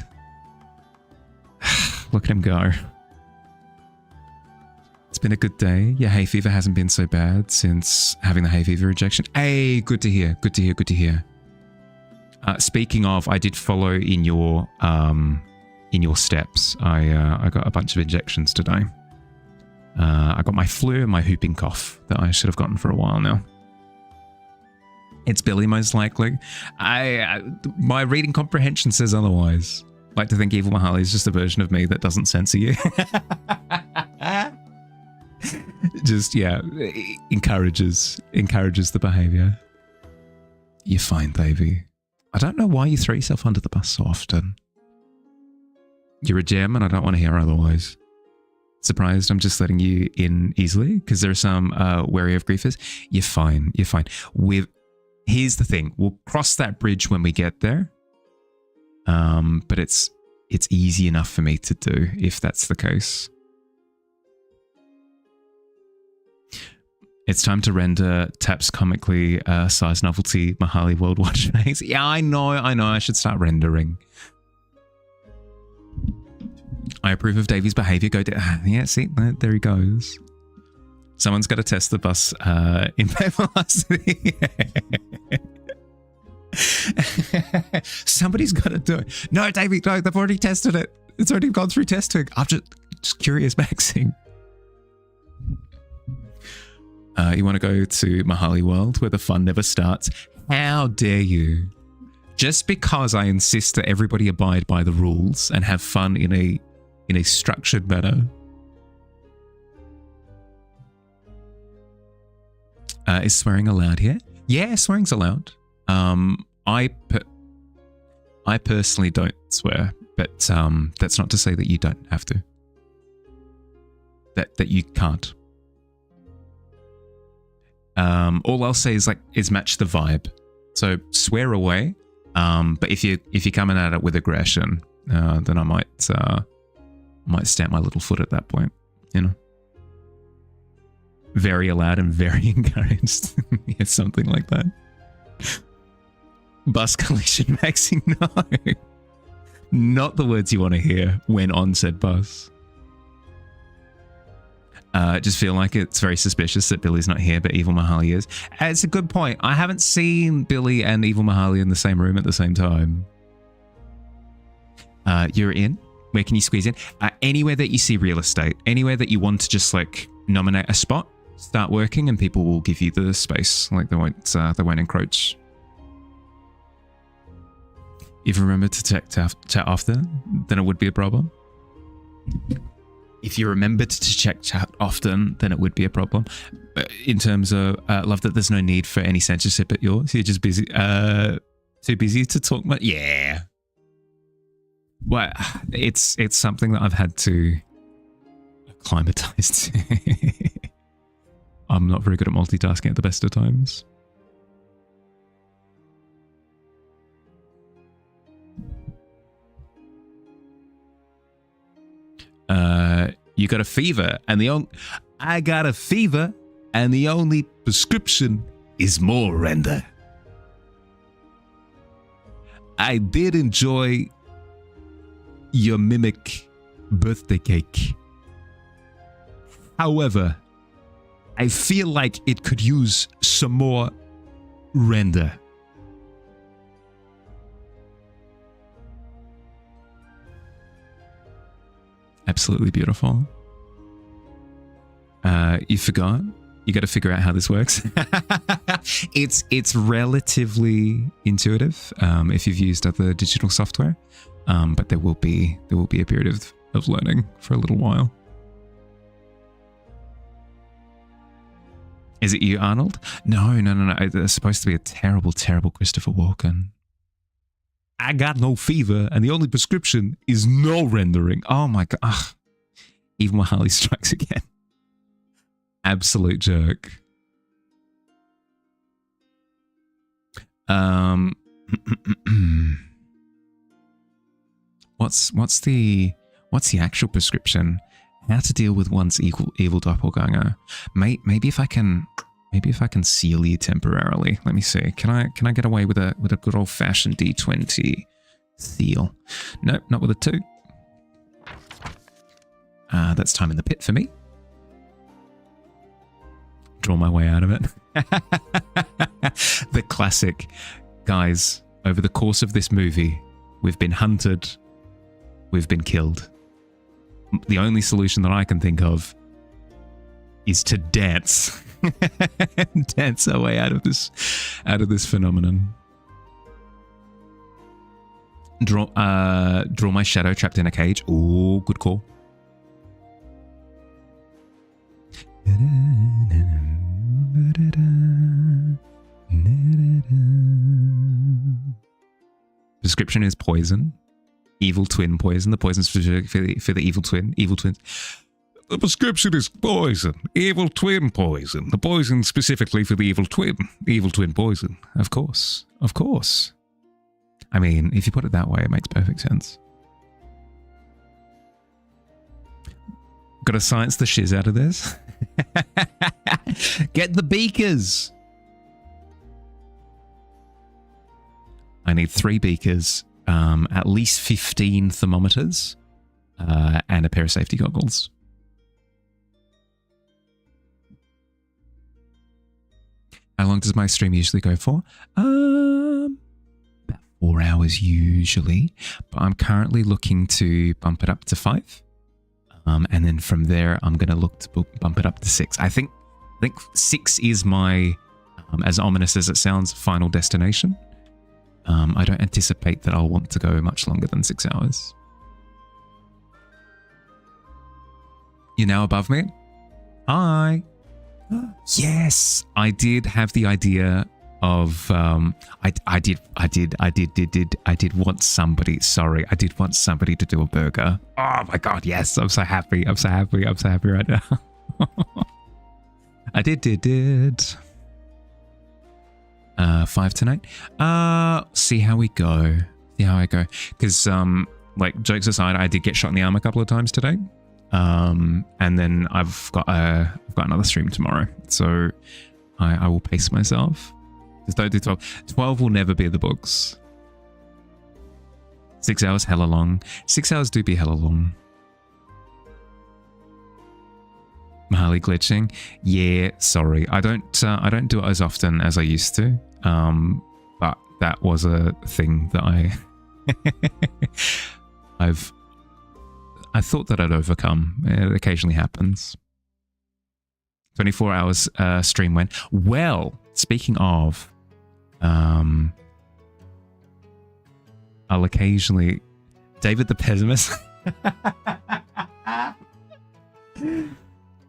[SPEAKER 1] Look at him go. It's been a good day. Your hay fever hasn't been so bad since having the hay fever injection. Hey, good to hear. Good to hear. Good to hear. Speaking of, I did follow in your steps. I got a bunch of injections today. I got my flu and my whooping cough that I should have gotten for a while now. It's Billy, most likely. My reading comprehension says otherwise. I like to think Evil Mahali is just a version of me that doesn't censor you. Just, yeah, encourages the behavior. You're fine, baby. I don't know why you throw yourself under the bus so often. You're a gem and I don't want to hear otherwise. Surprised I'm just letting you in easily because there are some wary of griefers. You're fine. You're fine. Here's the thing. We'll cross that bridge when we get there. But it's easy enough for me to do if that's the case. It's time to render Tap's comically sized novelty Mahali World Watch face. Yeah, I know. I should start rendering. I approve of Davy's behavior. Yeah, see, there he goes. Someone's got to test the bus impact velocity. Somebody's got to do it. No, Davy, no, they've already tested it. It's already gone through testing. I'm just curious, Maxing. You want to go to Mahali World where the fun never starts? How dare you? Just because I insist that everybody abide by the rules and have fun in a structured manner. Is swearing allowed here? Yeah, swearing's allowed. I personally don't swear, but that's not to say that you don't have to. That you can't. All I'll say is match the vibe. So swear away. But if you're coming at it with aggression, then I might stamp my little foot at that point. You know, very allowed and very encouraged. Yeah, something like that. Bus collision, Maxing. No, not the words you want to hear when on said bus. Just feel like it's very suspicious that Billy's not here, but Evil Mahali is. It's a good point. I haven't seen Billy and Evil Mahali in the same room at the same time. You're in. Where can you squeeze in? Anywhere that you see real estate. Anywhere that you want to just like nominate a spot, start working, and people will give you the space. Like they won't encroach. If you remember to chat after, then it would be a problem. If you remembered to check chat often, then it would be a problem. In terms of, love that there's no need for any censorship at yours. You're just busy, too busy to talk much. Yeah. Well, it's something that I've had to acclimatize to. I'm not very good at multitasking at the best of times. You got a fever, and I got a fever, and the only prescription is more render. I did enjoy your mimic birthday cake. However, I feel like it could use some more render. Absolutely beautiful. You forgot. You got to figure out how this works. It's relatively intuitive if you've used other digital software, but there will be a period of learning for a little while. Is it you, Arnold? No. It's supposed to be a terrible, terrible Christopher Walken. I got no fever, and the only prescription is no rendering. Oh my god. Ugh. Even Mahali strikes again. Absolute jerk. What's the actual prescription? How to deal with one's evil doppelganger? Maybe if I can seal you temporarily. Let me see. Can I get away with a good old fashioned D20 seal? Nope, not with a 2. That's time in the pit for me. Draw my way out of it. The classic. Guys, over the course of this movie, we've been hunted, we've been killed. The only solution that I can think of is to dance. Dance our way out of this phenomenon. Draw my shadow trapped in a cage. Ooh, good call. Description is poison. Evil twin poison. The poison specific for the evil twin. Evil twins.
[SPEAKER 2] The prescription is poison. Evil twin poison. The poison specifically for the evil twin. Evil twin poison.
[SPEAKER 1] Of course. Of course. I mean, if you put it that way, it makes perfect sense. Got to science the shiz out of this. Get the beakers. I need 3 beakers, at least 15 thermometers, and a pair of safety goggles. How long does my stream usually go for? About 4 hours usually, but I'm currently looking to bump it up to 5. And then from there, I'm going to look to bump it up to 6. I think 6 is my, as ominous as it sounds, final destination. I don't anticipate that I'll want to go much longer than 6 hours. You're now above me? Hi. Yes, I did have the idea of I did want somebody. Sorry, I did want somebody to do a burger. Oh my god, yes! I'm so happy. I'm so happy. I'm so happy right now. I did. 5 tonight. See how we go. See how I go. Because like jokes aside, I did get shot in the arm a couple of times today. And then I've got another stream tomorrow, so I will pace myself. Just don't do 12. 12 will never be the books. 6 hours, hella long. 6 hours do be hella long. Mahali glitching. Yeah, sorry. I don't do it as often as I used to. But that was a thing that I thought that I'd overcome. It occasionally happens. 24 hours stream went. Well, speaking of, I'll occasionally... David the Pessimist.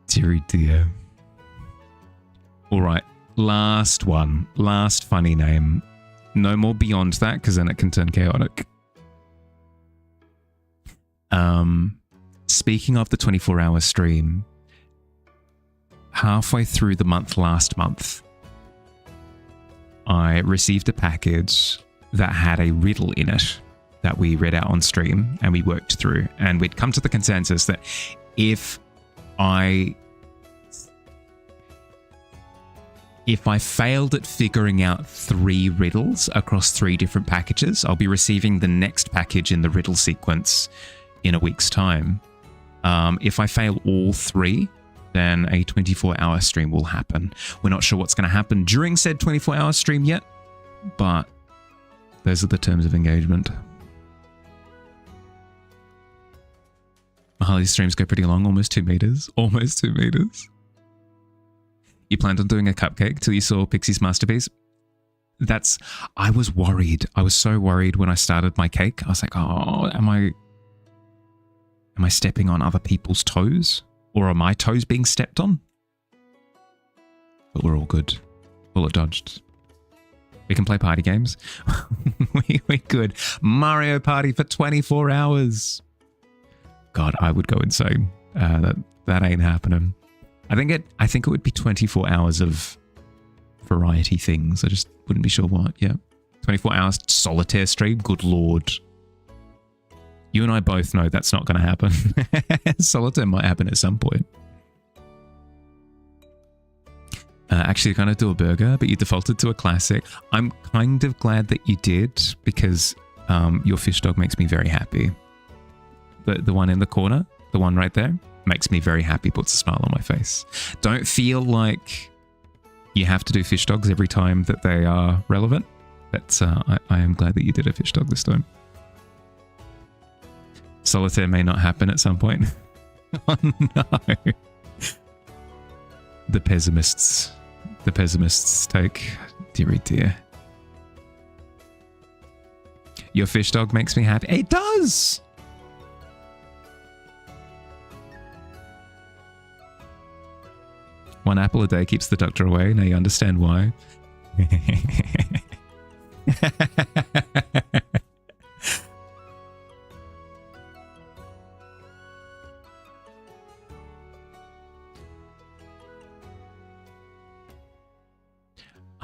[SPEAKER 1] Deary dear. All right, last one. Last funny name. No more beyond that, because then it can turn chaotic. Speaking of the 24-hour stream, halfway through the month last month, I received a package that had a riddle in it that we read out on stream and we worked through, and we'd come to the consensus that if I failed at figuring out 3 riddles across 3 different packages, I'll be receiving the next package in the riddle sequence in a week's time. If I fail all 3, then a 24-hour stream will happen. We're not sure what's going to happen during said 24-hour stream yet, but those are the terms of engagement. Mahali's streams go pretty long, almost 2 meters. Almost 2 meters. You planned on doing a cupcake till you saw Pixie's masterpiece? I was worried. I was so worried when I started my cake. I was like, oh, am I stepping on other people's toes? Or are my toes being stepped on? But we're all good. Bullet dodged. We can play party games. we could. Mario Party for 24 hours. God, I would go insane. That ain't happening. I think it would be 24 hours of variety things. I just wouldn't be sure what. Yeah. 24 hours solitaire stream. Good Lord. You and I both know that's not going to happen. Solitaire might happen at some point. Actually, you're going to do a burger, but you defaulted to a classic. I'm kind of glad that you did, because your fish dog makes me very happy. The one in the corner, the one right there, makes me very happy, puts a smile on my face. Don't feel like you have to do fish dogs every time that they are relevant, but I am glad that you did a fish dog this time. Solitaire may not happen at some point. Oh no. The pessimists take. Deary dear. Your fish dog makes me happy. It does! One apple a day keeps the doctor away. Now you understand why.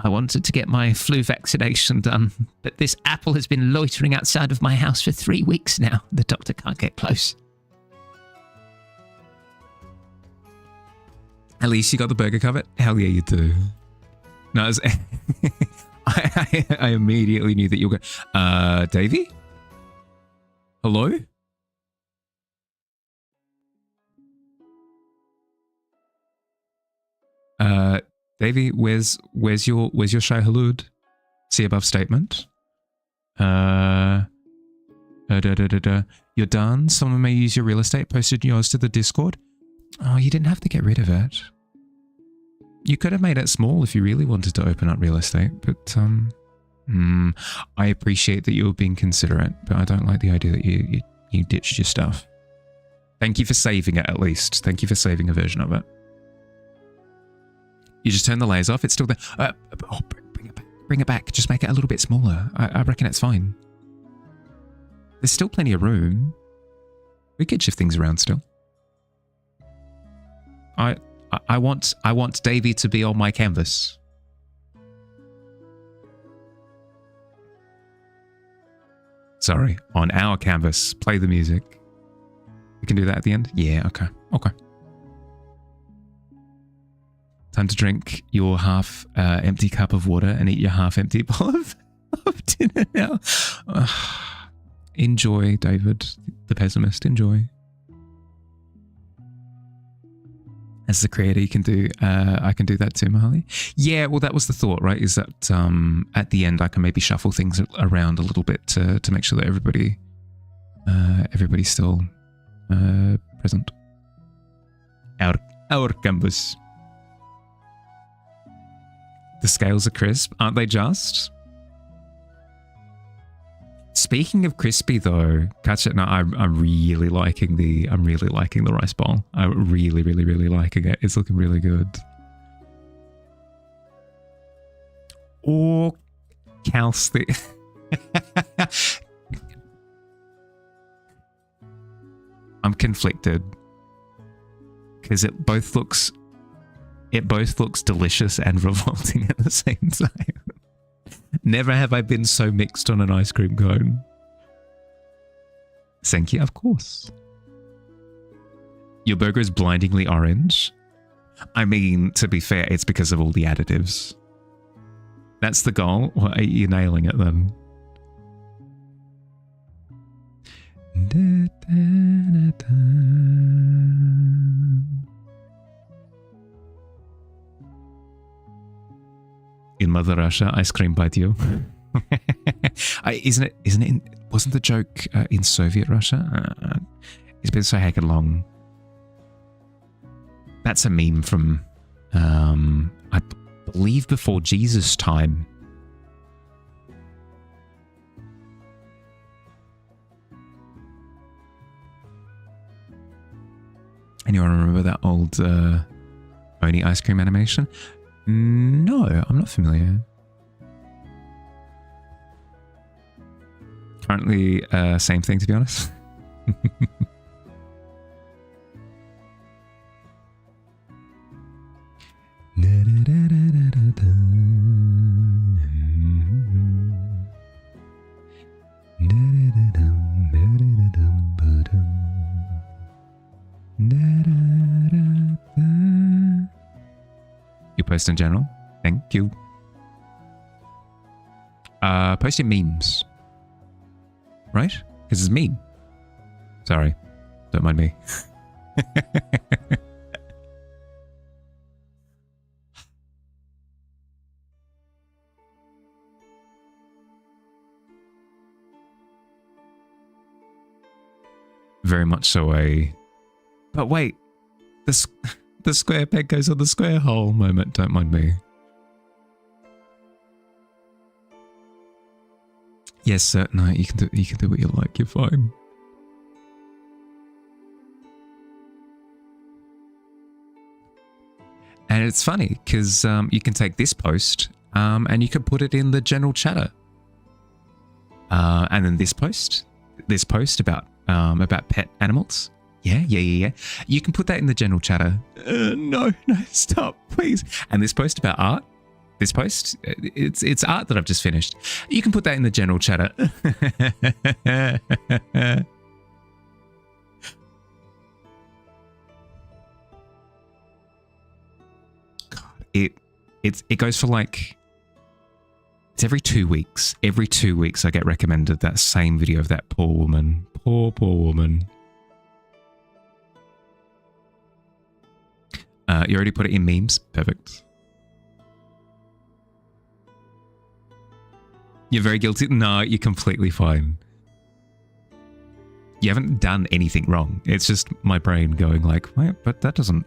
[SPEAKER 2] I wanted to get my flu vaccination done, but this apple has been loitering outside of my house for 3 weeks now. The doctor can't get close.
[SPEAKER 1] At least you got the burger covered? Hell yeah, you do. No, I, was, I immediately knew that you were going, Davey? Hello? Davey, where's your Shai Halud? See above statement. You're done. Someone may use your real estate. Posted yours to the Discord. Oh, you didn't have to get rid of it. You could have made it small if you really wanted to open up real estate, but I appreciate that you were being considerate, but I don't like the idea that you ditched your stuff. Thank you for saving it, at least. Thank you for saving a version of it. You just turn the layers off. It's still there. Bring it back. Bring it back. Just make it a little bit smaller. I reckon it's fine. There's still plenty of room. We could shift things around still. I want Davey to be on my canvas. Sorry, on our canvas. Play the music. We can do that at the end? Yeah, okay. Okay. Time to drink your half empty cup of water and eat your half empty bowl of dinner now. Enjoy, David, the pessimist. Enjoy. As the creator, you can do. I can do that too, Mahali. Yeah, well, that was the thought, right? Is that at the end I can maybe shuffle things around a little bit to make sure that everybody's still present. Our canvas. The scales are crisp, aren't they just? Speaking of crispy though, catch it now. I'm really liking the rice bowl. I'm really liking it. It's looking really good. Or Kals the I'm conflicted because it both looks delicious and revolting at the same time. Never have I been so mixed on an ice cream cone. Thank you, of course. Your burger is blindingly orange. I mean, to be fair, it's because of all the additives. That's the goal. Well, you're nailing it then. In Mother Russia, ice cream bite you. Isn't it? Wasn't the joke in Soviet Russia? It's been so heckin' long. That's a meme from, I believe, before Jesus' time. Anyone remember that old Oni ice cream animation? No, I'm not familiar. Currently, same thing, to be honest. You post in general? Thank you. Post your memes. Right? Because it's meme. Sorry. Don't mind me. Very much so a... But wait. The square peg goes on the square hole moment. Don't mind me. Yes, sir. No, you can do what you like. You're fine. And it's funny because you can take this post and you can put it in the general chatter. And then this post about pet animals. Yeah. You can put that in the general chatter. No, stop, please. And this post about art. This post, it's art that I've just finished. You can put that in the general chatter. God, it goes for like, it's every 2 weeks. Every 2 weeks I get recommended that same video of that poor woman. Poor woman. You already put it in memes? Perfect. You're very guilty? No, you're completely fine. You haven't done anything wrong. It's just my brain going like, wait, but that doesn't...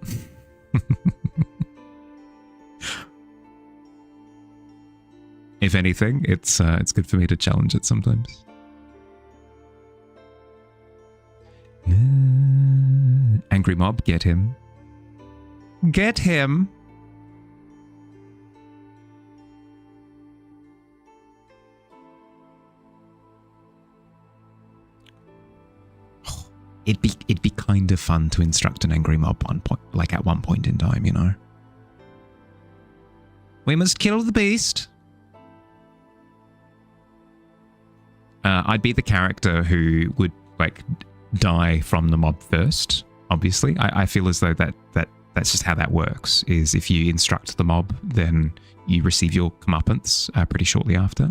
[SPEAKER 1] If anything, it's good for me to challenge it sometimes. Angry mob, get him. Get him! It'd be kind of fun to instruct an angry mob at one point in time, you know. We must kill the beast. I'd be the character who would like die from the mob first. Obviously, I feel as though that's just how that works. Is if you instruct the mob, then you receive your comeuppance pretty shortly after.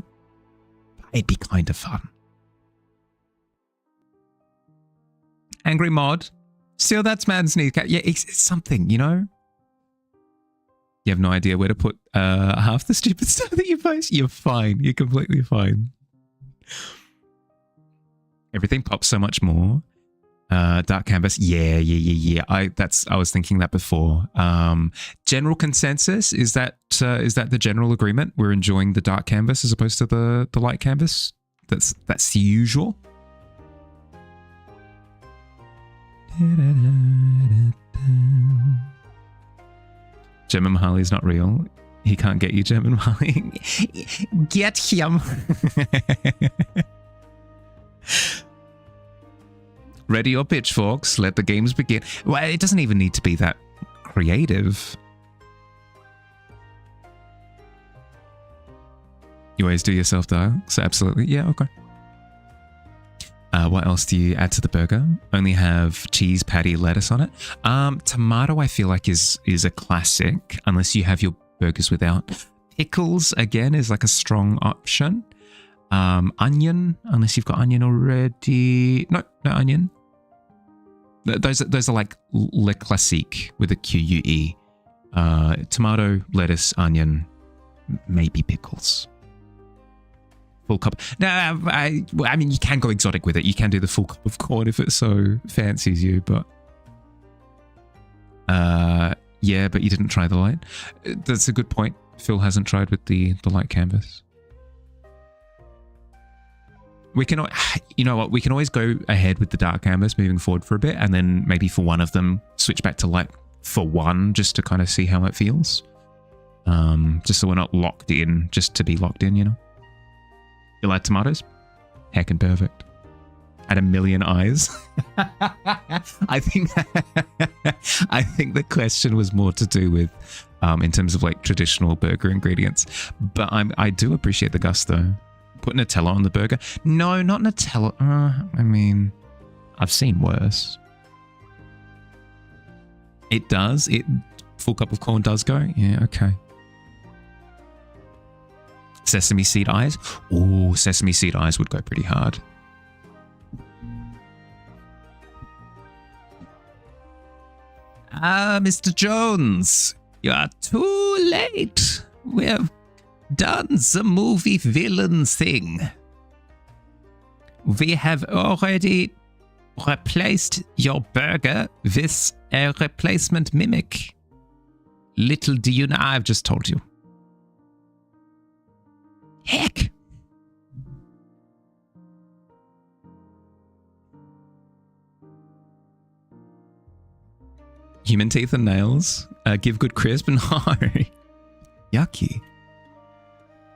[SPEAKER 1] It'd be kind of fun. Angry mod. Still, that's man's kneecap. Yeah, it's something, you know? You have no idea where to put half the stupid stuff that you post? You're fine. You're completely fine. Everything pops so much more. Dark canvas. Yeah. I was thinking that before. General consensus, is that the general agreement? We're enjoying the dark canvas as opposed to the light canvas? That's the usual. German Mahali is not real. He can't get you, German Mahali. Get him. Ready your pitchforks. Let the games begin. Well, it doesn't even need to be that creative. You always do yourself dial. So absolutely. Yeah, okay. What else do you add to the burger? Only have cheese, patty, lettuce on it. Tomato, I feel like is a classic, unless you have your burgers without. Pickles, again, is like a strong option. Onion, unless you've got onion already. No onion. Those are like le classique with a QUE. Tomato, lettuce, onion, maybe pickles. Full cup. No, I mean, you can go exotic with it. You can do the full cup of corn if it so fancies you, but yeah, but you didn't try the light. That's a good point. Phil hasn't tried with the light canvas. We can, you know what? We can always go ahead with the dark canvas moving forward for a bit, and then maybe for one of them switch back to light for one, just to kind of see how it feels. Just so we're not locked in, just to be locked in, you know. You like tomatoes? Heckin' perfect. At a million eyes. I think the question was more to do with in terms of like traditional burger ingredients. But I do appreciate the gusto. Put Nutella on the burger? No, not Nutella. I mean, I've seen worse. It does. Full cup of corn does go. Yeah, okay. Sesame seed eyes? Oh, sesame seed eyes would go pretty hard. Mr. Jones, you are too late. We have done the movie villain thing. We have already replaced your burger with a replacement mimic. Little do you know, I've just told you. Heck! Human teeth and nails. Give good crisp. No. Yucky.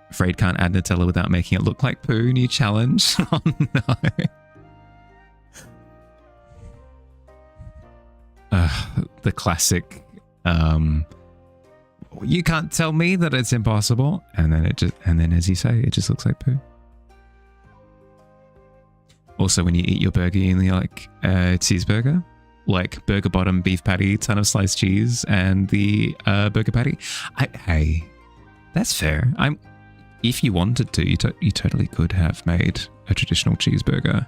[SPEAKER 1] Afraid can't add Nutella without making it look like poo. New challenge. Oh no. The classic You can't tell me that it's impossible. And then as you say, it just looks like poo. Also, when you eat your burger, you only like cheeseburger, like burger bottom, beef patty, ton of sliced cheese, and the burger patty. Hey, that's fair. If you wanted to, you totally could have made a traditional cheeseburger.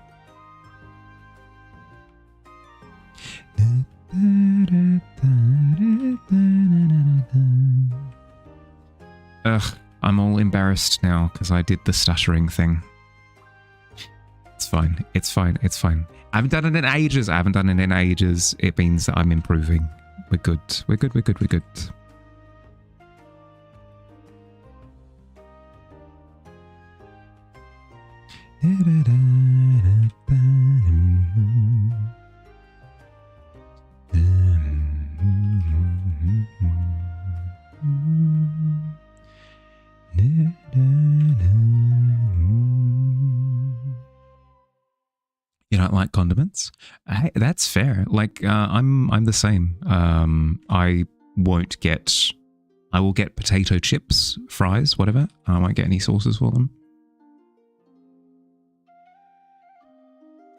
[SPEAKER 1] Ugh, I'm all embarrassed now because I did the stuttering thing. It's fine. It's fine. It's fine. I haven't done it in ages. It means that I'm improving. We're good. We're good. We're good. We're good. You don't like condiments? Hey, that's fair. Like I'm the same. I will get potato chips, fries, whatever. I won't get any sauces for them.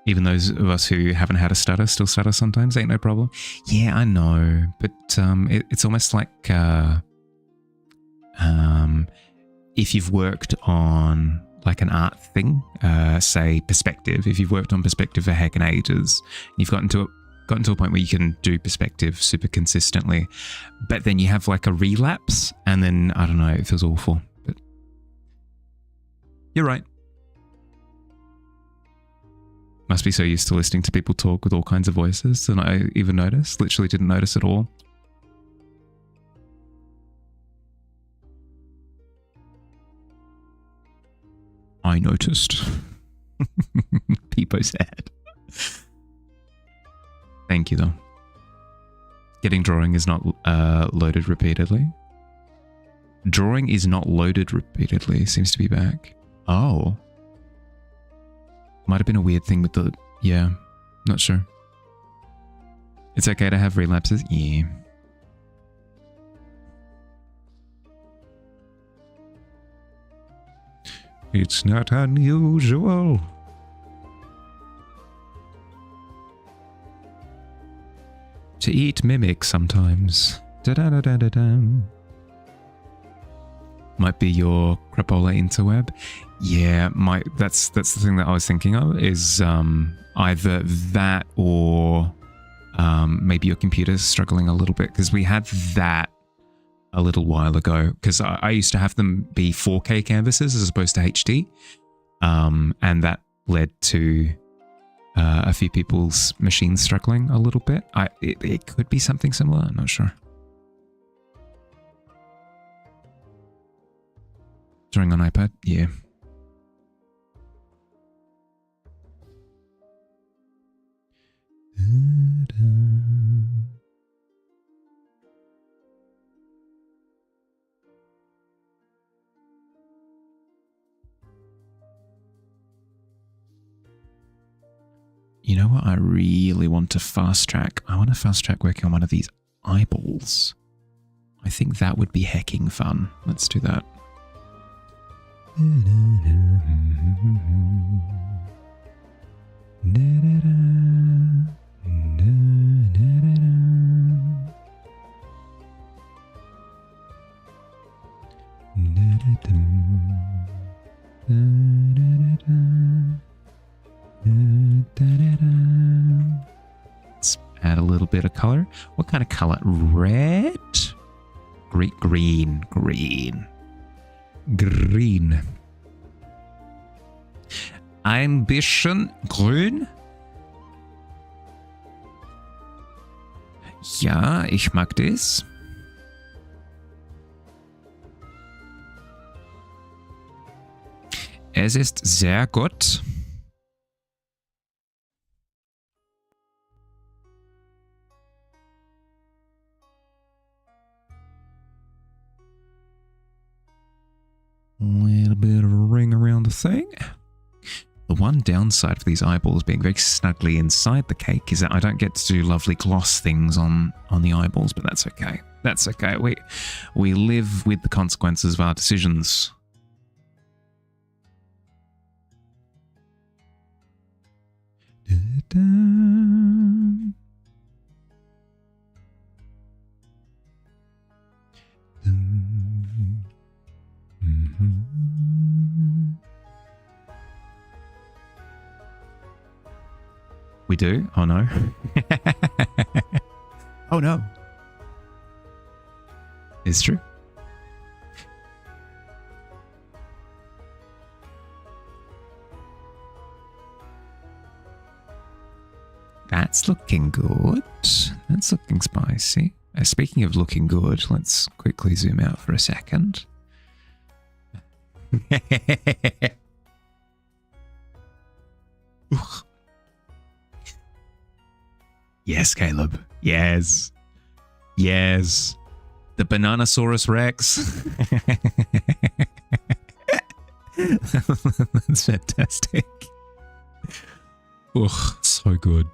[SPEAKER 1] Even those of us who haven't had a stutter still stutter sometimes, ain't no problem. Yeah, I know, but it's almost like if you've worked on like an art thing, say perspective. If you've worked on perspective for heckin' ages, you've gotten to a point where you can do perspective super consistently, but then you have like a relapse, and then I don't know, it feels awful. But you're right. Must be so used to listening to people talk with all kinds of voices that I even notice. Literally didn't notice at all. I noticed. Peepo said. Thank you, though. Getting drawing is not loaded repeatedly. Drawing is not loaded repeatedly. Seems to be back. Oh. Might have been a weird thing with the... Yeah, not sure. It's okay to have relapses? Yeah. It's not unusual. To eat mimics sometimes. Da-da-da-da-da-dum. Might be your crapola interweb. Yeah, that's the thing that I was thinking of is either that or maybe your computer's struggling a little bit, because we had that a little while ago, because I used to have them be 4K canvases as opposed to HD, and that led to a few people's machines struggling a little bit. It could be something similar, I'm not sure. Drawing on iPad? Yeah. You know what I really want to fast track? I want to fast track working on one of these eyeballs. I think that would be hecking fun. Let's do that. Let's add a little bit of color. What kind of color? Red? Green. Ambition grün. Ja, ich mag das. Es ist sehr gut. A little bit of a ring around the thing. The one downside of these eyeballs being very snugly inside the cake is that I don't get to do lovely gloss things on the eyeballs, but that's okay. That's okay. We live with the consequences of our decisions. We do? Oh no. Oh no. It's true. That's looking good. That's looking spicy. Speaking of looking good, let's quickly zoom out for a second. Yes, Caleb. Yes. Yes. The Bananasaurus Rex. That's fantastic. Ugh, so good.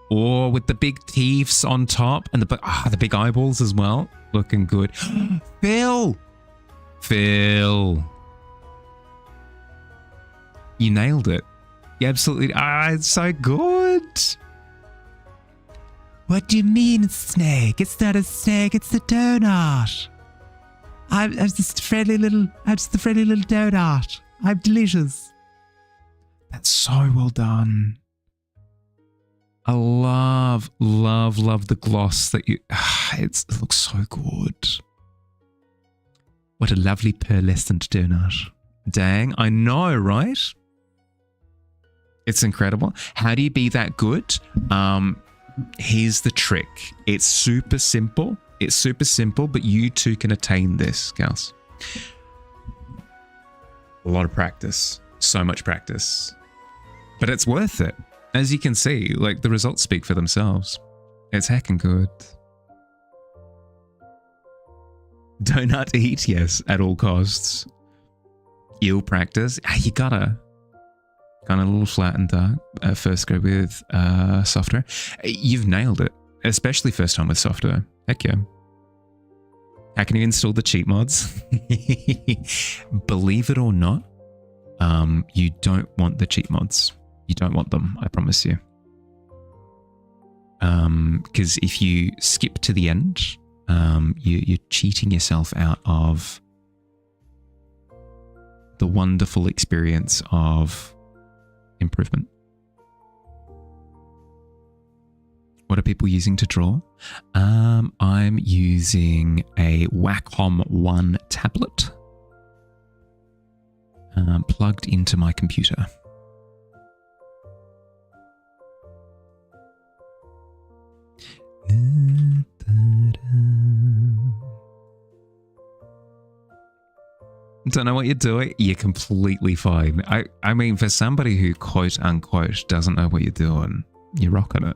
[SPEAKER 1] Or with the big teeth on top and the big eyeballs as well. Looking good. Phil! Phil. You nailed it. You absolutely... it's so good. What do you mean, snake? It's not a snake, it's the donut. I'm just a friendly little donut. I'm delicious. That's so well done. I love the gloss that you... it looks so good. What a lovely pearlescent donut. Dang, I know, right? It's incredible. How do you be that good? Here's the trick. It's super simple. It's super simple, but you too can attain this, gals. A lot of practice. So much practice. But it's worth it. As you can see, like, the results speak for themselves. It's heckin' good. Donut eat, yes, at all costs. You'll practice. You gotta. Kind of a little flat and dark. First go with software. You've nailed it. Especially first time with software. Heck yeah. How can you install the cheat mods? Believe it or not, you don't want the cheat mods. You don't want them, I promise you. Because if you skip to the end, you're cheating yourself out of the wonderful experience of improvement. What are people using to draw? I'm using a Wacom One tablet plugged into my computer. Don't know what you're doing? You're completely fine. I mean, for somebody who quote unquote doesn't know what you're doing, you're rocking it.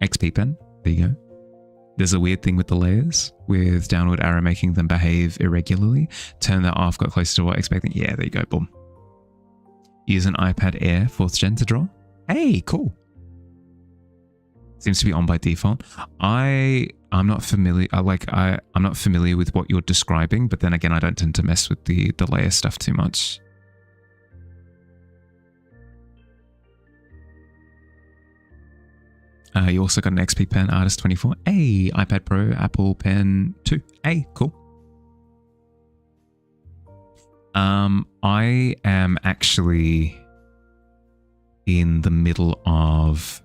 [SPEAKER 1] XP pen, there you go. There's a weird thing with the layers, with downward arrow making them behave irregularly. Turn that off, got closer to what I expected. Yeah, there you go, boom. Use an iPad Air 4th gen to draw. Hey, cool. Seems to be on by default. I'm not familiar. I'm not familiar with what you're describing, but then again, I don't tend to mess with the layer stuff too much. You also got an XP Pen Artist 24. Hey, iPad Pro, Apple Pen 2. Hey, cool. I am actually in the middle of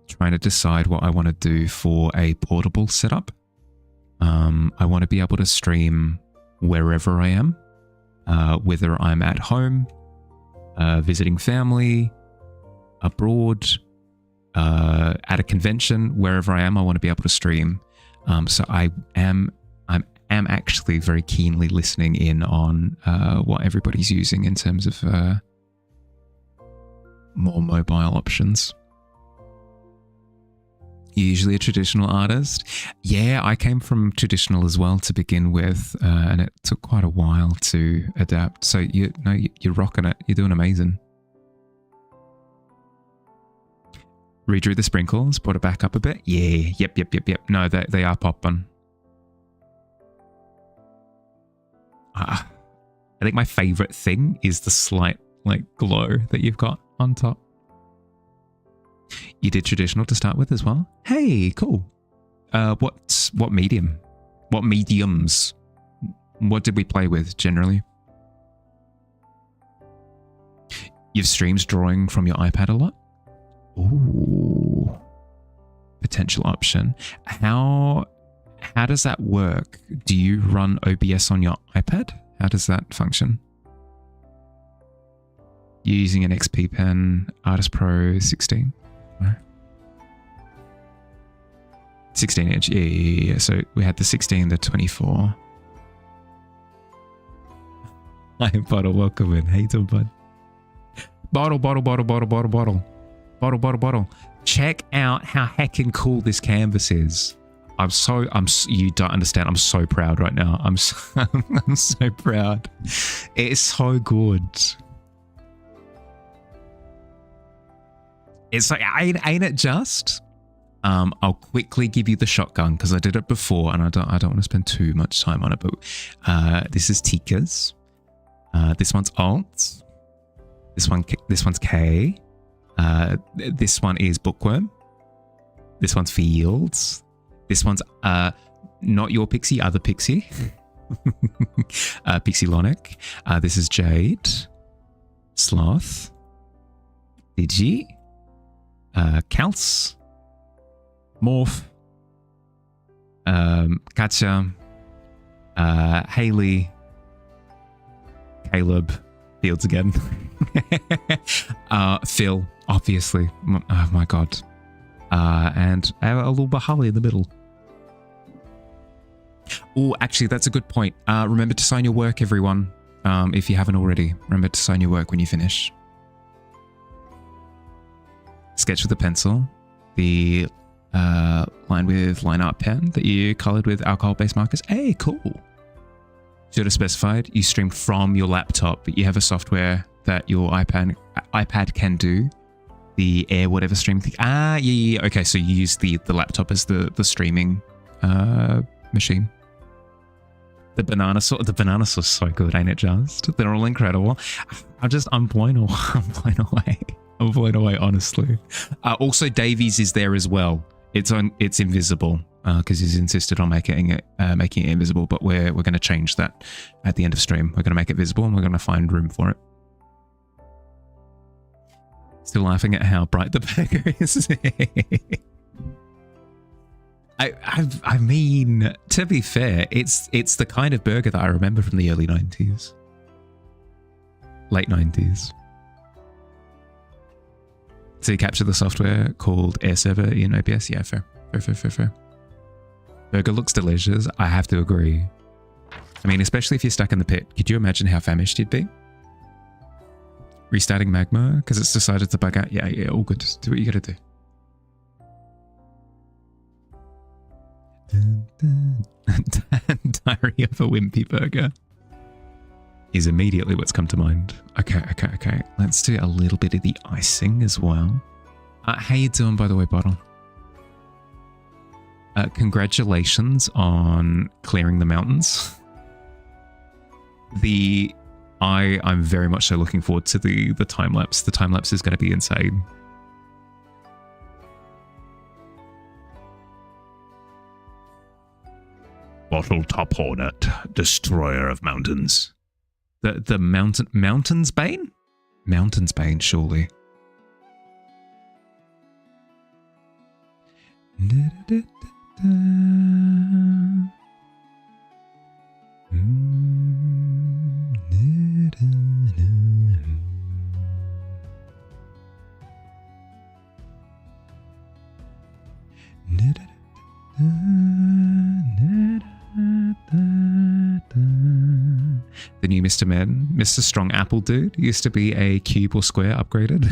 [SPEAKER 1] trying to decide what I want to do for a portable setup. I want to be able to stream wherever I am, whether I'm at home, visiting family, abroad, at a convention, wherever I am, I want to be able to stream. So I'm actually very keenly listening in on what everybody's using in terms of more mobile options. You're usually a traditional artist. Yeah, I came from traditional as well to begin with, and it took quite a while to adapt. So you're rocking it. You're doing amazing. Redrew the sprinkles, brought it back up a bit. Yeah, yep. No, they are popping. I think my favorite thing is the slight glow that you've got on top. You did traditional to start with as well? Hey, cool. What medium? What mediums? What did we play with generally? You've streamed drawing from your iPad a lot? Ooh. Potential option. How does that work? Do you run OBS on your iPad? How does that function? You're using an XP pen, Artist Pro 16? 16 inch, yeah. So we had the 16, the 24. Hi, Bottle, welcome in. How you doing, bud? Bottle. Check out how heckin' cool this canvas is. You don't understand. I'm so proud right now. I'm so proud. It's so good. It's like, ain't it just? I'll quickly give you the shotgun because I did it before and I don't want to spend too much time on it. But this is Tika's. This one's Alt. This one's K. This one is Bookworm. This one's Fields. This one's not your Pixie, other Pixie. Pixie Lonic. This is Jade. Sloth. Digi. Kals. Morph. Katja. Haley. Caleb. Fields again. Phil, obviously. Oh my god. And a little Bahali in the middle. Oh, actually, that's a good point. Remember to sign your work, everyone. If you haven't already, remember to sign your work when you finish. Sketch with a pencil. The line with line art pen that you colored with alcohol-based markers. Hey, cool. Should have specified you stream from your laptop, but you have a software that your iPad can do. The Air whatever stream thing. Yeah. Okay, so you use the laptop as the streaming machine. The banana sauce is so good, ain't it? Just they're all incredible. I'm blown away. I'm blown away, honestly. Also, Davies is there as well. It's invisible because he's insisted on making it invisible. But we're going to change that at the end of stream. We're going to make it visible and we're going to find room for it. Still laughing at how bright the burger is. I mean, to be fair, it's the kind of burger that I remember from the early 90s. Late 90s. So you capture the software called Air Server in OBS? Yeah, fair. Burger looks delicious. I have to agree. I mean, especially if you're stuck in the pit. Could you imagine how famished you'd be? Restarting magma because it's decided to bug out. Yeah, all good. Just do what you gotta do. Diary of a Wimpy Burger is immediately what's come to mind. Okay. Let's do a little bit of the icing as well. How you doing, by the way, Bottle? Congratulations on clearing the mountains. I'm very much so looking forward to the time lapse. The time lapse is going to be insane.
[SPEAKER 2] Bottle Top Hornet, destroyer of mountains.
[SPEAKER 1] The mountain's bane? Mountain's bane, surely. The new Mr. Men, Mr. Strong Apple dude, used to be a cube or square upgraded.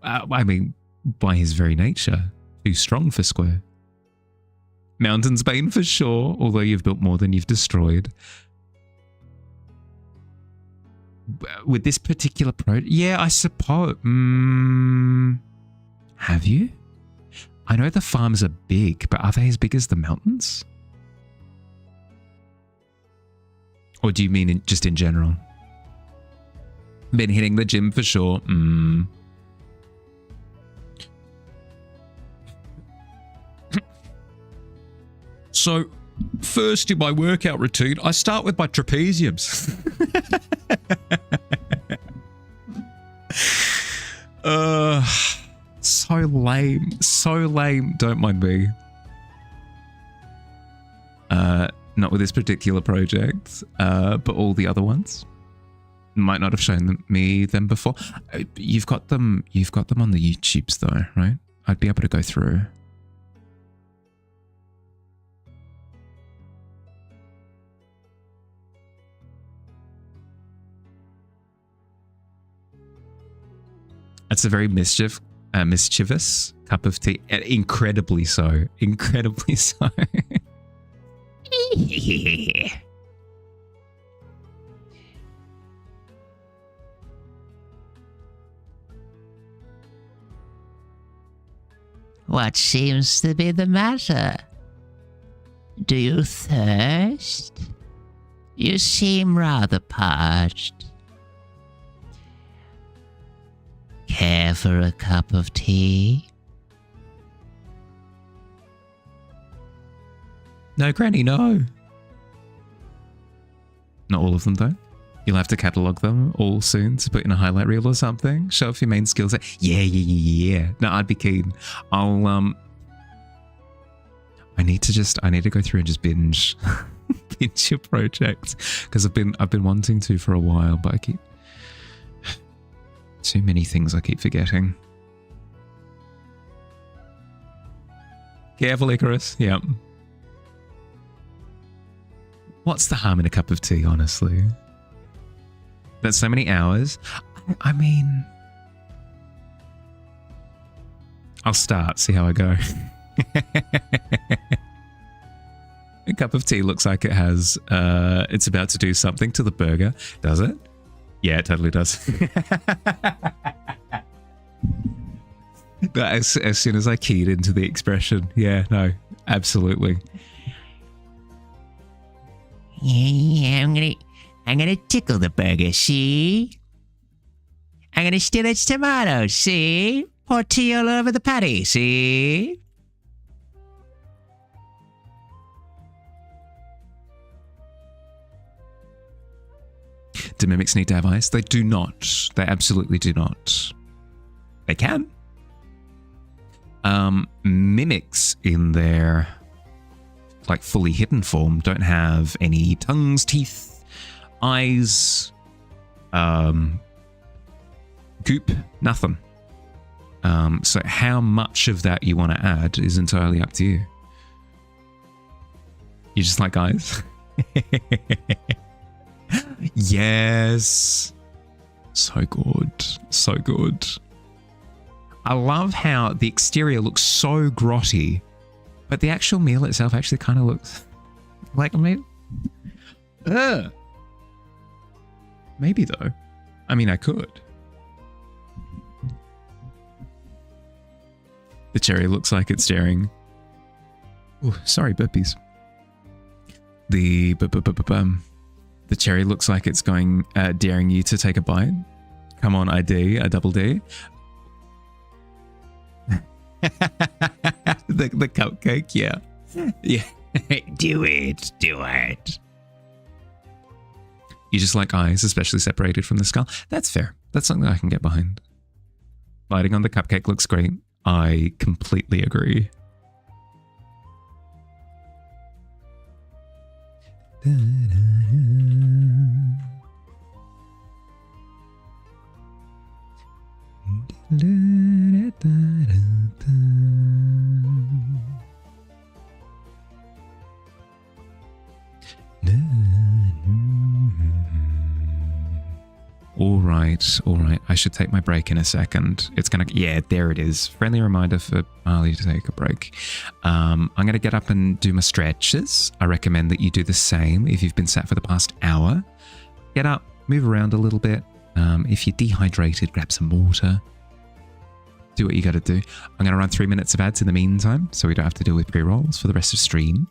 [SPEAKER 1] I mean, by his very nature, too strong for square. Mountain's Bane for sure, although you've built more than you've destroyed. With this particular project, yeah, I suppose. Have you? I know the farms are big, but are they as big as the mountains? Or do you mean just in general? Been hitting the gym for sure. So, first in my workout routine, I start with my trapeziums. So lame. So lame. Don't mind me. Not with this particular project, but all the other ones. Might not have shown me them before. You've got them on the YouTubes though, right? I'd be able to go through. It's a very mischievous cup of tea. Incredibly so. Incredibly so.
[SPEAKER 3] What seems to be the matter? Do you thirst? You seem rather parched. Care for a cup of tea?
[SPEAKER 1] No, Granny, no. Not all of them, though. You'll have to catalogue them all soon to put in a highlight reel or something. Show off your main skill set. Yeah. No, I'd be keen. I need to go through and just binge your projects because I've been wanting to for a while, but I keep too many things I keep forgetting. Careful, Icarus. Yep. What's the harm in a cup of tea, honestly? That's so many hours. I mean, I'll start, see how I go. A cup of tea looks like it has, it's about to do something to the burger. Does it? Yeah, it totally does. But as soon as I keyed into the expression, yeah, no, absolutely.
[SPEAKER 3] Yeah, I'm gonna tickle the burger, see? I'm gonna steal its tomatoes, see? Pour tea all over the patty, see?
[SPEAKER 1] Do mimics need to have eyes? They do not. They absolutely do not. They can. Mimics in their like fully hidden form don't have any tongues, teeth, eyes, goop, nothing. So how much of that you want to add is entirely up to you. You just like eyes? Yes. So good. So good. I love how the exterior looks so grotty, but the actual meal itself actually kind of looks like a meal. Maybe though. I mean, I could. The cherry looks like it's daring. Oh, sorry, burpees. The cherry looks like it's going daring you to take a bite. Come on, a double D. the cupcake, yeah. Yeah.
[SPEAKER 3] Do it.
[SPEAKER 1] You just like eyes, especially separated from the skull. That's fair. That's something I can get behind. Biting on the cupcake looks great. I completely agree. All right. I should take my break in a second. It's gonna, yeah, there it is. Friendly reminder for Marley to take a break. I'm gonna get up and do my stretches. I recommend that you do the same if you've been sat for the past hour. Get up, move around a little bit. If you're dehydrated, grab some water. Do what you gotta do. I'm gonna run 3 minutes of ads in the meantime, so we don't have to deal with pre-rolls for the rest of stream.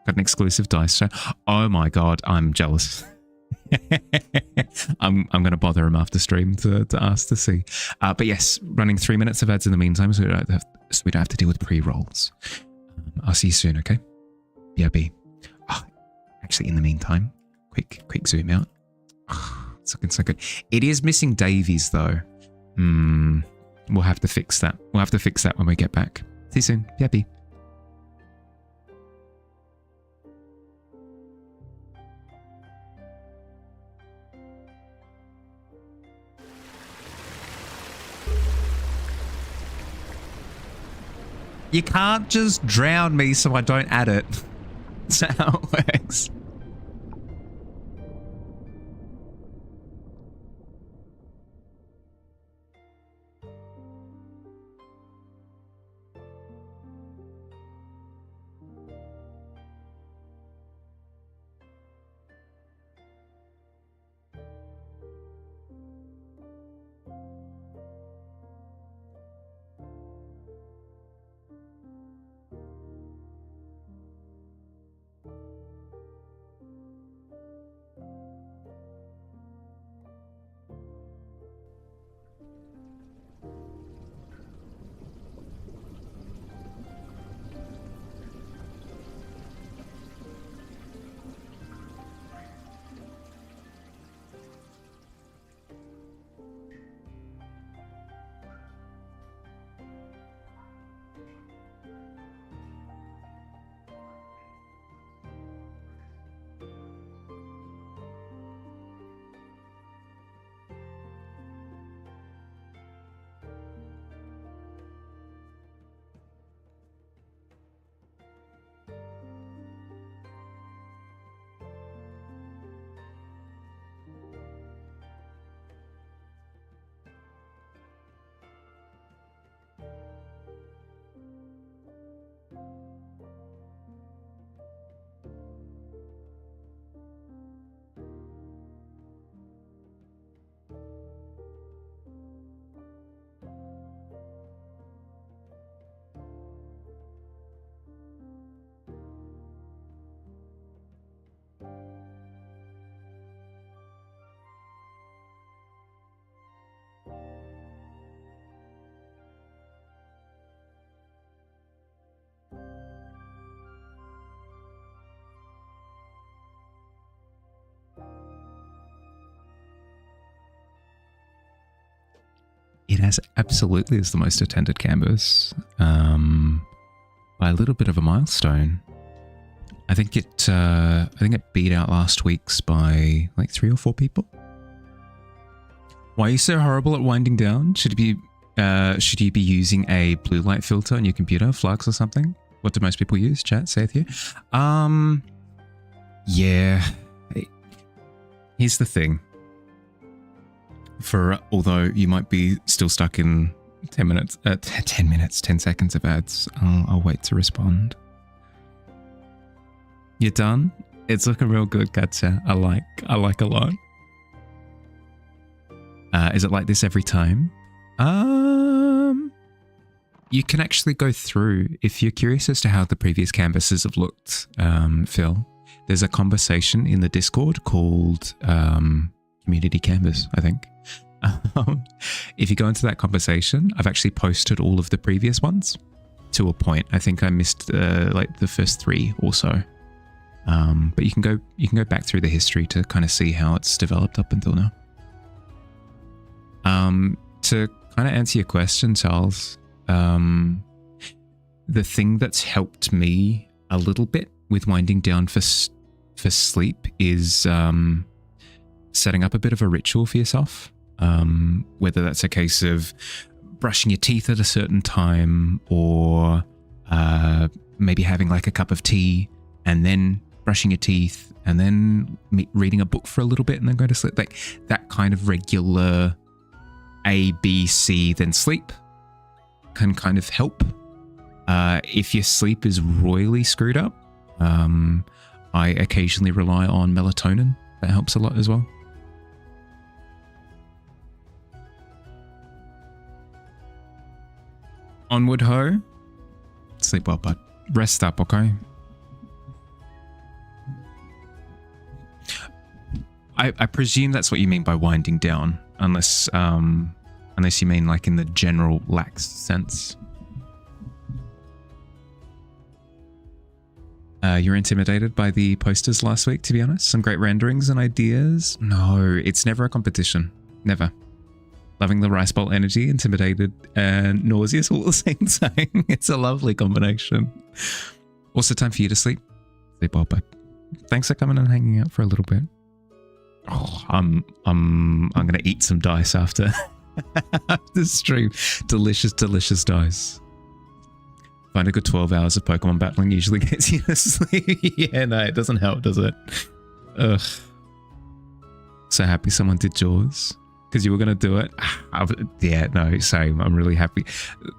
[SPEAKER 1] Got an exclusive dice show. Oh my god, I'm jealous. I'm going to bother him after stream to ask to see. But yes, running 3 minutes of ads in the meantime, so we don't have to deal with pre-rolls. I'll see you soon, okay? BRB. Oh, actually, in the meantime, quick zoom out. Oh, it's looking so good. It is missing Davies though. We'll have to fix that. We'll have to fix that when we get back. See you soon. BRB. You can't just drown me so I don't add it. That's how it works. It has absolutely is the most attended canvas by a little bit of a milestone. I think it beat out last week's by like 3 or 4 people. Why are you so horrible at winding down? Should you be using a blue light filter on your computer, Flux or something? What do most people use? Chat, say it here. Yeah. Here's the thing. Although you might be still stuck in 10 seconds of ads, I'll wait to respond. You're done? It's looking real good, Katya. I like a lot. Is it like this every time? You can actually go through, if you're curious as to how the previous canvases have looked, Phil, there's a conversation in the Discord called Community Canvas, I think. If you go into that conversation, I've actually posted all of the previous ones to a point. I think I missed like the first 3 or so. But you can go back through the history to kind of see how it's developed up until now. To kind of answer your question, Charles, the thing that's helped me a little bit with winding down for sleep is setting up a bit of a ritual for yourself. Whether that's a case of brushing your teeth at a certain time, or maybe having like a cup of tea and then brushing your teeth and then reading a book for a little bit and then go to sleep. Like that kind of regular A, B, C, then sleep can kind of help. If your sleep is royally screwed up, I occasionally rely on melatonin. That helps a lot as well. Onward ho.
[SPEAKER 2] Sleep well, bud.
[SPEAKER 1] Rest up, okay? I presume that's what you mean by winding down, unless you mean like in the general lax sense. You're intimidated by the posters last week, to be honest. Some great renderings and ideas. No, it's never a competition. Never. Loving the rice bowl energy, intimidated and nauseous all at the same time. It's a lovely combination. Also, time for you to sleep. Sleep well, bud. Thanks for coming and hanging out for a little bit. Oh, I'm gonna eat some dice after this stream. Delicious, delicious dice. Find a good 12 hours of Pokemon battling usually gets you to sleep. Yeah, no, it doesn't help, does it? Ugh. So happy someone did Jaws. Because you were going to do it. Yeah, no, same. I'm really happy.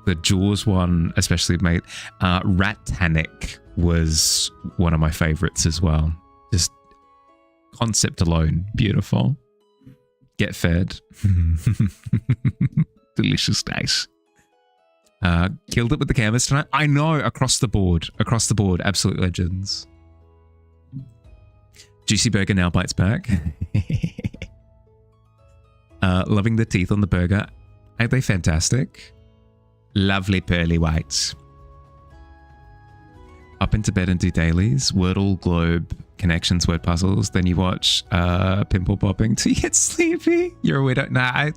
[SPEAKER 1] The Jaws one, especially, mate. Rat-tanic was one of my favorites as well. Just concept alone, beautiful. Get fed. Delicious dice. Killed it with the canvas tonight. I know, across the board, absolute legends. Juicy Burger now bites back. Loving the teeth on the burger. Aren't they fantastic? Lovely pearly whites. Up into bed and do dailies. Wordle, Globe, connections, word puzzles. Then you watch pimple popping till you get sleepy. You're a weirdo. Nah,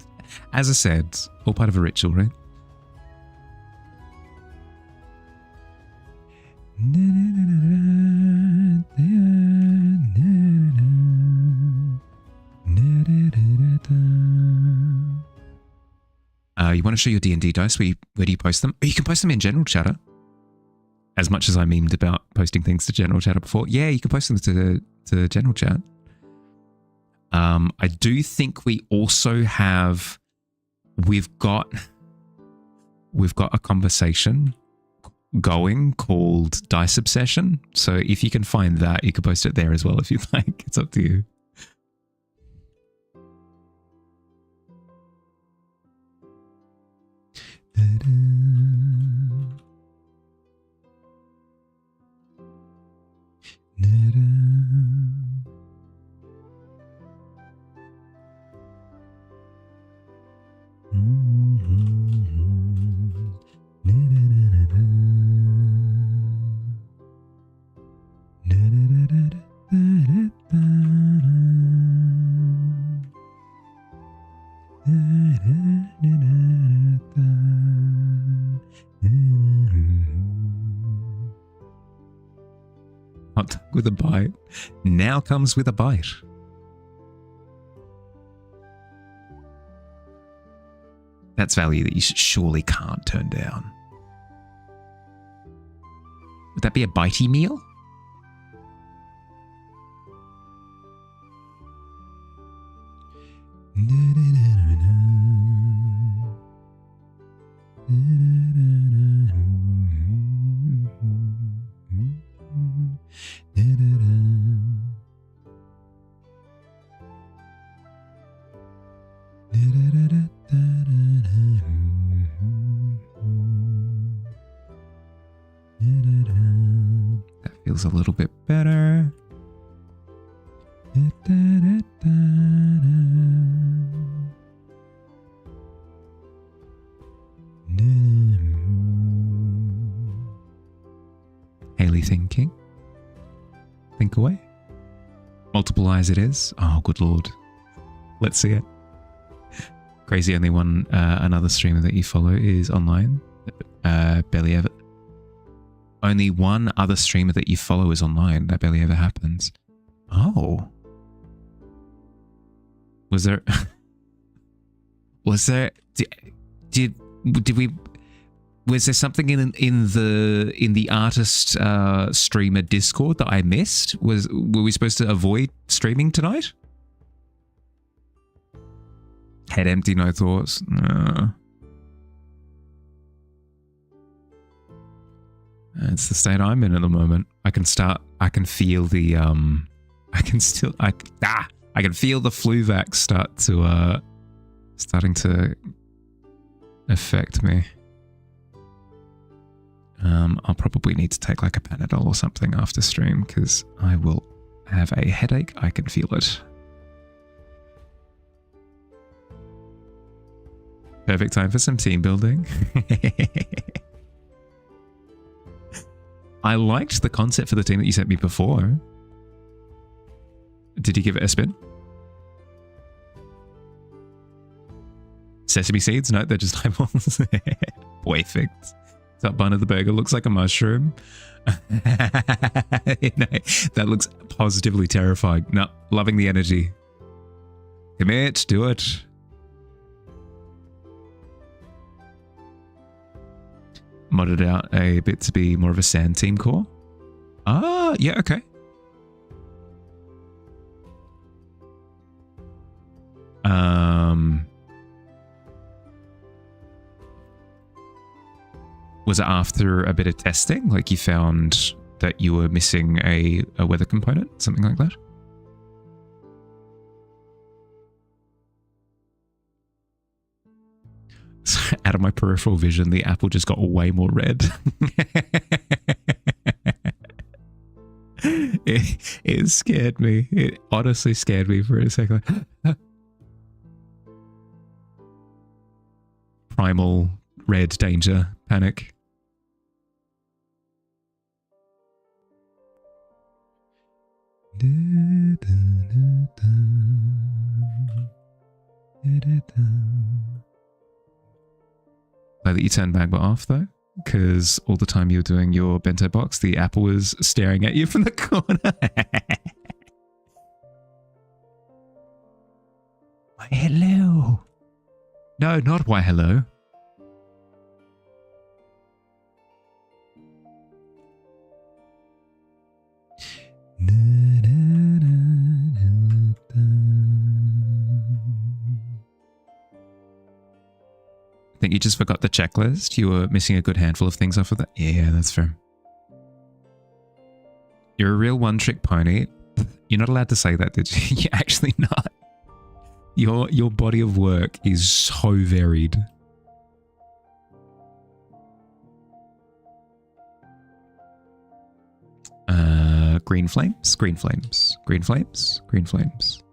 [SPEAKER 1] as I said, all part of a ritual, right? You want to show your D&D dice? Where do you post them? Oh, you can post them in general chatter. As much as I memed about posting things to general chatter before. Yeah, you can post them to general chat. I do think we also have... We've got a conversation going called Dice Obsession. So if you can find that, you can post it there as well if you'd like. It's up to you. Hot dog with a bite now comes with a bite. That's value that you surely can't turn down. Would that be a bitey meal? That feels a little bit better. Haley thinking. Think away. Multiple eyes it is. Oh, good lord. Let's see it. Crazy only one another streamer that you follow is online. Barely ever. Only one other streamer that you follow is online. That barely ever happens. Oh. Was there... Was there... Did we... Was there something in the artist streamer Discord that I missed? Were we supposed to avoid streaming tonight? Head empty, no thoughts. It's the state I'm in at the moment. I can feel the I can feel the flu vax starting to affect me. I'll probably need to take like a Panadol or something after stream because I will have a headache. I can feel it. Perfect time for some team building. I liked the concept for the team that you sent me before. Did you give it a spin? Sesame seeds? No, they're just eyeballs. Perfect. That bun of the burger looks like a mushroom. That looks positively terrifying. No, loving the energy. Commit, do it. Modded out a bit to be more of a sand team core. Ah, yeah, okay. Was it after a bit of testing? Like you found that you were missing a weather component? Something like that? Out of my peripheral vision, the apple just got way more red. It scared me. It honestly scared me for a second. Primal red danger panic. Glad that you turned Magma off though, because all the time you were doing your bento box, the apple was staring at you from the corner. Why hello? No, not why hello. I think you just forgot the checklist. You were missing a good handful of things off of that. Yeah, that's fair. You're a real one-trick pony. You're not allowed to say that, did you? You're actually not. Your body of work is so varied. Green flames, green flames, green flames, green flames.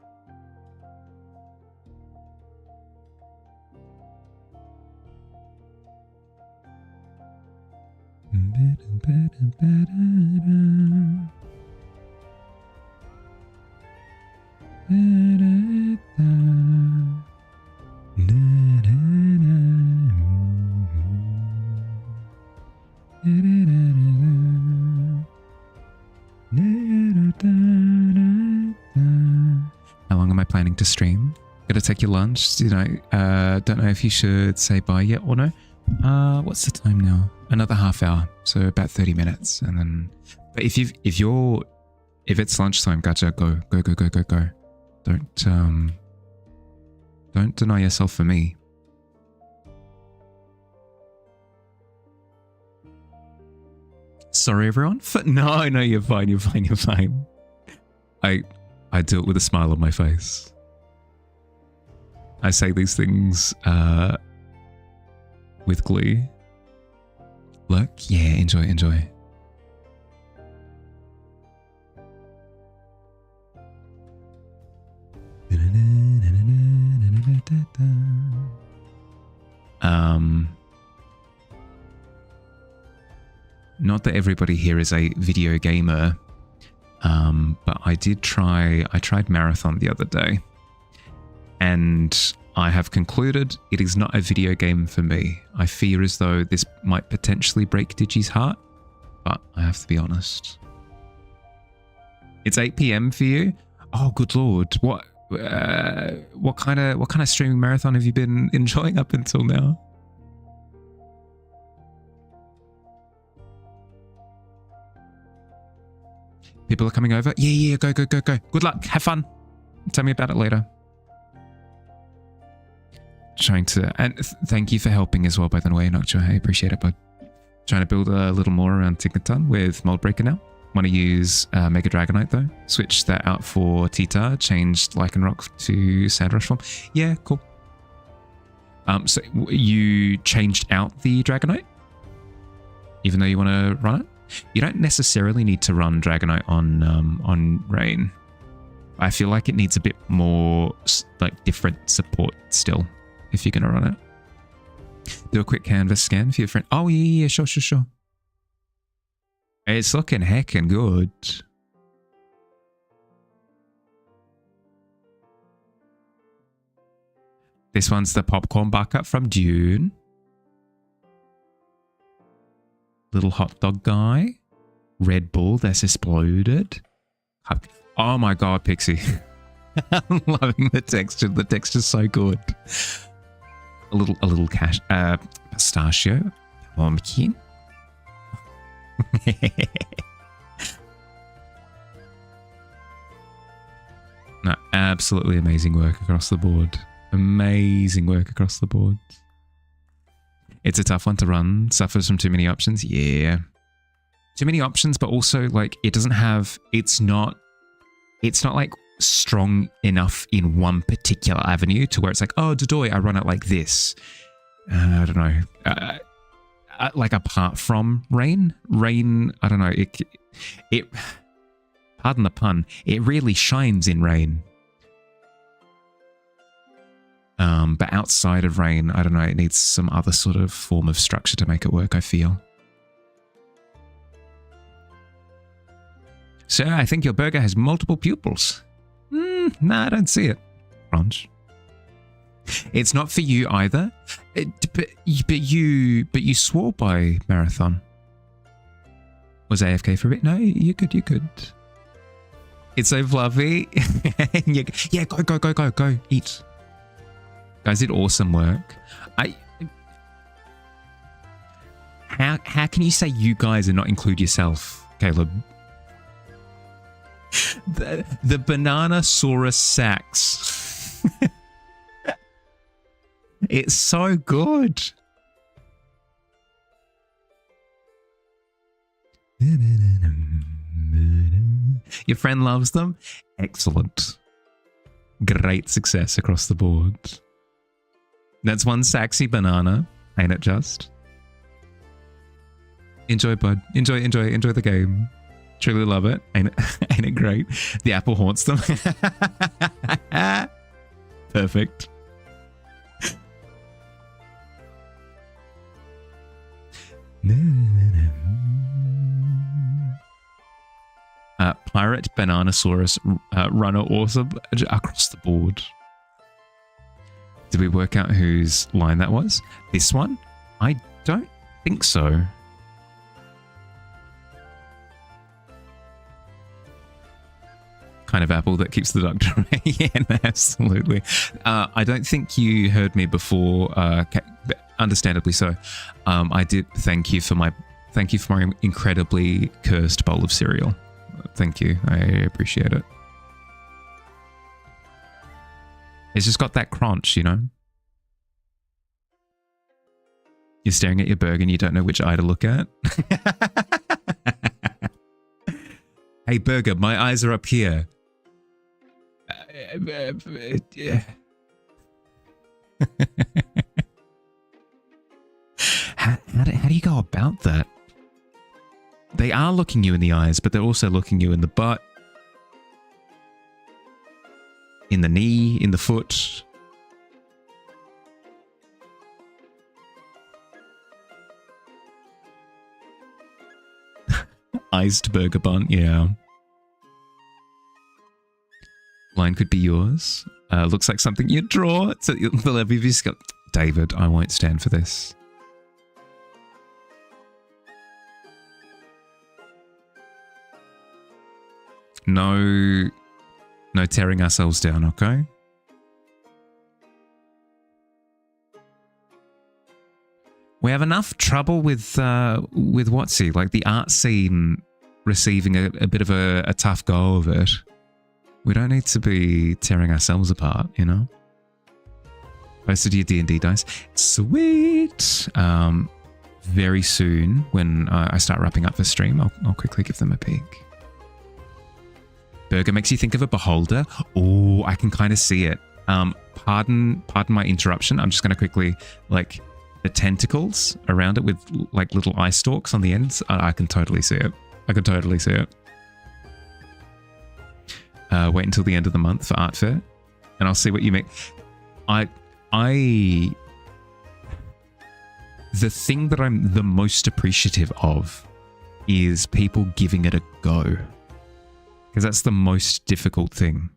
[SPEAKER 1] How long am I planning to stream? Gotta take your lunch. You know, don't know if you should say bye yet or no. What's the time now? Another half hour, so about 30 minutes, and then. But if it's lunchtime, gotcha. Go. Don't deny yourself for me. Sorry, everyone. No, you're fine. You're fine. I do it with a smile on my face. I say these things with glee. Look, yeah, enjoy. Not that everybody here is a video gamer, but I tried Marathon the other day, and I have concluded it is not a video game for me. I fear as though this might potentially break Digi's heart, but I have to be honest. It's 8 PM for you? Oh, good lord! What kind of streaming marathon have you been enjoying up until now? People are coming over. Yeah, go. Good luck. Have fun. Tell me about it later. Trying to, and thank you for helping as well, by the way, Noctua. I appreciate it, bud. Trying to build a little more around Tignaton with Moldbreaker now. Want to use Mega Dragonite though. Switch that out for Tita. Changed Lycanroc to Sandrush form. Yeah, cool. So you changed out the Dragonite, even though you want to run it. You don't necessarily need to run Dragonite on Rain. I feel like it needs a bit more like different support still if you're gonna run it. Do a quick canvas scan for your friend. Oh yeah, sure. It's looking heckin' good. This one's the popcorn bucket from Dune. Little hot dog guy. Red Bull that's exploded. Oh my god, Pixie. I'm loving the texture. The texture's so good. A little pistachio. Pumpkin. No, absolutely amazing work across the board. Amazing work across the board. It's a tough one to run. Suffers from too many options. Yeah. Too many options, but also like it doesn't have, it's not like strong enough in one particular avenue to where it's like, oh, Dodoy, I run it like this. I don't know. Like apart from Rain, I don't know. It, pardon the pun, it really shines in Rain. But outside of Rain, I don't know, it needs some other sort of form of structure to make it work, I feel. So I think your burger has multiple pupils. Nah, I don't see it. Crunch. It's not for you either. But you swore by Marathon. Was AFK for a bit? No, you could. It's so fluffy. Yeah, go, eat. Guys did awesome work. How can you say you guys and not include yourself, Caleb? The Bananasaurus Sax. It's so good. Your friend loves them? Excellent. Great success across the board. That's one Saxy banana, ain't it just? Enjoy, bud. Enjoy the game. Truly love it. Ain't it great? The apple haunts them. Perfect. Pirate Bananasaurus runner awesome across the board. Did we work out whose line that was? This one? I don't think so. Kind of apple that keeps the doctor away. Yeah, no, absolutely. I don't think you heard me before, understandably so. I did thank you for my incredibly cursed bowl of cereal. Thank you. I appreciate it. It's just got that crunch, you know? You're staring at your burger and you don't know which eye to look at. Hey, burger, my eyes are up here. How do you go about that? They are looking you in the eyes, but they're also looking you in the butt, in the knee, in the foot. Iced burger bun, yeah. Line could be yours. Looks like something you'd draw. So the levy of your David, I won't stand for this. No tearing ourselves down, okay? We have enough trouble with WotC, like the art scene receiving a bit of a tough go of it, we don't need to be tearing ourselves apart, you know? Posted your D&D dice. Sweet! Very soon, when I start wrapping up the stream, I'll quickly give them a peek. Burger makes you think of a beholder. Oh, I can kind of see it. Pardon my interruption. I'm just going to quickly, like, the tentacles around it with, like, little eye stalks on the ends. I can totally see it. I can totally see it. Wait until the end of the month for art fair, and I'll see what you make. The thing that I'm the most appreciative of is people giving it a go, because that's the most difficult thing.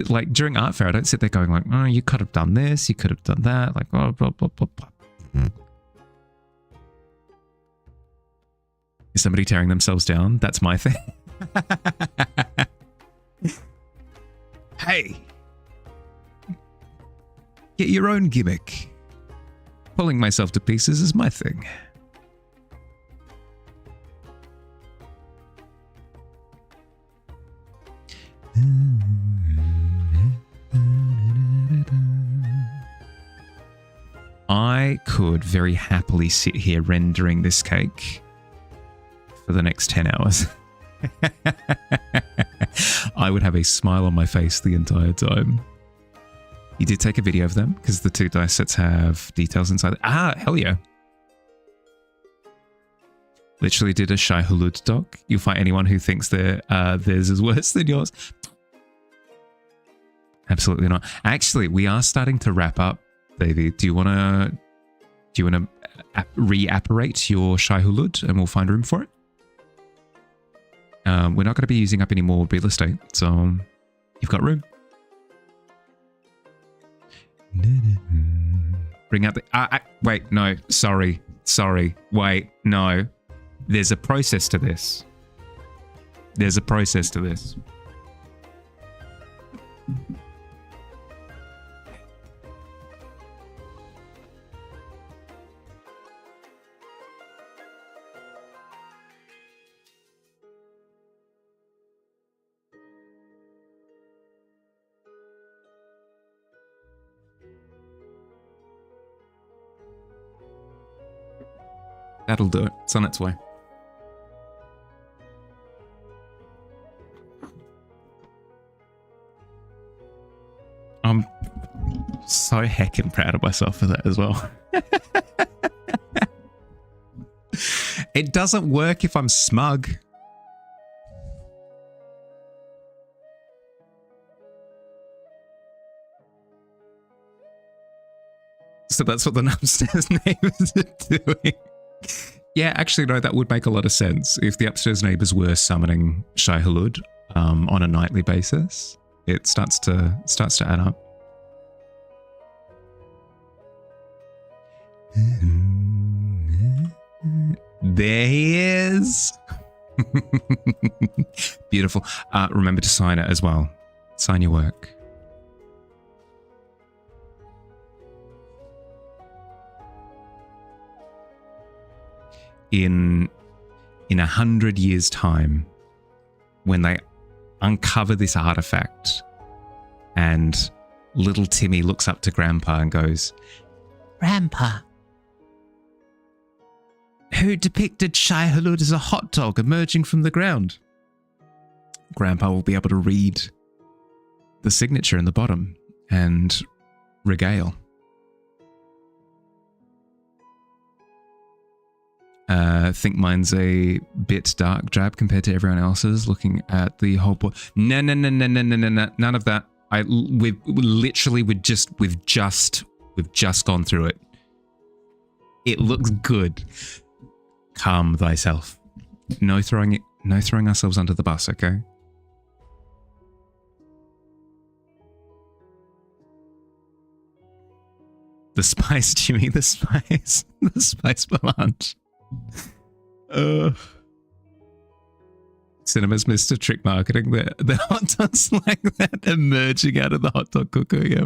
[SPEAKER 1] Like during art fair, I don't sit there going like, oh, you could have done this, you could have done that, like blah blah blah blah blah. Is somebody tearing themselves down? That's my thing. Hey, get your own gimmick. Pulling myself to pieces is my thing. I could very happily sit here rendering this cake for the next 10 hours. I would have a smile on my face the entire time. You did take a video of them because the 2 dice sets have details inside. Ah, hell yeah. Literally did a Shai Hulud doc. You'll find anyone who thinks theirs is worse than yours. Absolutely not. Actually, we are starting to wrap up, Davey. Do you want to re-apparate your Shai Hulud and we'll find room for it? We're not going to be using up any more real estate, so you've got room. Bring out the... wait, no, sorry, wait, no. There's a process to this. There's a process to this. That'll do it. It's on its way. I'm so heckin' proud of myself for that as well. It doesn't work if I'm smug. So that's what the upstairs neighbors are doing. Yeah, actually, no, that would make a lot of sense. If the upstairs neighbors were summoning Shai Hulud on a nightly basis, it starts to add up. There he is. Beautiful. Remember to sign it as well. Sign your work. In 100 years' time, when they uncover this artifact and little Timmy looks up to Grandpa and goes,
[SPEAKER 3] Grandpa,
[SPEAKER 1] who depicted Shai Hulud as a hot dog emerging from the ground? Grandpa will be able to read the signature in the bottom and regale. Think mine's a bit dark drab compared to everyone else's. Looking at the whole board, no, none of that. We've just gone through it. It looks good. Calm thyself. No throwing ourselves under the bus, okay? The spice, Jimmy. The spice. The spice melange. Cinema's Mr. Trick Marketing. The hot dogs like that emerging out of the hot dog cooker. Yeah,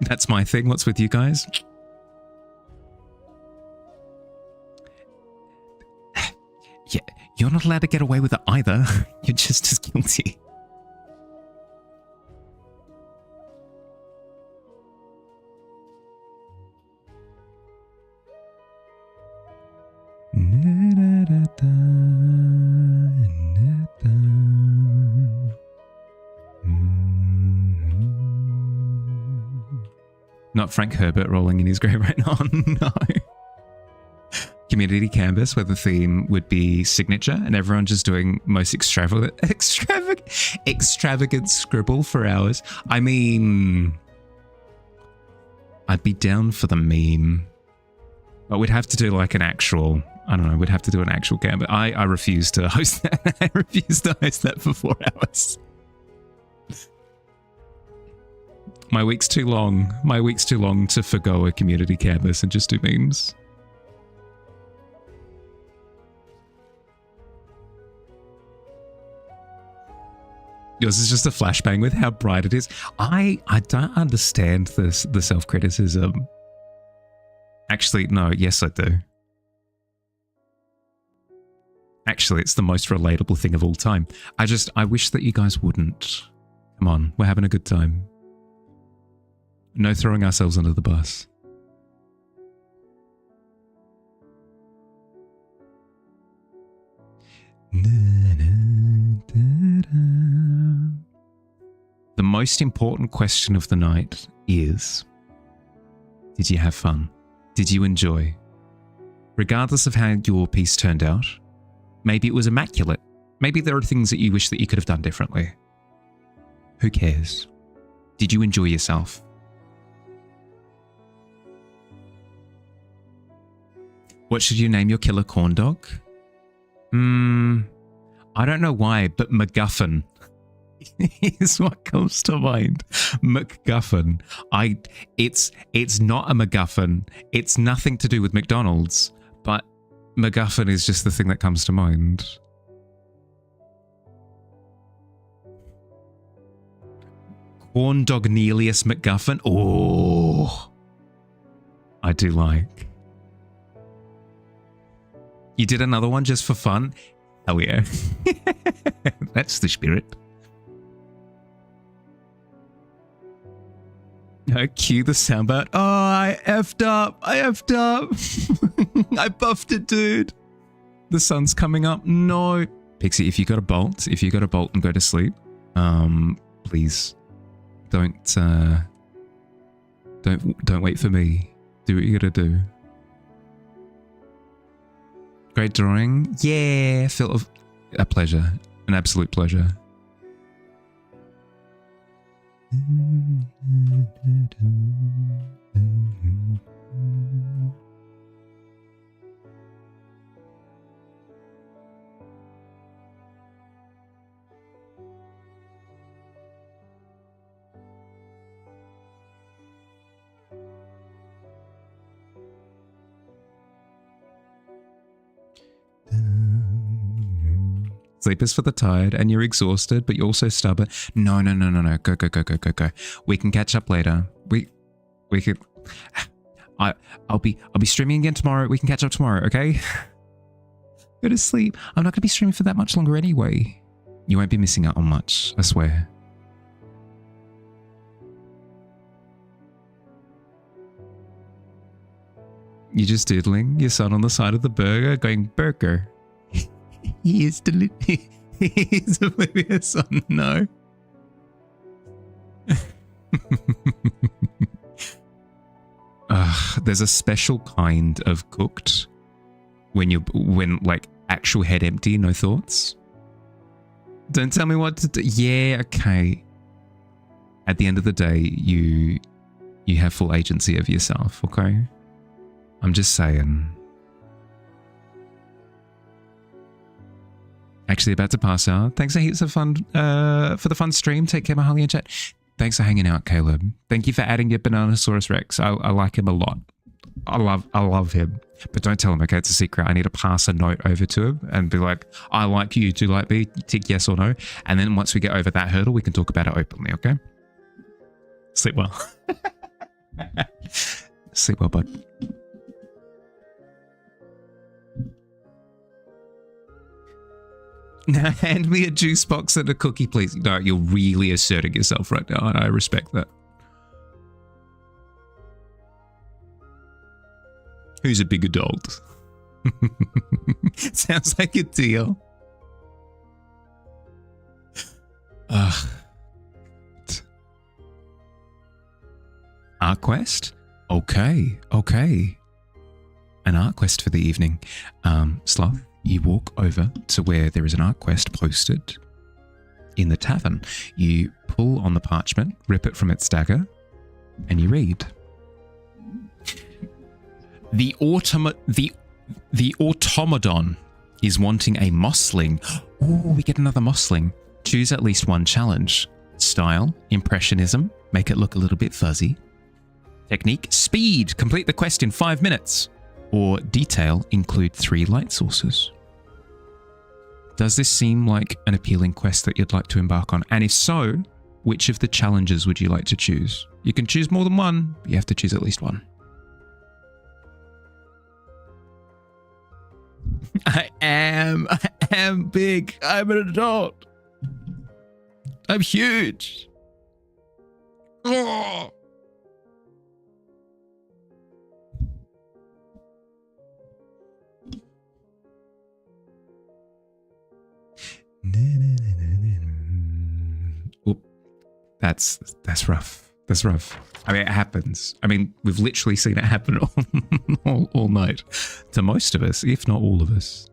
[SPEAKER 1] that's my thing. What's with you guys?
[SPEAKER 2] Yeah, you're not allowed to get away with it either. You're just as guilty.
[SPEAKER 1] Not Frank Herbert rolling in his grave right now. No. Community canvas where the theme would be signature and everyone just doing most extravagant scribble for hours. I mean, I'd be down for the meme, but we'd have to do like an actual, I don't know, we'd have to do an actual canvas. I refuse to host that. I refuse to host that for 4 hours. My week's too long. My week's too long to forgo a community canvas and just do memes. Yours is just a flashbang with how bright it is. I don't understand this, the self-criticism. Actually, no, yes I do. Actually, it's the most relatable thing of all time. I wish that you guys wouldn't. Come on, we're having a good time. No throwing ourselves under the bus. The most important question of the night is, did you have fun? Did you enjoy? Regardless of how your piece turned out, maybe it was immaculate. Maybe there are things that you wish that you could have done differently. Who cares? Did you enjoy yourself? What should you name your killer corn dog? I don't know why, but MacGuffin is what comes to mind. MacGuffin. It's not a MacGuffin. It's nothing to do with McDonald's, but MacGuffin is just the thing that comes to mind. Corn dog Nelius MacGuffin. Oh, I do like. You did another one just for fun? Hell yeah. That's the spirit. Cue the soundbite. Oh, I effed up. I buffed it, dude. The sun's coming up. No. Pixie, if you got a bolt and go to sleep, please don't wait for me. Do what you gotta do. Great drawing. Yeah, a pleasure. An absolute pleasure. Sleep is for the tired and you're exhausted, but you're also stubborn. No. Go. We can catch up later. We could. I'll be streaming again tomorrow. We can catch up tomorrow, okay? Go to sleep. I'm not going to be streaming for that much longer anyway. You won't be missing out on much, I swear. You're just doodling your son on the side of the burger, going, burger. He is He's oblivious. Oh no. There's a special kind of cooked when like actual head empty, no thoughts. Don't tell me what to do. Yeah, okay. At the end of the day, you have full agency of yourself, okay? I'm just saying. Actually about to pass out. Thanks for heaps of fun for the fun stream. Take care, Mahalia and chat. Thanks for hanging out, Caleb. Thank you for adding your Bananasaurus Rex. I like him a lot. I love him. But don't tell him, okay? It's a secret. I need to pass a note over to him and be like, I like you. Do you like me? Tick yes or no. And then once we get over that hurdle, we can talk about it openly, okay? Sleep well. Sleep well, bud.
[SPEAKER 2] Now hand me a juice box and a cookie, please. No, you're really asserting yourself right now, and I respect that. Who's a big adult? Sounds like a deal. Art quest? Okay. An art quest for the evening. Sloth, you walk over to where there is an art quest posted in the tavern. You pull on the parchment, rip it from its dagger, and you read. The automaton is wanting a mossling. Oh, we get another mossling. Choose at least one challenge. Style, impressionism, make it look a little bit fuzzy. Technique, speed, complete the quest in 5 minutes. Or detail, include 3 light sources. Does this seem like an appealing quest that you'd like to embark on? And if so, which of the challenges would you like to choose? You can choose more than one, but you have to choose at least one. I am big. I'm an adult. I'm huge. Oh. Oop. That's rough. That's rough. I mean, it happens. I mean, we've literally seen it happen all night to most of us, if not all of us.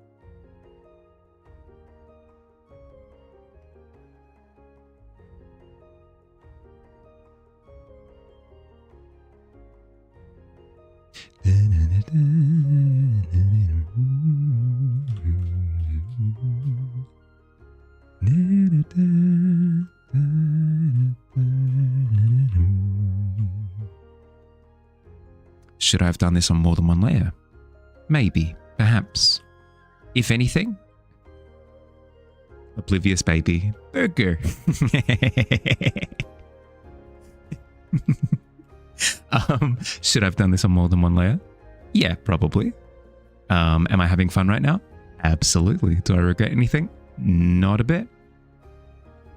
[SPEAKER 2] Should I have done this on more than one layer? Maybe, perhaps. If anything, oblivious baby burger. Should I have done this on more than one layer? Yeah, probably. Am I having fun right now? Absolutely. Do I regret anything? Not a bit.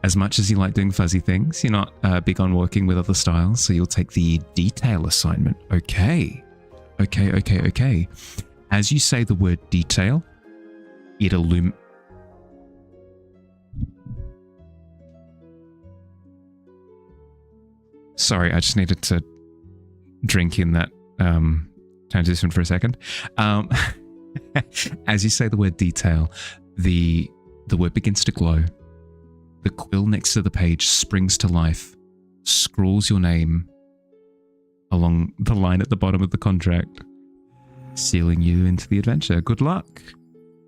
[SPEAKER 2] As much as you like doing fuzzy things, you're not big on working with other styles, so you'll take the detail assignment. Okay. As you say the word detail, it Sorry, I just needed to drink in that transition for a second. As you say the word detail, the word begins to glow. The quill next to the page springs to life, scrawls your name along the line at the bottom of the contract, sealing you into the adventure. Good luck.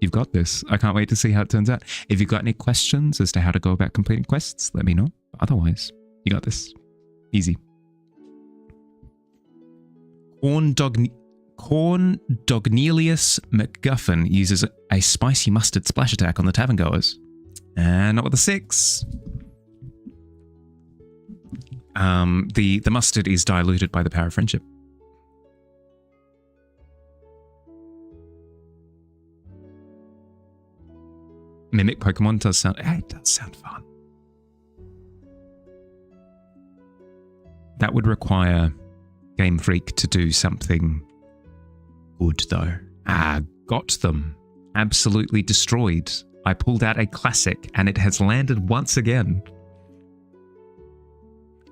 [SPEAKER 2] You've got this. I can't wait to see how it turns out. If you've got any questions as to how to go about completing quests, let me know. Otherwise, you got this. Easy. Corndognelius MacGuffin uses a spicy mustard splash attack on the tavern goers. And not with a 6. The mustard is diluted by the power of friendship. Mimic Pokemon does sound fun. That would require Game Freak to do something good though. Got them. Absolutely destroyed. I pulled out a classic and it has landed once again.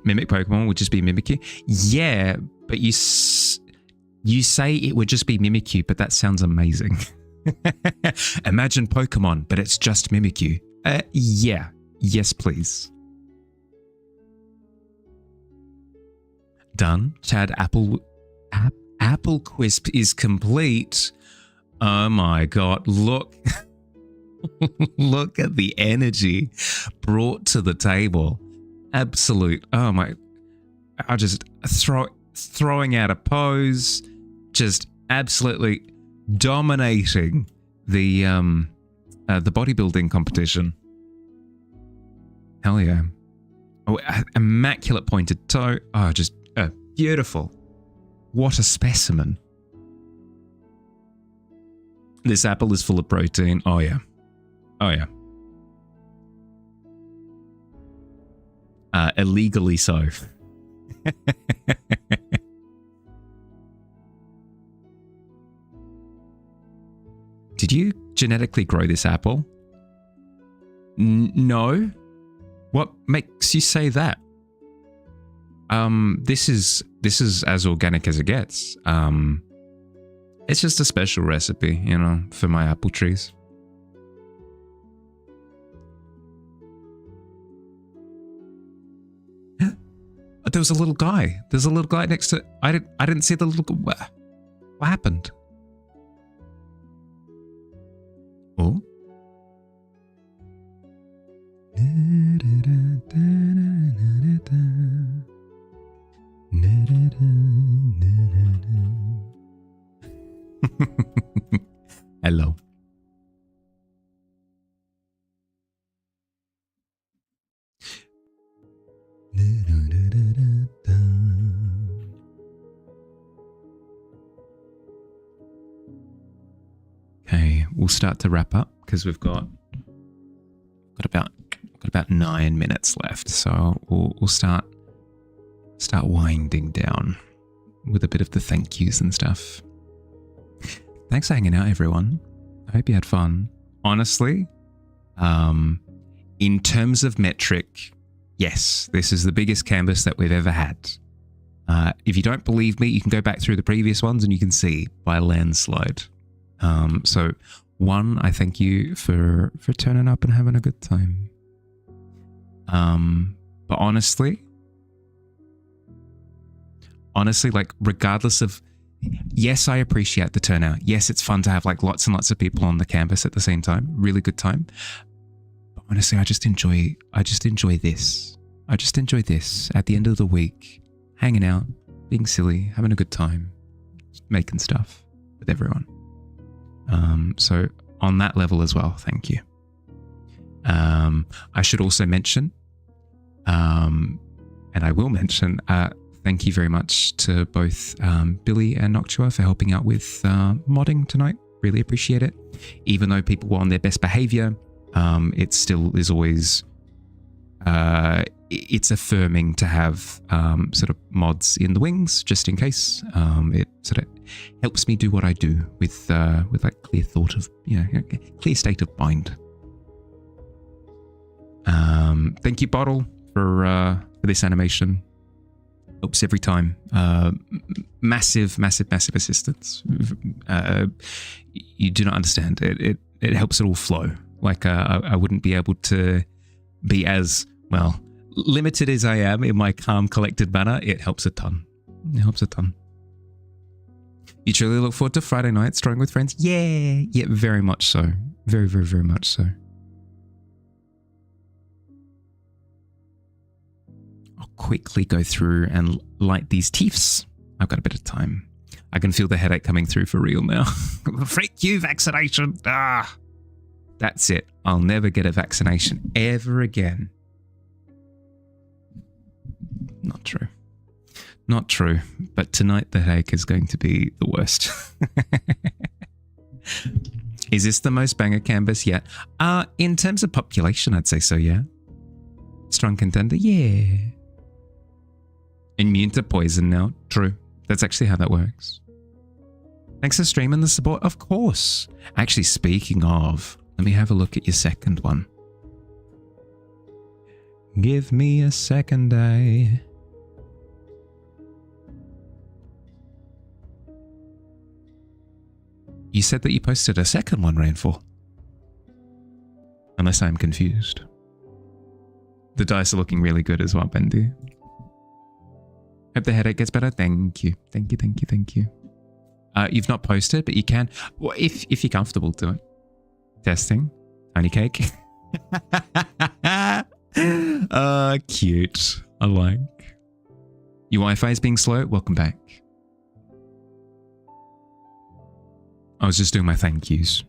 [SPEAKER 2] Mimic Pokemon would just be Mimikyu? Yeah, but you say it would just be Mimikyu, but that sounds amazing. Imagine Pokemon, but it's just Mimikyu. Yeah. Yes, please. Done. Chad Applequisp is complete. Oh my god, look. Look at the energy brought to the table. Absolute. Oh my. I just throwing out a pose, just absolutely dominating the bodybuilding competition. Hell yeah. Oh, immaculate pointed toe. Oh, just beautiful. What a specimen. This apple is full of protein. Oh yeah. Oh yeah. Illegally so. Did you genetically grow this apple? No. What makes you say that? This is as organic as it gets. It's just a special recipe, you know, for my apple trees. There was a little guy. There's a little guy next to. I didn't see the little. What happened? Oh. Hello. Okay, we'll start to wrap up because we've got about 9 minutes left. So we'll start winding down with a bit of the thank yous and stuff. Thanks for hanging out, everyone. I hope you had fun. Honestly, in terms of metric, yes, this is the biggest canvas that we've ever had. If you don't believe me, you can go back through the previous ones and you can see by a landslide. So one, I thank you for turning up and having a good time. But honestly, like regardless of, yes, I appreciate the turnout. Yes, it's fun to have like lots and lots of people on the canvas at the same time. Really good time. But honestly, I just enjoy this. I just enjoy this at the end of the week, hanging out, being silly, having a good time, making stuff with everyone. So on that level as well, thank you. I should also mention, and I will mention, thank you very much to both Billy and Noctua for helping out with modding tonight. Really appreciate it. Even though people were on their best behavior, it still is always, it's affirming to have sort of mods in the wings, just in case. It sort of helps me do what I do with like clear thought of, clear state of mind. Thank you, Bottle, for this animation. Helps every time. Massive assistance. You do not understand. It helps it all flow. Like I wouldn't be able to be as, well, limited as I am in my calm, collected manner. It helps a ton. It helps a ton. You truly look forward to Friday night, strolling with friends? Yeah, very much so. Very, very, very much so. I'll quickly go through and light these teeths. I've got a bit of time. I can feel the headache coming through for real now. Freak you, vaccination. That's it. I'll never get a vaccination ever again. Not true. Not true. But tonight the headache is going to be the worst. Is this the most banger canvas yet? In terms of population, I'd say so, yeah. Strong contender, yeah. Immune to poison now. True. That's actually how that works. Thanks for streaming the support. Of course. Actually, speaking of, let me have a look at your second one. Give me a second eye. You said that you posted a second one, Rainfall. Unless I'm confused. The dice are looking really good as well, Bendy. Hope the headache gets better. Thank you. Thank you, thank you, thank you. You've not posted, but you can. Well, if you're comfortable, do it. Testing. Tiny cake. Cute. I like. Your Wi-Fi is being slow. Welcome back. I was just doing my thank yous.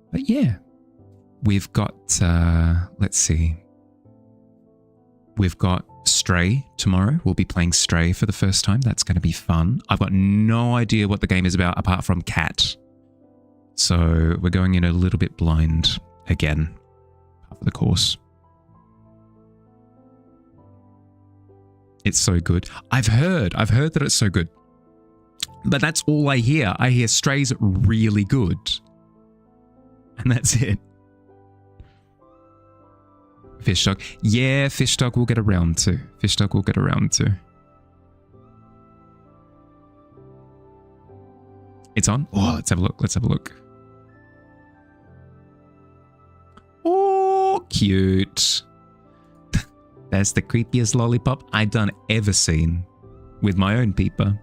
[SPEAKER 2] But yeah, we've got, let's see. We've got
[SPEAKER 1] Stray tomorrow. We'll be playing Stray for the first time. That's going to be fun. I've got no idea what the game is about apart from cat. So we're going in a little bit blind again for the course. It's so good. I've heard that it's so good. But that's all I hear. I hear Stray's really good. And that's it. Fish Dog. Yeah, Fish Dog will get around to. Fish Dog will get around to. It's on? Oh, let's have a look. Let's have a look. Oh, cute. That's the creepiest lollipop I've done ever seen with my own peeper.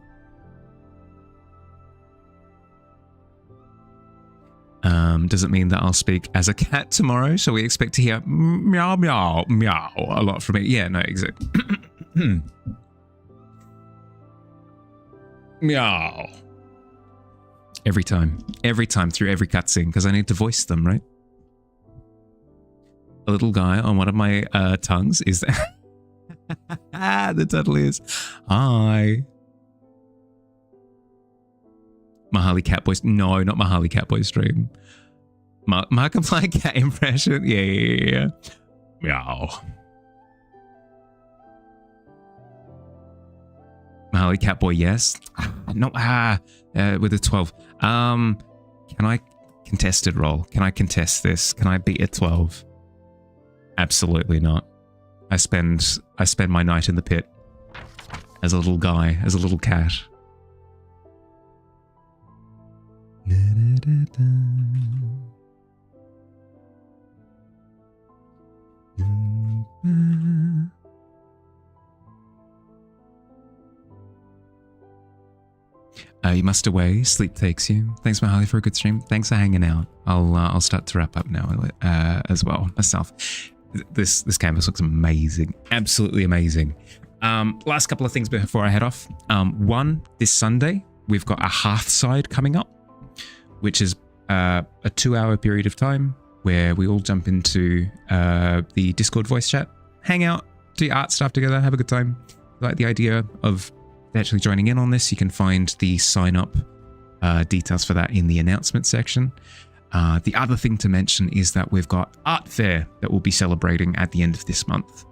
[SPEAKER 1] Does it mean that I'll speak as a cat tomorrow? So we expect to hear meow, meow, meow a lot from it. Yeah, no, exactly. Meow. Every time through every cutscene, because I need to voice them, right? A little guy on one of my tongues is the title is hi. Mahali Catboy. No, not Mahali Catboy stream. Markiplier cat impression. Yeah. Meow. Mahali Catboy, yes. Not with a 12. Can I contested roll? Can I contest this? Can I beat a 12? Absolutely not. I spend my night in the pit as a little guy, as a little cat. You must away. Sleep takes you. Thanks, Mahali, for a good stream. Thanks for hanging out. I'll start to wrap up now as well myself. This canvas looks amazing. Absolutely amazing. Last couple of things before I head off. One, this Sunday, we've got a Hearthside coming up, which is a 2-hour period of time where we all jump into the Discord voice chat, hang out, do art stuff together, have a good time. Like the idea of actually joining in on this, you can find the sign up details for that in the announcement section. The other thing to mention is that we've got Art Fair that we'll be celebrating at the end of this month.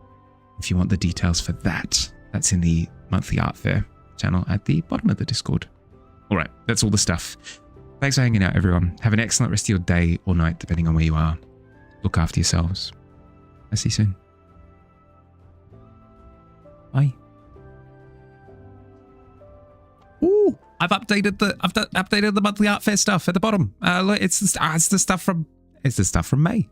[SPEAKER 1] If you want the details for that, that's in the monthly Art Fair channel at the bottom of the Discord. All right, that's all the stuff. Thanks for hanging out, everyone. Have an excellent rest of your day or night, depending on where you are. Look after yourselves. I'll see you soon. Bye. Ooh, I've updated the monthly Art Fair stuff at the bottom. Look, it's the stuff from May.